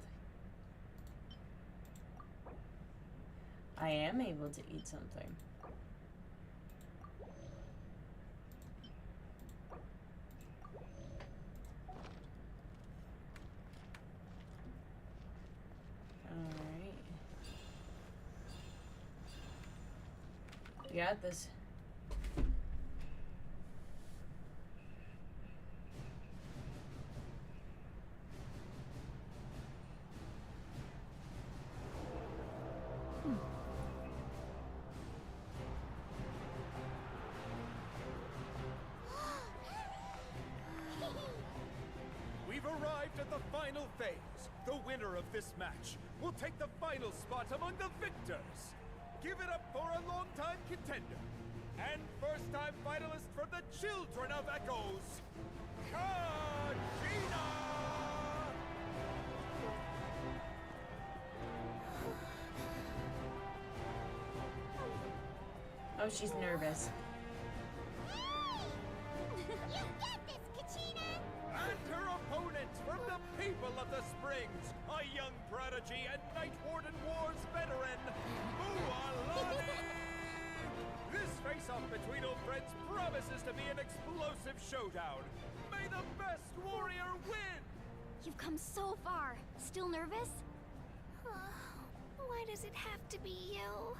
I am able to eat something. Alright. We got this. We've arrived at the final phase. The winner of this match will take the final spot among the victors. Give it up for a long-time contender and first-time finalist for the Children of Echoes, Kachina! Oh, she's nervous. And her opponent from the people of the Springs, a young prodigy and Night Warden Wars veteran, Mualani! This face-off between old friends promises to be an explosive showdown. May the best warrior win! You've come so far. Still nervous? Why does it have to be you?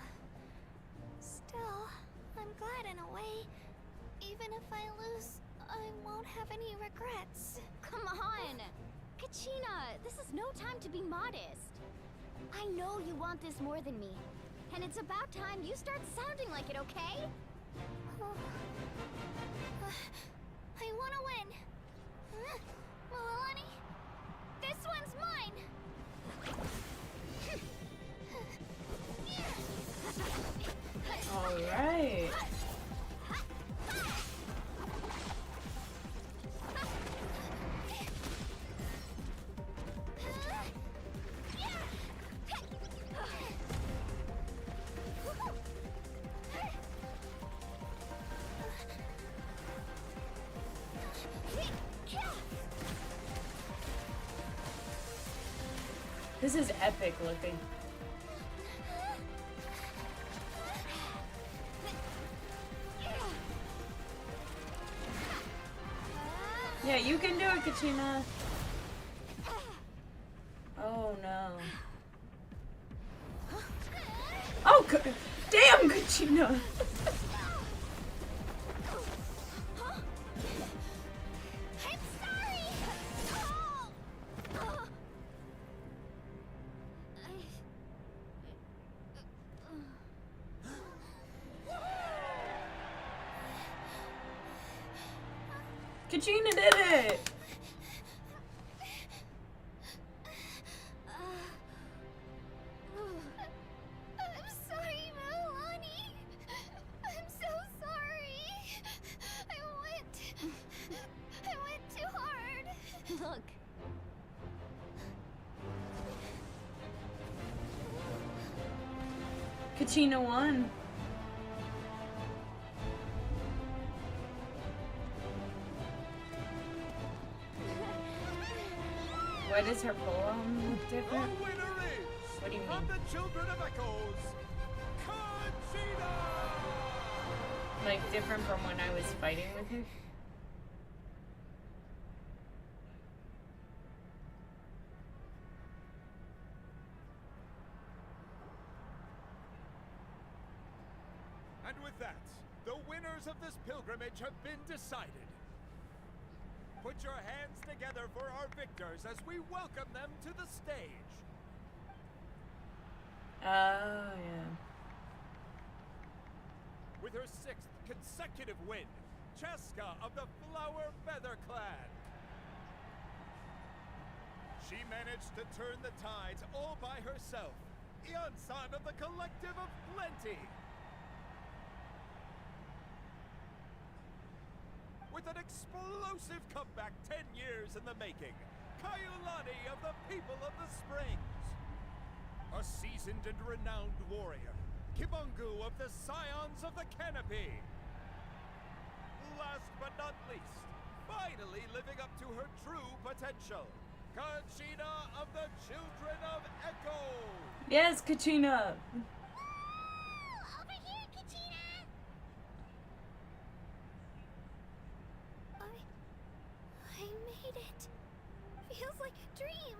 Still, I'm glad in a way. Even if I lose, I won't have any regrets. Come on! Kachina, this is no time to be modest. I know you want this more than me. And it's about time you start sounding like it, okay? I want to win. Mualani, this one's mine. All right. This is epic looking. Yeah, you can do it, Kachina. Oh no. Oh, damn, Kachina. Kachina did it! I'm sorry, Mualani. I'm so sorry. I went too hard. Look. Kachina won. Why does her poem look different? The winner is, What do you from mean? the Children of Echoes, Kachina! Like different from when I was fighting with her? And with that, the winners of this pilgrimage have been decided. Put your hands together for our victors as we welcome them to the stage. Oh, yeah. With her 6th consecutive win, Cheska of the Flower Feather Clan. She managed to turn the tides all by herself. Ian-san of the Collective of Plenty. With an explosive comeback 10 years in the making, Kayulani of the People of the Springs. A seasoned and renowned warrior, Kibungu of the Scions of the Canopy. Last but not least, finally living up to her true potential. Kachina of the Children of Echo! Yes, Kachina! Over here, Kachina! I made it. Feels like a dream.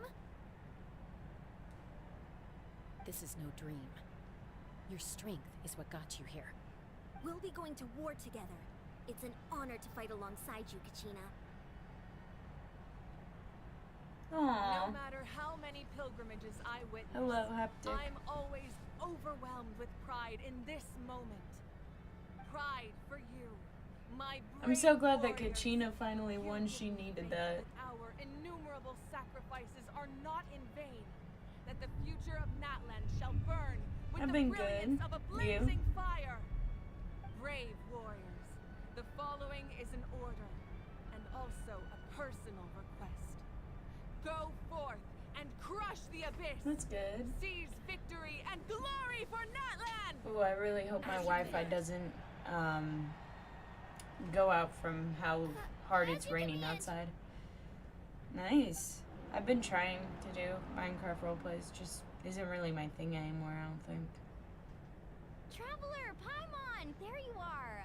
This is no dream. Your strength is what got you here. We'll be going to war together. It's an honor to fight alongside you, Kachina. Aww. No matter how many pilgrimages I witness, Hello, Haptic. I'm always overwhelmed with pride in this moment. Pride for you, my brave I'm so glad that warriors. Kachina finally won. She needed that. Our innumerable sacrifices are not in vain. That the future of Natlan shall burn with I've the been brilliance good. of a You? blazing fire. Brave warriors, the following is an order and also a personal request. Go forth and crush the abyss. That's good. Seize victory and glory for Natlan. Ooh, I really hope my Wi-Fi doesn't go out from how hard it's raining outside. Nice. I've been trying to do Minecraft roleplays, just isn't really my thing anymore, I don't think. Traveler, Paimon, there you are.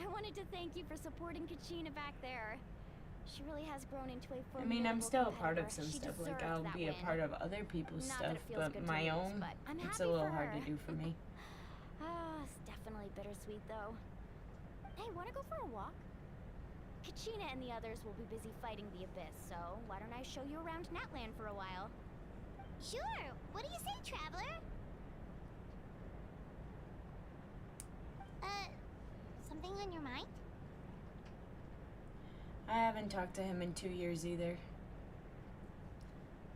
I wanted to thank you for supporting Kachina back there. She really has grown into a I mean, I'm formidable still a part of competitor. some She stuff, like deserved I'll that be a win. part of other people's Not stuff, that it feels but good to my lose, own, but I'm it's happy a little for hard her. to do for me. It's definitely bittersweet, though. Hey, wanna go for a walk? Kachina and the others will be busy fighting the Abyss, so why don't I show you around Natlan for a while? Sure. What do you say, Traveler? Something on your mind? I haven't talked to him in 2 years either.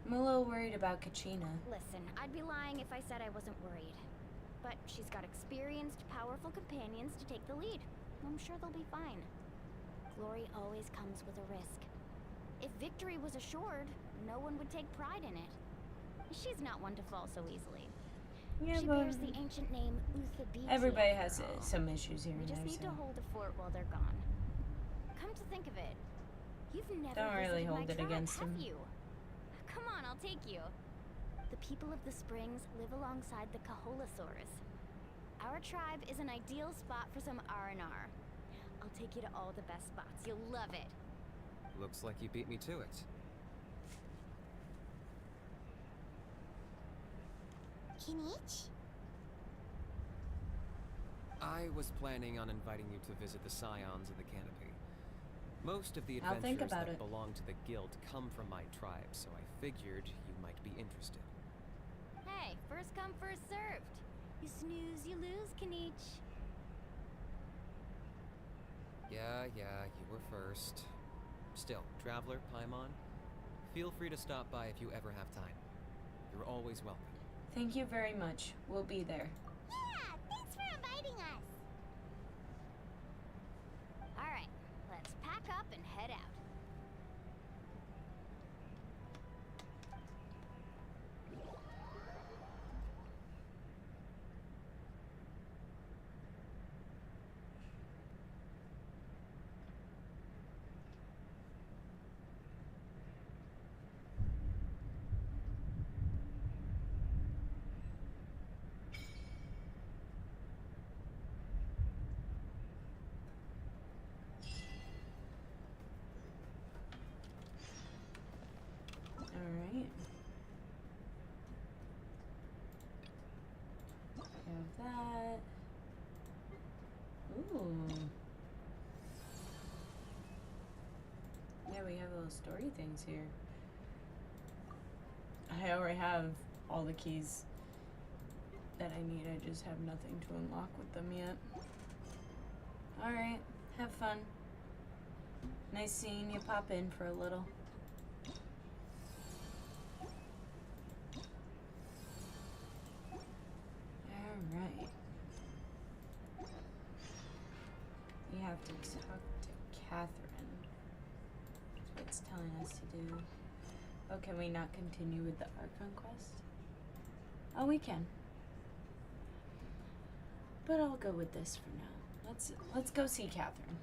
I'm a little worried about Kachina. Listen, I'd be lying if I said I wasn't worried. But she's got experienced, powerful companions to take the lead. I'm sure they'll be fine. Glory always comes with a risk. If victory was assured, no one would take pride in it. She's not one to fall so easily. Yeah, She but bears the ancient name Uthabiti. everybody has after all. some issues here We and just there, need so to hold the fort while they're gone. Come to think of it, you've never don't really visited hold my it tribe, against have him. you? Come on, I'll take you. The people of the Springs live alongside the Kaholasaurs. Our tribe is an ideal spot for some R&R. I'll take you to all the best spots. You'll love it. Looks like you beat me to it. Kinich? I was planning on inviting you to visit the Scions of the Canopy. Most of the I'll think adventurers about that it. belong to the guild come from my tribe, so I figured you might be interested. Hey, first come, first served. You snooze, you lose, Kinich. Yeah, you were first. Still, Traveler, Paimon, feel free to stop by if you ever have time. You're always welcome. Thank you very much. We'll be there. Yeah, thanks for inviting us. All right, let's pack up and head out. Alright. Have that. Ooh. Yeah, we have little story things here. I already have all the keys that I need. I just have nothing to unlock with them yet. Alright, have fun. Nice seeing you pop in for a little. Alright. You have to talk to Catherine. That's what it's telling us to do. Oh, can we not continue with the Archon quest? Oh, we can. But I'll go with this for now. Let's go see Catherine.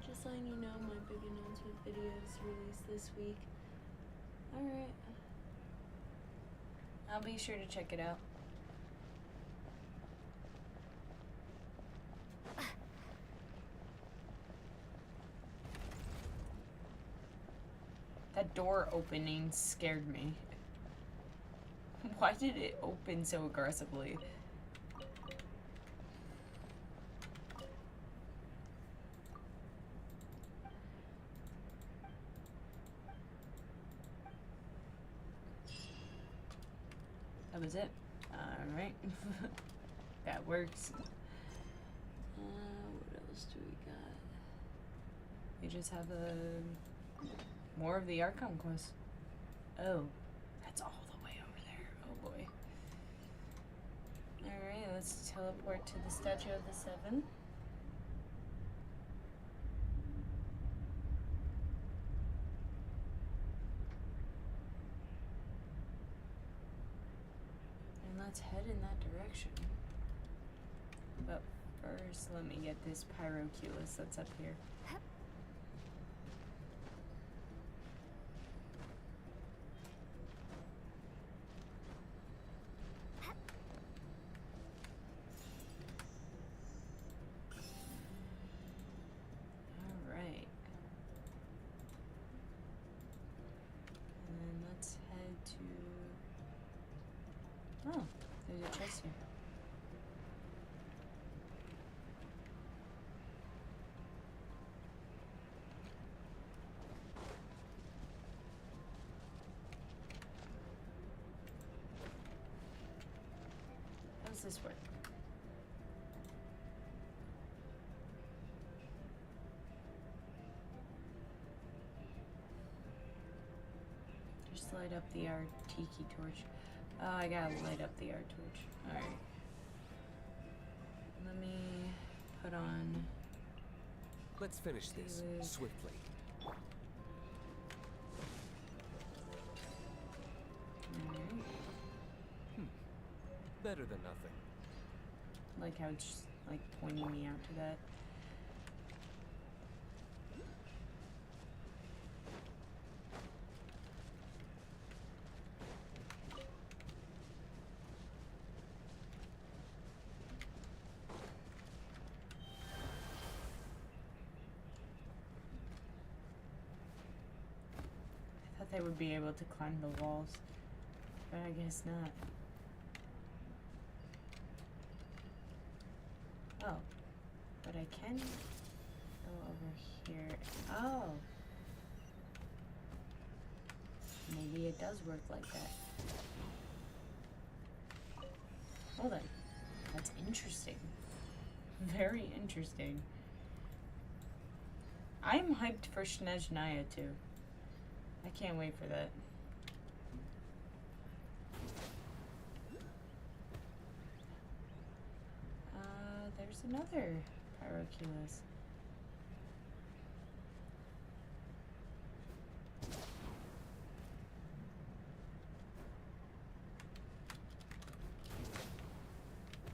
Just letting you know, my big announcement video is released this week. Alright. I'll be sure to check it out. That door opening scared me. Why did it open so aggressively? That was it. Alright. That works. What else do we got? We just have more of the Archon quest. Oh, that's all the way over there. Oh boy. Alright, let's teleport to the Statue of the Seven. And let's head in that direction. But first, let me get this Pyroculus that's up here. Alright. And then let's head to... Oh, there's a chest here. How does this work? Just light up the Artiki torch. Oh, I gotta light up the art torch. Alright. Let me put on... Let's finish this swiftly. Alright. Better than nothing. Like how it's just, like, pointing me out to that. I thought they would be able to climb the walls, but I guess not. Oh, but I can go over here. Oh, maybe it does work like that. Hold on, that's interesting. Very interesting. I'm hyped for Snezhnaya too. I can't wait for that. There's another Pyroculus.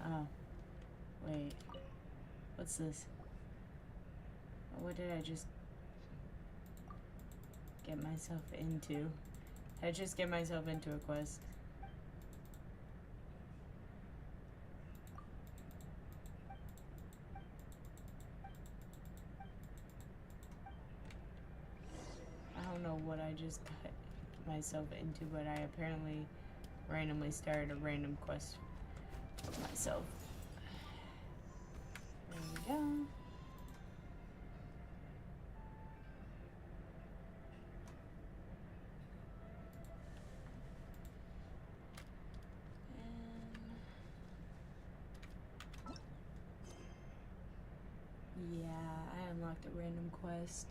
Oh, wait. What's this? What did I just get myself into? Did I just get myself into a quest? I don't know what I just got myself into, but I apparently randomly started a random quest for myself. There we go. Yeah, I unlocked a random quest.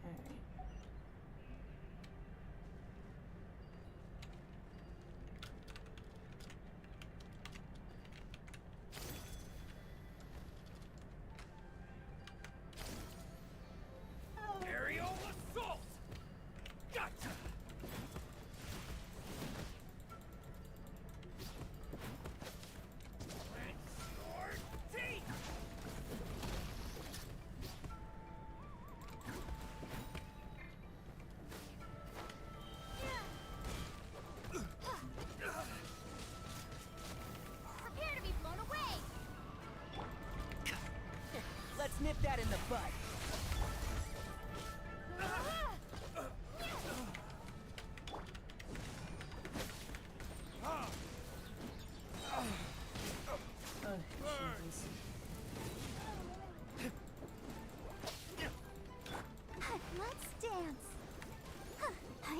Alright. nip that in the bud. Let's dance. Hi.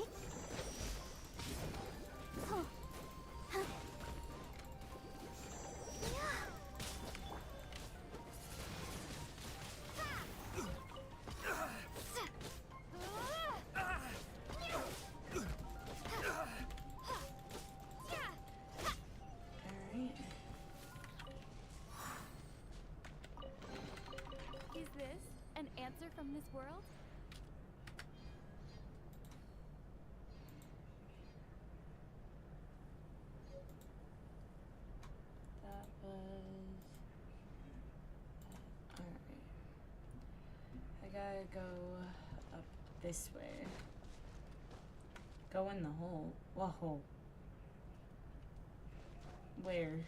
Is this an answer from this world? That was... Alright. I gotta go up this way. Go in the hole. What hole? Where?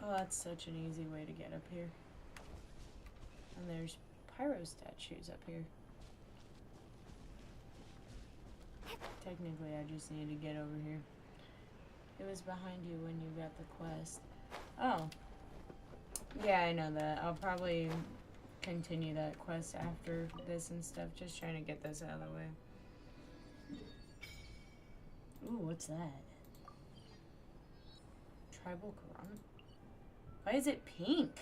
Oh, that's such an easy way to get up here. And there's pyro statues up here. Technically, I just need to get over here. It was behind you when you got the quest. Oh. Yeah, I know that. I'll probably continue that quest after this and stuff. Just trying to get this out of the way. Ooh, what's that? Tribal Quran? Why is it pink?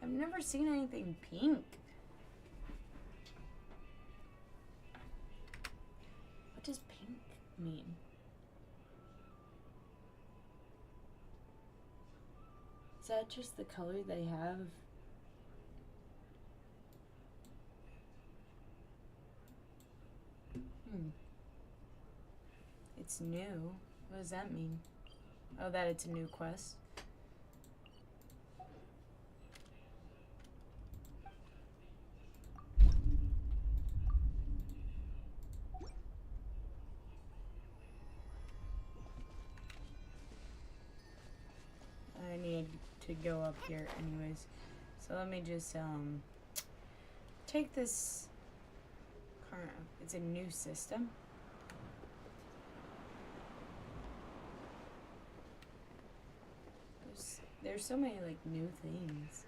I've never seen anything pink. What does pink mean? Is that just the color they have? It's new. What does that mean? Oh, that it's a new quest. I need to go up here anyways. So let me just take this current. It's a new system. There's so many like new things.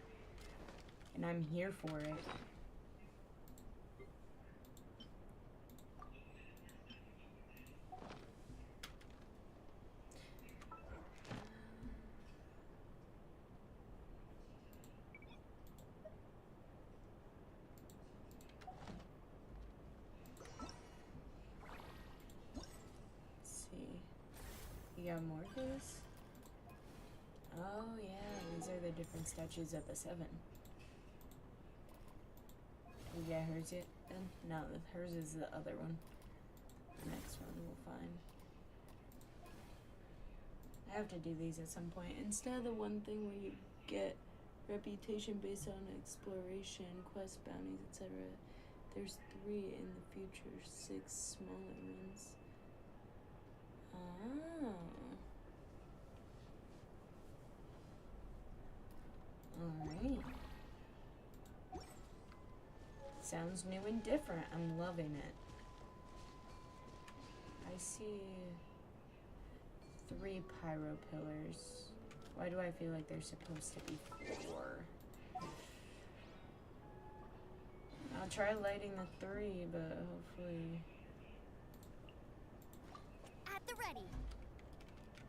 And I'm here for it. You got more of this? Oh yeah, these are the different statues of the 7. Did we get hers yet then? No, hers is the other one. The next one we'll find. I have to do these at some point. Instead of the one thing where you get reputation based on exploration, quest bounties, etc. There's 3 in the future, 6 smaller ones. Oh. Alright. Sounds new and different. I'm loving it. I see 3 pyro pillars. Why do I feel like there's supposed to be 4? I'll try lighting the 3, but hopefully... At the ready.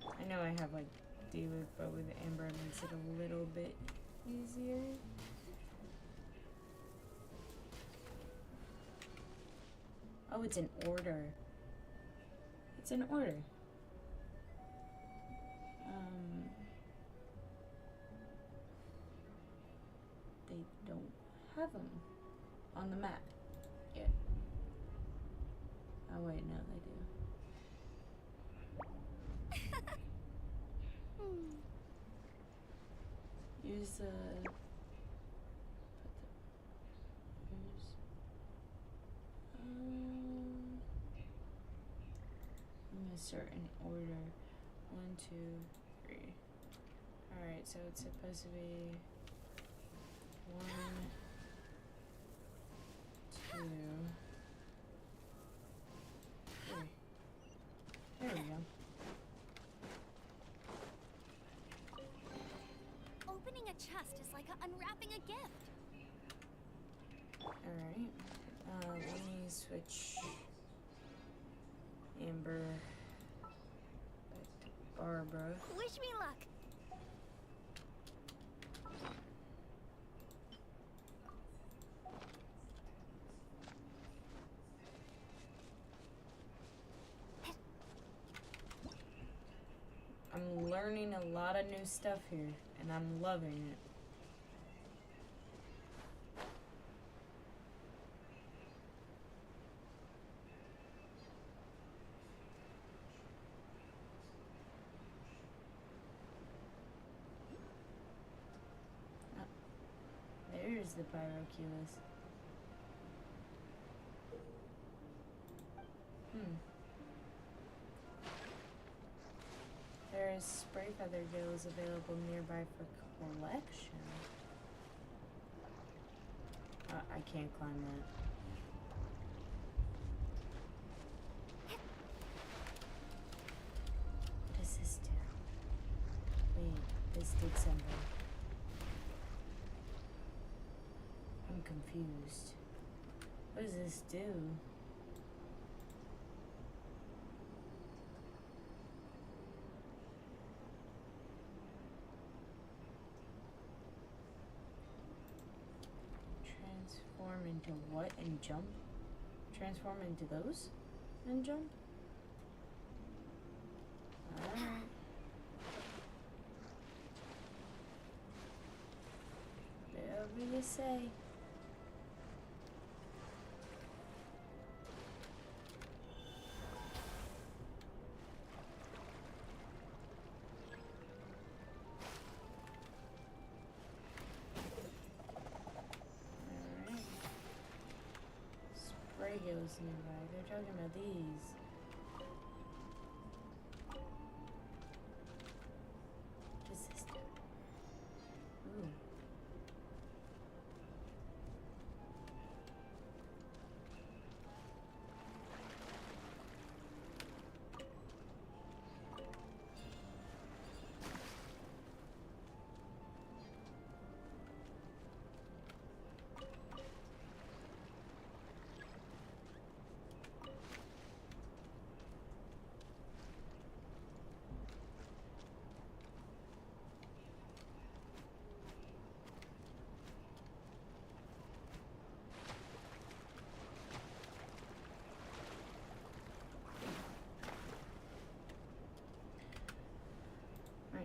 I know I have like D-Loop, but with Amber it makes it a little bit easier. Oh, it's an order. It's an order. They don't have them on the map yet. Oh wait, no, they do. Use the. In a certain order. 1, 2, 3. Alright, so it's supposed to be 1, 2, 3. There we go. Opening a chest is like unwrapping a gift. Alright. Let me switch Amber back to Barbara. Wish me luck. I'm learning a lot of new stuff here, and I'm loving it. There's the Pyroculus. There is spray feather gills available nearby for collection. I can't climb that. What does this do? Wait, this did something. I'm confused. What does this do? Transform into what and jump? Transform into those and jump? Alright. Whatever you say. Radios nearby. They're talking about these. What does this do? Ooh.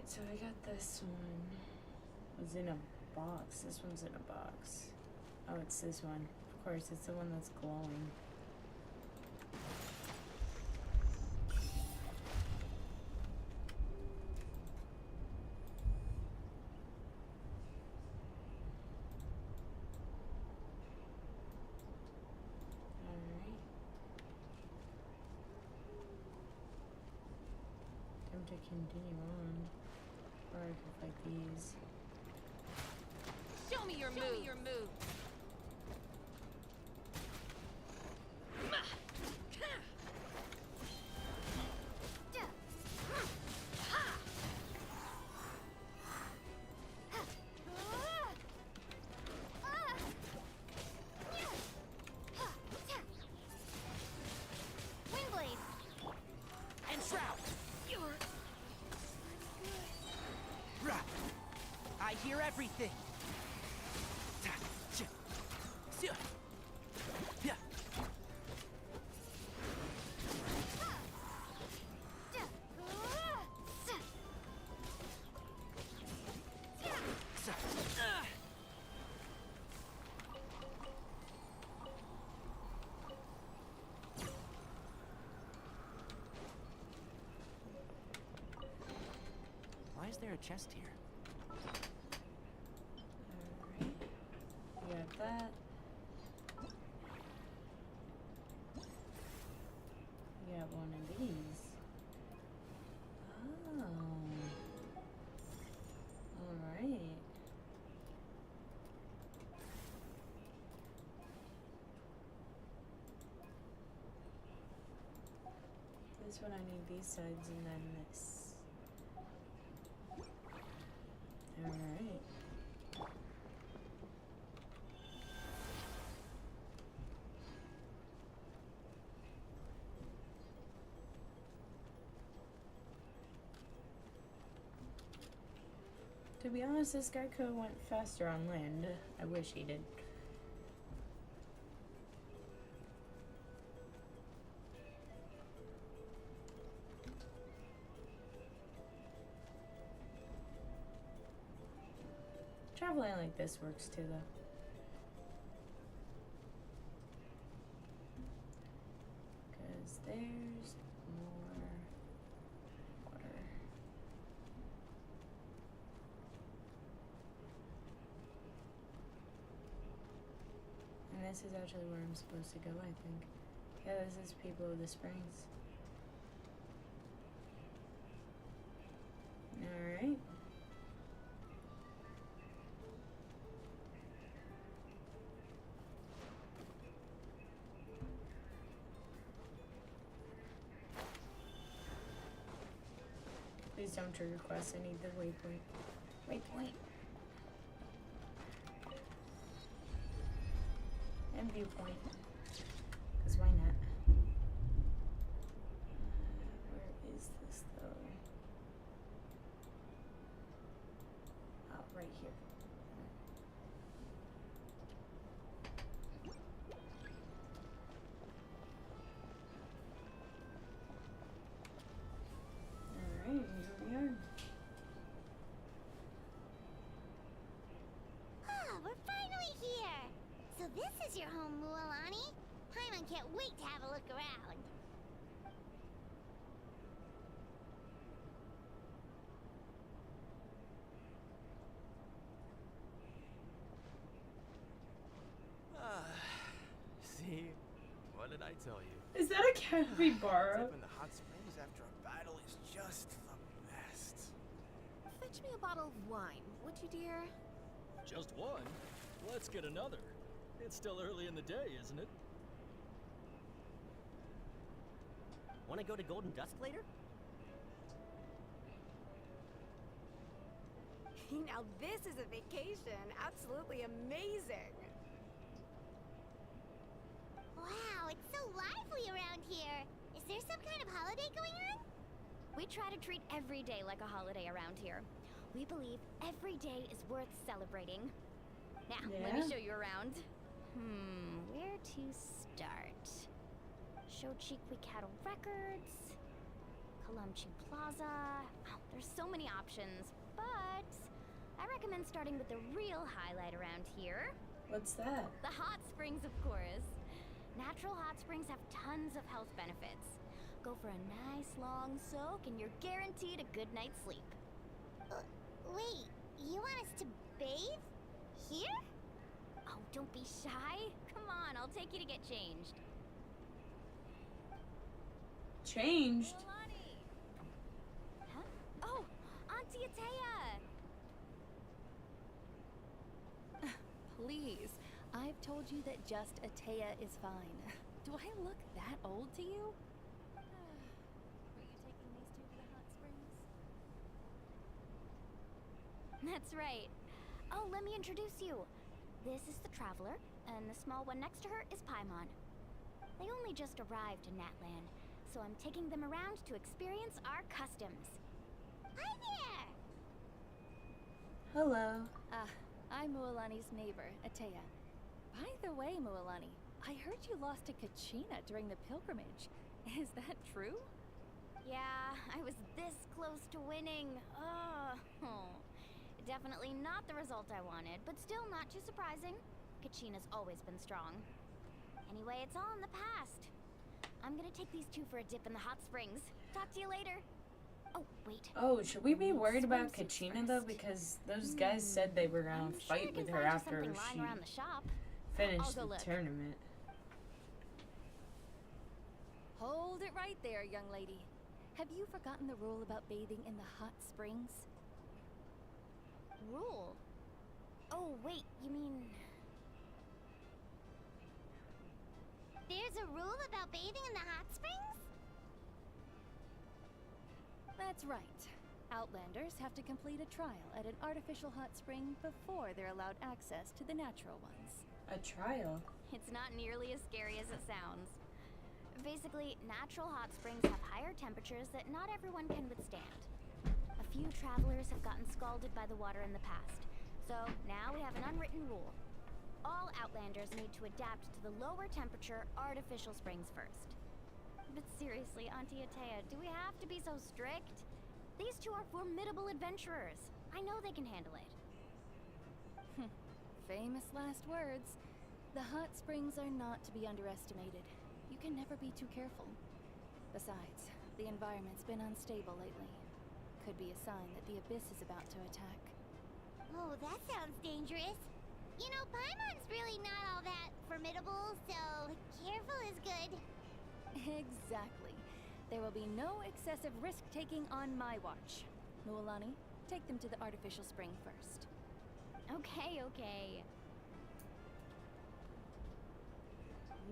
So I got this one. It was in a box. This one's in a box. Oh, it's this one. Of course, it's the one that's glowing. Alright. Time to continue on. Or I can fight these. Show me your move. Windblade. And Shroud. I hear everything. a chest here. Alright. We got that. We got one of these. Oh. Alright. This one I need these sides and then this. Alright. To be honest, this guy could have went faster on land. I wish he did. Traveling like this works too, though. Because there's more water. And this is actually where I'm supposed to go, I think. Yeah, this is People of the Springs. Alright. Please don't trigger quests. I need the waypoint. Waypoint. And viewpoint. Because why not? Where is this though? Oh, right here. Alright, here we are. Ah, we're finally here! So this is your home, Mualani? Paimon can't wait to have a look around. See? What did I tell you? Is that a capybara? Dip in the hot springs after a battle is just the best. Fetch me a bottle of wine, would you, dear? Just one? Let's get another. It's still early in the day, isn't it? Want to go to Golden Dusk later? Now this is a vacation. Absolutely amazing. Wow, it's so lively around here. Is there some kind of holiday going on? We try to treat every day like a holiday around here. We believe every day is worth celebrating. Now, let me show you around. Where to start? Shochiqui Cattle Records, Kalumchi Plaza. Oh, there's so many options, but I recommend starting with the real highlight around here. What's that? The hot springs, of course. Natural hot springs have tons of health benefits. Go for a nice long soak and you're guaranteed a good night's sleep. Wait, you want us to bathe? Here? Oh, don't be shy. Come on, I'll take you to get changed. Changed? Huh? Oh, Auntie Atea! Please, I've told you that just Atea is fine. Do I look that old to you? Were you taking these two to the hot springs? That's right. Oh, let me introduce you. This is the Traveler, and the small one next to her is Paimon. They only just arrived in Natlan, so I'm taking them around to experience our customs. Hi there! Hello. I'm Mualani's neighbor, Atea. By the way, Mualani, I heard you lost to Kachina during the pilgrimage. Is that true? Yeah, I was this close to winning. Definitely not the result I wanted, but still not too surprising. Kachina's always been strong. Anyway, it's all in the past. I'm gonna take these two for a dip in the hot springs. Talk to you later. Oh, wait. Oh, should we be worried about Swimsuits Kachina though? first. Because those guys said they were gonna I'm sure I fight can with her find you after something lying she around the shop. I'll finished go the look. tournament. Hold it right there, young lady. Have you forgotten the rule about bathing in the hot springs? Rule? Oh, wait, you mean... There's a rule about bathing in the hot springs? That's right. Outlanders have to complete a trial at an artificial hot spring before they're allowed access to the natural ones. A trial? It's not nearly as scary as it sounds. Basically, natural hot springs have higher temperatures that not everyone can withstand. A few travelers have gotten scalded by the water in the past, so now we have an unwritten rule. All Outlanders need to adapt to the lower temperature artificial springs first. But seriously, Auntie Atea, do we have to be so strict? These two are formidable adventurers. I know they can handle it. Famous last words. The hot springs are not to be underestimated. You can never be too careful. Besides, the environment's been unstable lately. Could be a sign that the abyss is about to attack. Oh, that sounds dangerous. You know, Paimon's really not all that formidable, so careful is good. Exactly. There will be no excessive risk-taking on my watch. Mualani, take them to the artificial spring first. Okay.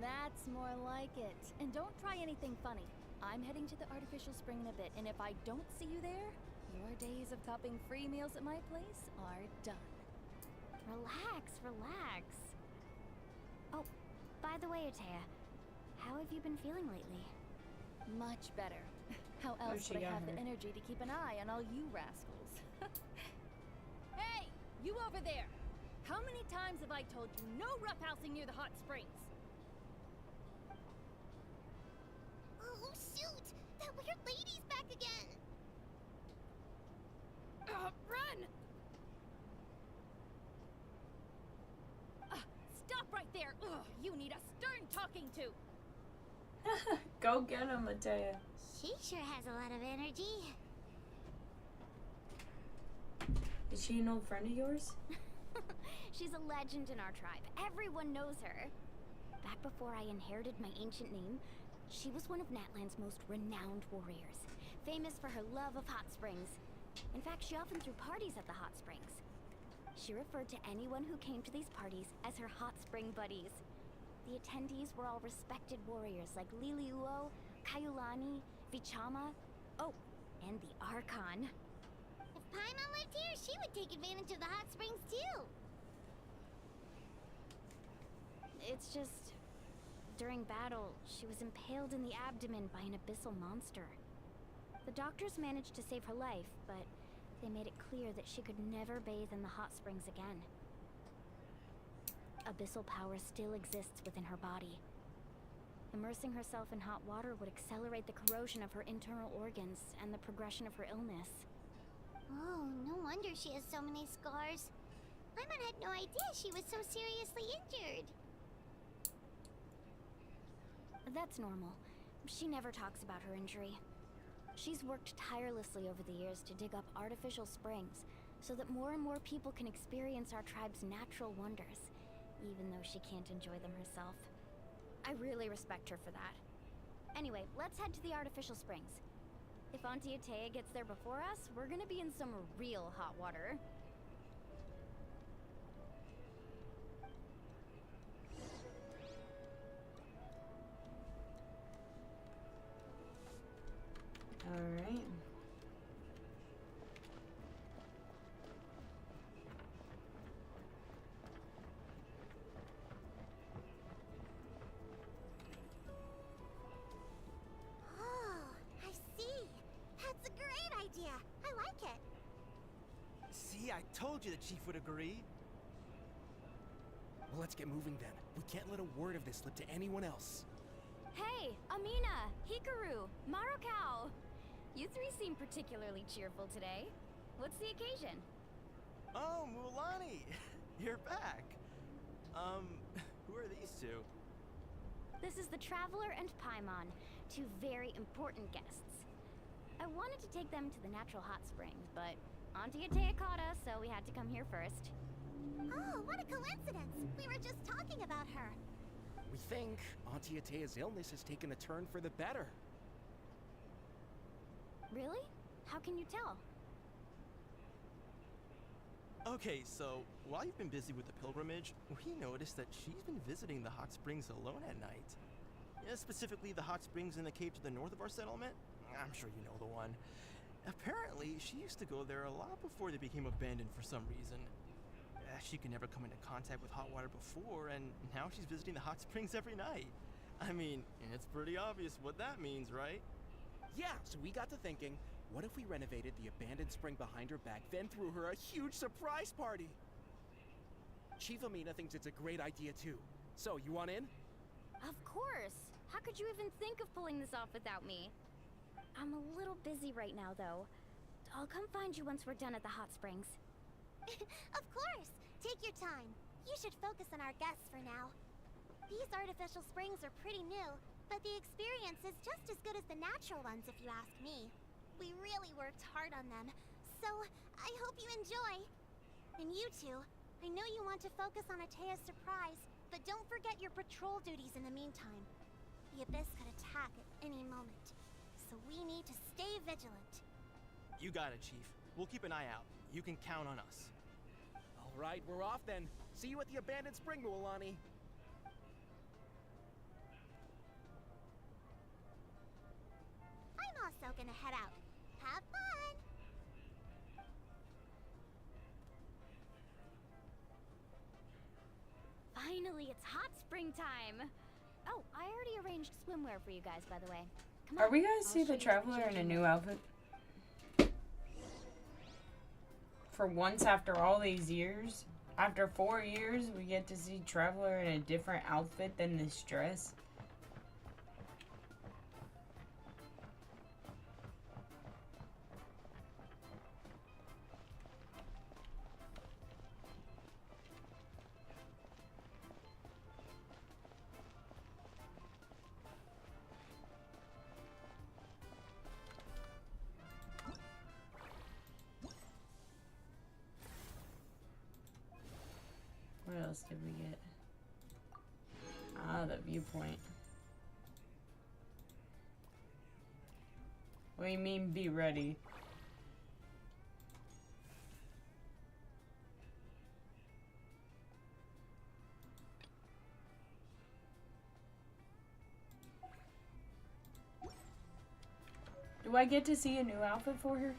That's more like it. And don't try anything funny. I'm heading to the artificial spring in a bit, and if I don't see you there, your days of copping free meals at my place are done. Relax. Oh, by the way, Atea, how have you been feeling lately? Much better. How else would I have the energy to keep an eye on all you rascals? Hey, you over there! How many times have I told you no roughhousing near the hot springs? Oh, shoot! That weird lady's back again! Run! Stop right there! Ugh, you need a stern talking to! Go get him, Atea. She sure has a lot of energy. Is she an old friend of yours? She's a legend in our tribe. Everyone knows her. Back before I inherited my ancient name, she was one of Natlan's most renowned warriors, famous for her love of hot springs. In fact, she often threw parties at the hot springs. She referred to anyone who came to these parties as her hot spring buddies. The attendees were all respected warriors like Liliuo, Kaiulani, Vichama, oh, and the Archon. If Paimon lived here, she would take advantage of the hot springs too. It's just, during battle, she was impaled in the abdomen by an abyssal monster. The doctors managed to save her life, but they made it clear that she could never bathe in the hot springs again. Abyssal power still exists within her body. Immersing herself in hot water would accelerate the corrosion of her internal organs and the progression of her illness. Oh, no wonder she has so many scars. Paimon had no idea she was so seriously injured. That's normal. She never talks about her injury. She's worked tirelessly over the years to dig up artificial springs so that more and more people can experience our tribe's natural wonders, even though she can't enjoy them herself. I really respect her for that. Anyway, let's head to the artificial springs. If Auntie Atea gets there before us, we're gonna be in some real hot water. Alright. Oh, I see. That's a great idea. I like it. See, I told you the chief would agree. Well, let's get moving then. We can't let a word of this slip to anyone else. Hey, Amina, Hikaru, Marukao. You three seem particularly cheerful today. What's the occasion? Oh, Mualani! You're back. Who are these two? This is the Traveler and Paimon, two very important guests. I wanted to take them to the natural hot springs, but Auntie Atea caught us, so we had to come here first. Oh, what a coincidence! We were just talking about her. We think Auntie Atea's illness has taken a turn for the better. Really? How can you tell? Okay, so while you've been busy with the pilgrimage, we noticed that she's been visiting the hot springs alone at night. Yeah, specifically the hot springs in the cave to the north of our settlement. I'm sure you know the one. Apparently, she used to go there a lot before they became abandoned for some reason. She could never come into contact with hot water before, and now she's visiting the hot springs every night. I mean, it's pretty obvious what that means, right? Yeah, so we got to thinking, what if we renovated the abandoned spring behind her back, then threw her a huge surprise party? Chief Amina thinks it's a great idea too. So, you want in? Of course! How could you even think of pulling this off without me? I'm a little busy right now, though. I'll come find you once we're done at the hot springs. Of course! Take your time. You should focus on our guests for now. These artificial springs are pretty new, but the experience is just as good as the natural ones if you ask me. We really worked hard on them, so I hope you enjoy. And you two, I know you want to focus on Atea's surprise, but don't forget your patrol duties in the meantime. The Abyss could attack at any moment, so we need to stay vigilant. You got it, Chief. We'll keep an eye out. You can count on us. All right, we're off then. See you at the abandoned spring, Mualani. I'm also gonna head out. Have fun! Finally, it's hot spring time! Oh, I already arranged swimwear for you guys, by the way. Come Are on, we gonna I'll see show the you Traveler in a new outfit? For once after all these years? After 4 years, we get to see Traveler in a different outfit than this dress? What else did we get? Ah, the viewpoint. What do you mean, be ready? Do I get to see a new outfit for her?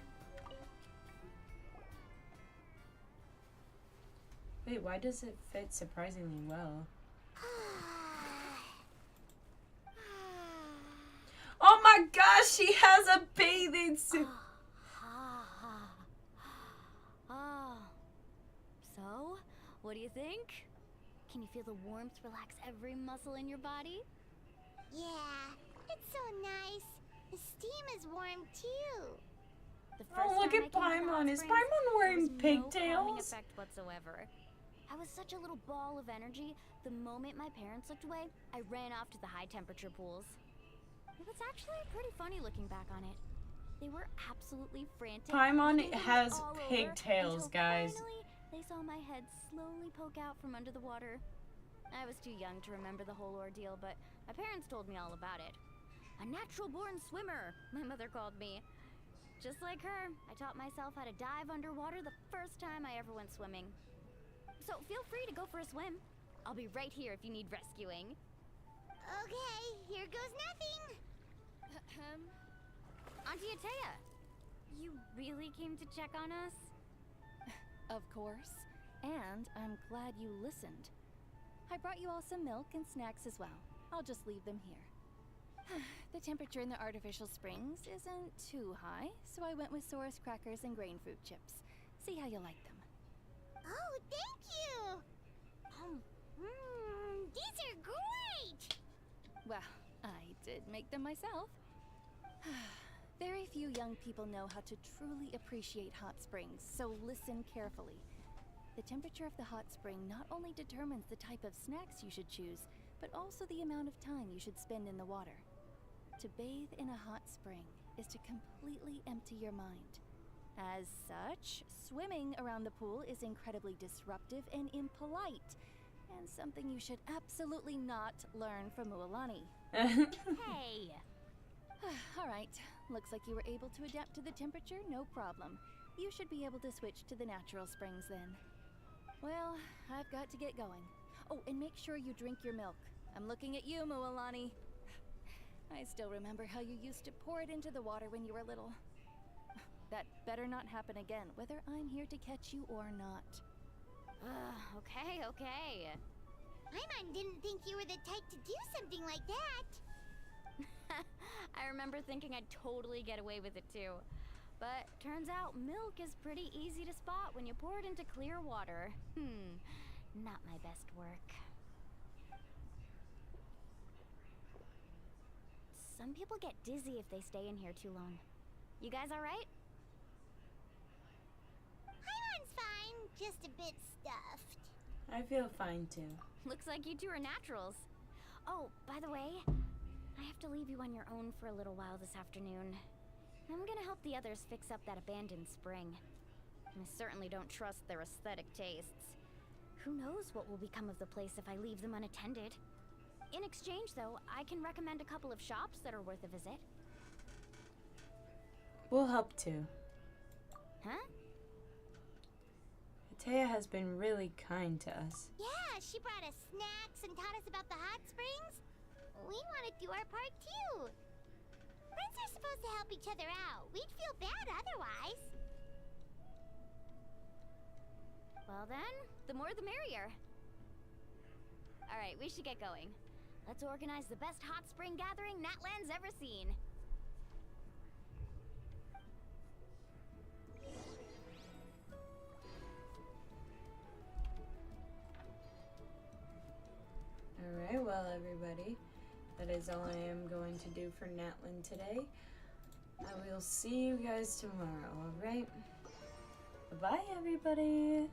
Wait, why does it fit surprisingly well? Oh my gosh, she has a bathing suit! Oh. So, what do you think? Can you feel the warmth relax every muscle in your body? Yeah, it's so nice. The steam is warm too. The Oh, look at Paimon. Is Paimon wearing pigtails? No calming effect whatsoever. I was such a little ball of energy. The moment my parents looked away, I ran off to the high temperature pools. It was actually pretty funny looking back on it. They were absolutely frantic. Paimon looking has all over pigtails, until guys. Finally, they saw my head slowly poke out from under the water. I was too young to remember the whole ordeal, but my parents told me all about it. A natural-born swimmer, my mother called me. Just like her, I taught myself how to dive underwater the first time I ever went swimming. So feel free to go for a swim. I'll be right here if you need rescuing. Okay, here goes nothing. Auntie Atea, you really came to check on us? Of course. And I'm glad you listened. I brought you all some milk and snacks as well. I'll just leave them here. The temperature in the artificial springs isn't too high, so I went with Saurus crackers and grain fruit chips. See how you like them. Oh, thank you! These are great! Well, I did make them myself. Very few young people know how to truly appreciate hot springs, so listen carefully. The temperature of the hot spring not only determines the type of snacks you should choose, but also the amount of time you should spend in the water. To bathe in a hot spring is to completely empty your mind. As such, swimming around the pool is incredibly disruptive and impolite, and something you should absolutely not learn from Mualani. Hey! Alright, looks like you were able to adapt to the temperature, no problem. You should be able to switch to the natural springs then. Well, I've got to get going. Oh, and make sure you drink your milk. I'm looking at you, Mualani. I still remember how you used to pour it into the water when you were little. That better not happen again, whether I'm here to catch you or not. Okay. Paimon didn't think you were the type to do something like that. I remember thinking I'd totally get away with it too. But turns out milk is pretty easy to spot when you pour it into clear water. Not my best work. Some people get dizzy if they stay in here too long. You guys alright? Paimon's fine, just a bit stuffed. I feel fine too. Looks like you two are naturals. Oh, by the way, I have to leave you on your own for a little while this afternoon. I'm gonna help the others fix up that abandoned spring. I certainly don't trust their aesthetic tastes. Who knows what will become of the place if I leave them unattended. In exchange, though, I can recommend a couple of shops that are worth a visit. We'll help too. Huh? Atea has been really kind to us. Yeah, she brought us snacks and taught us about the hot springs. We want to do our part too. Friends are supposed to help each other out. We'd feel bad otherwise. Well then, the more the merrier. Alright, we should get going. Let's organize the best hot spring gathering Natlan's ever seen. Alright, well everybody, that is all I am going to do for Natlan today. I will see you guys tomorrow, alright? Bye everybody!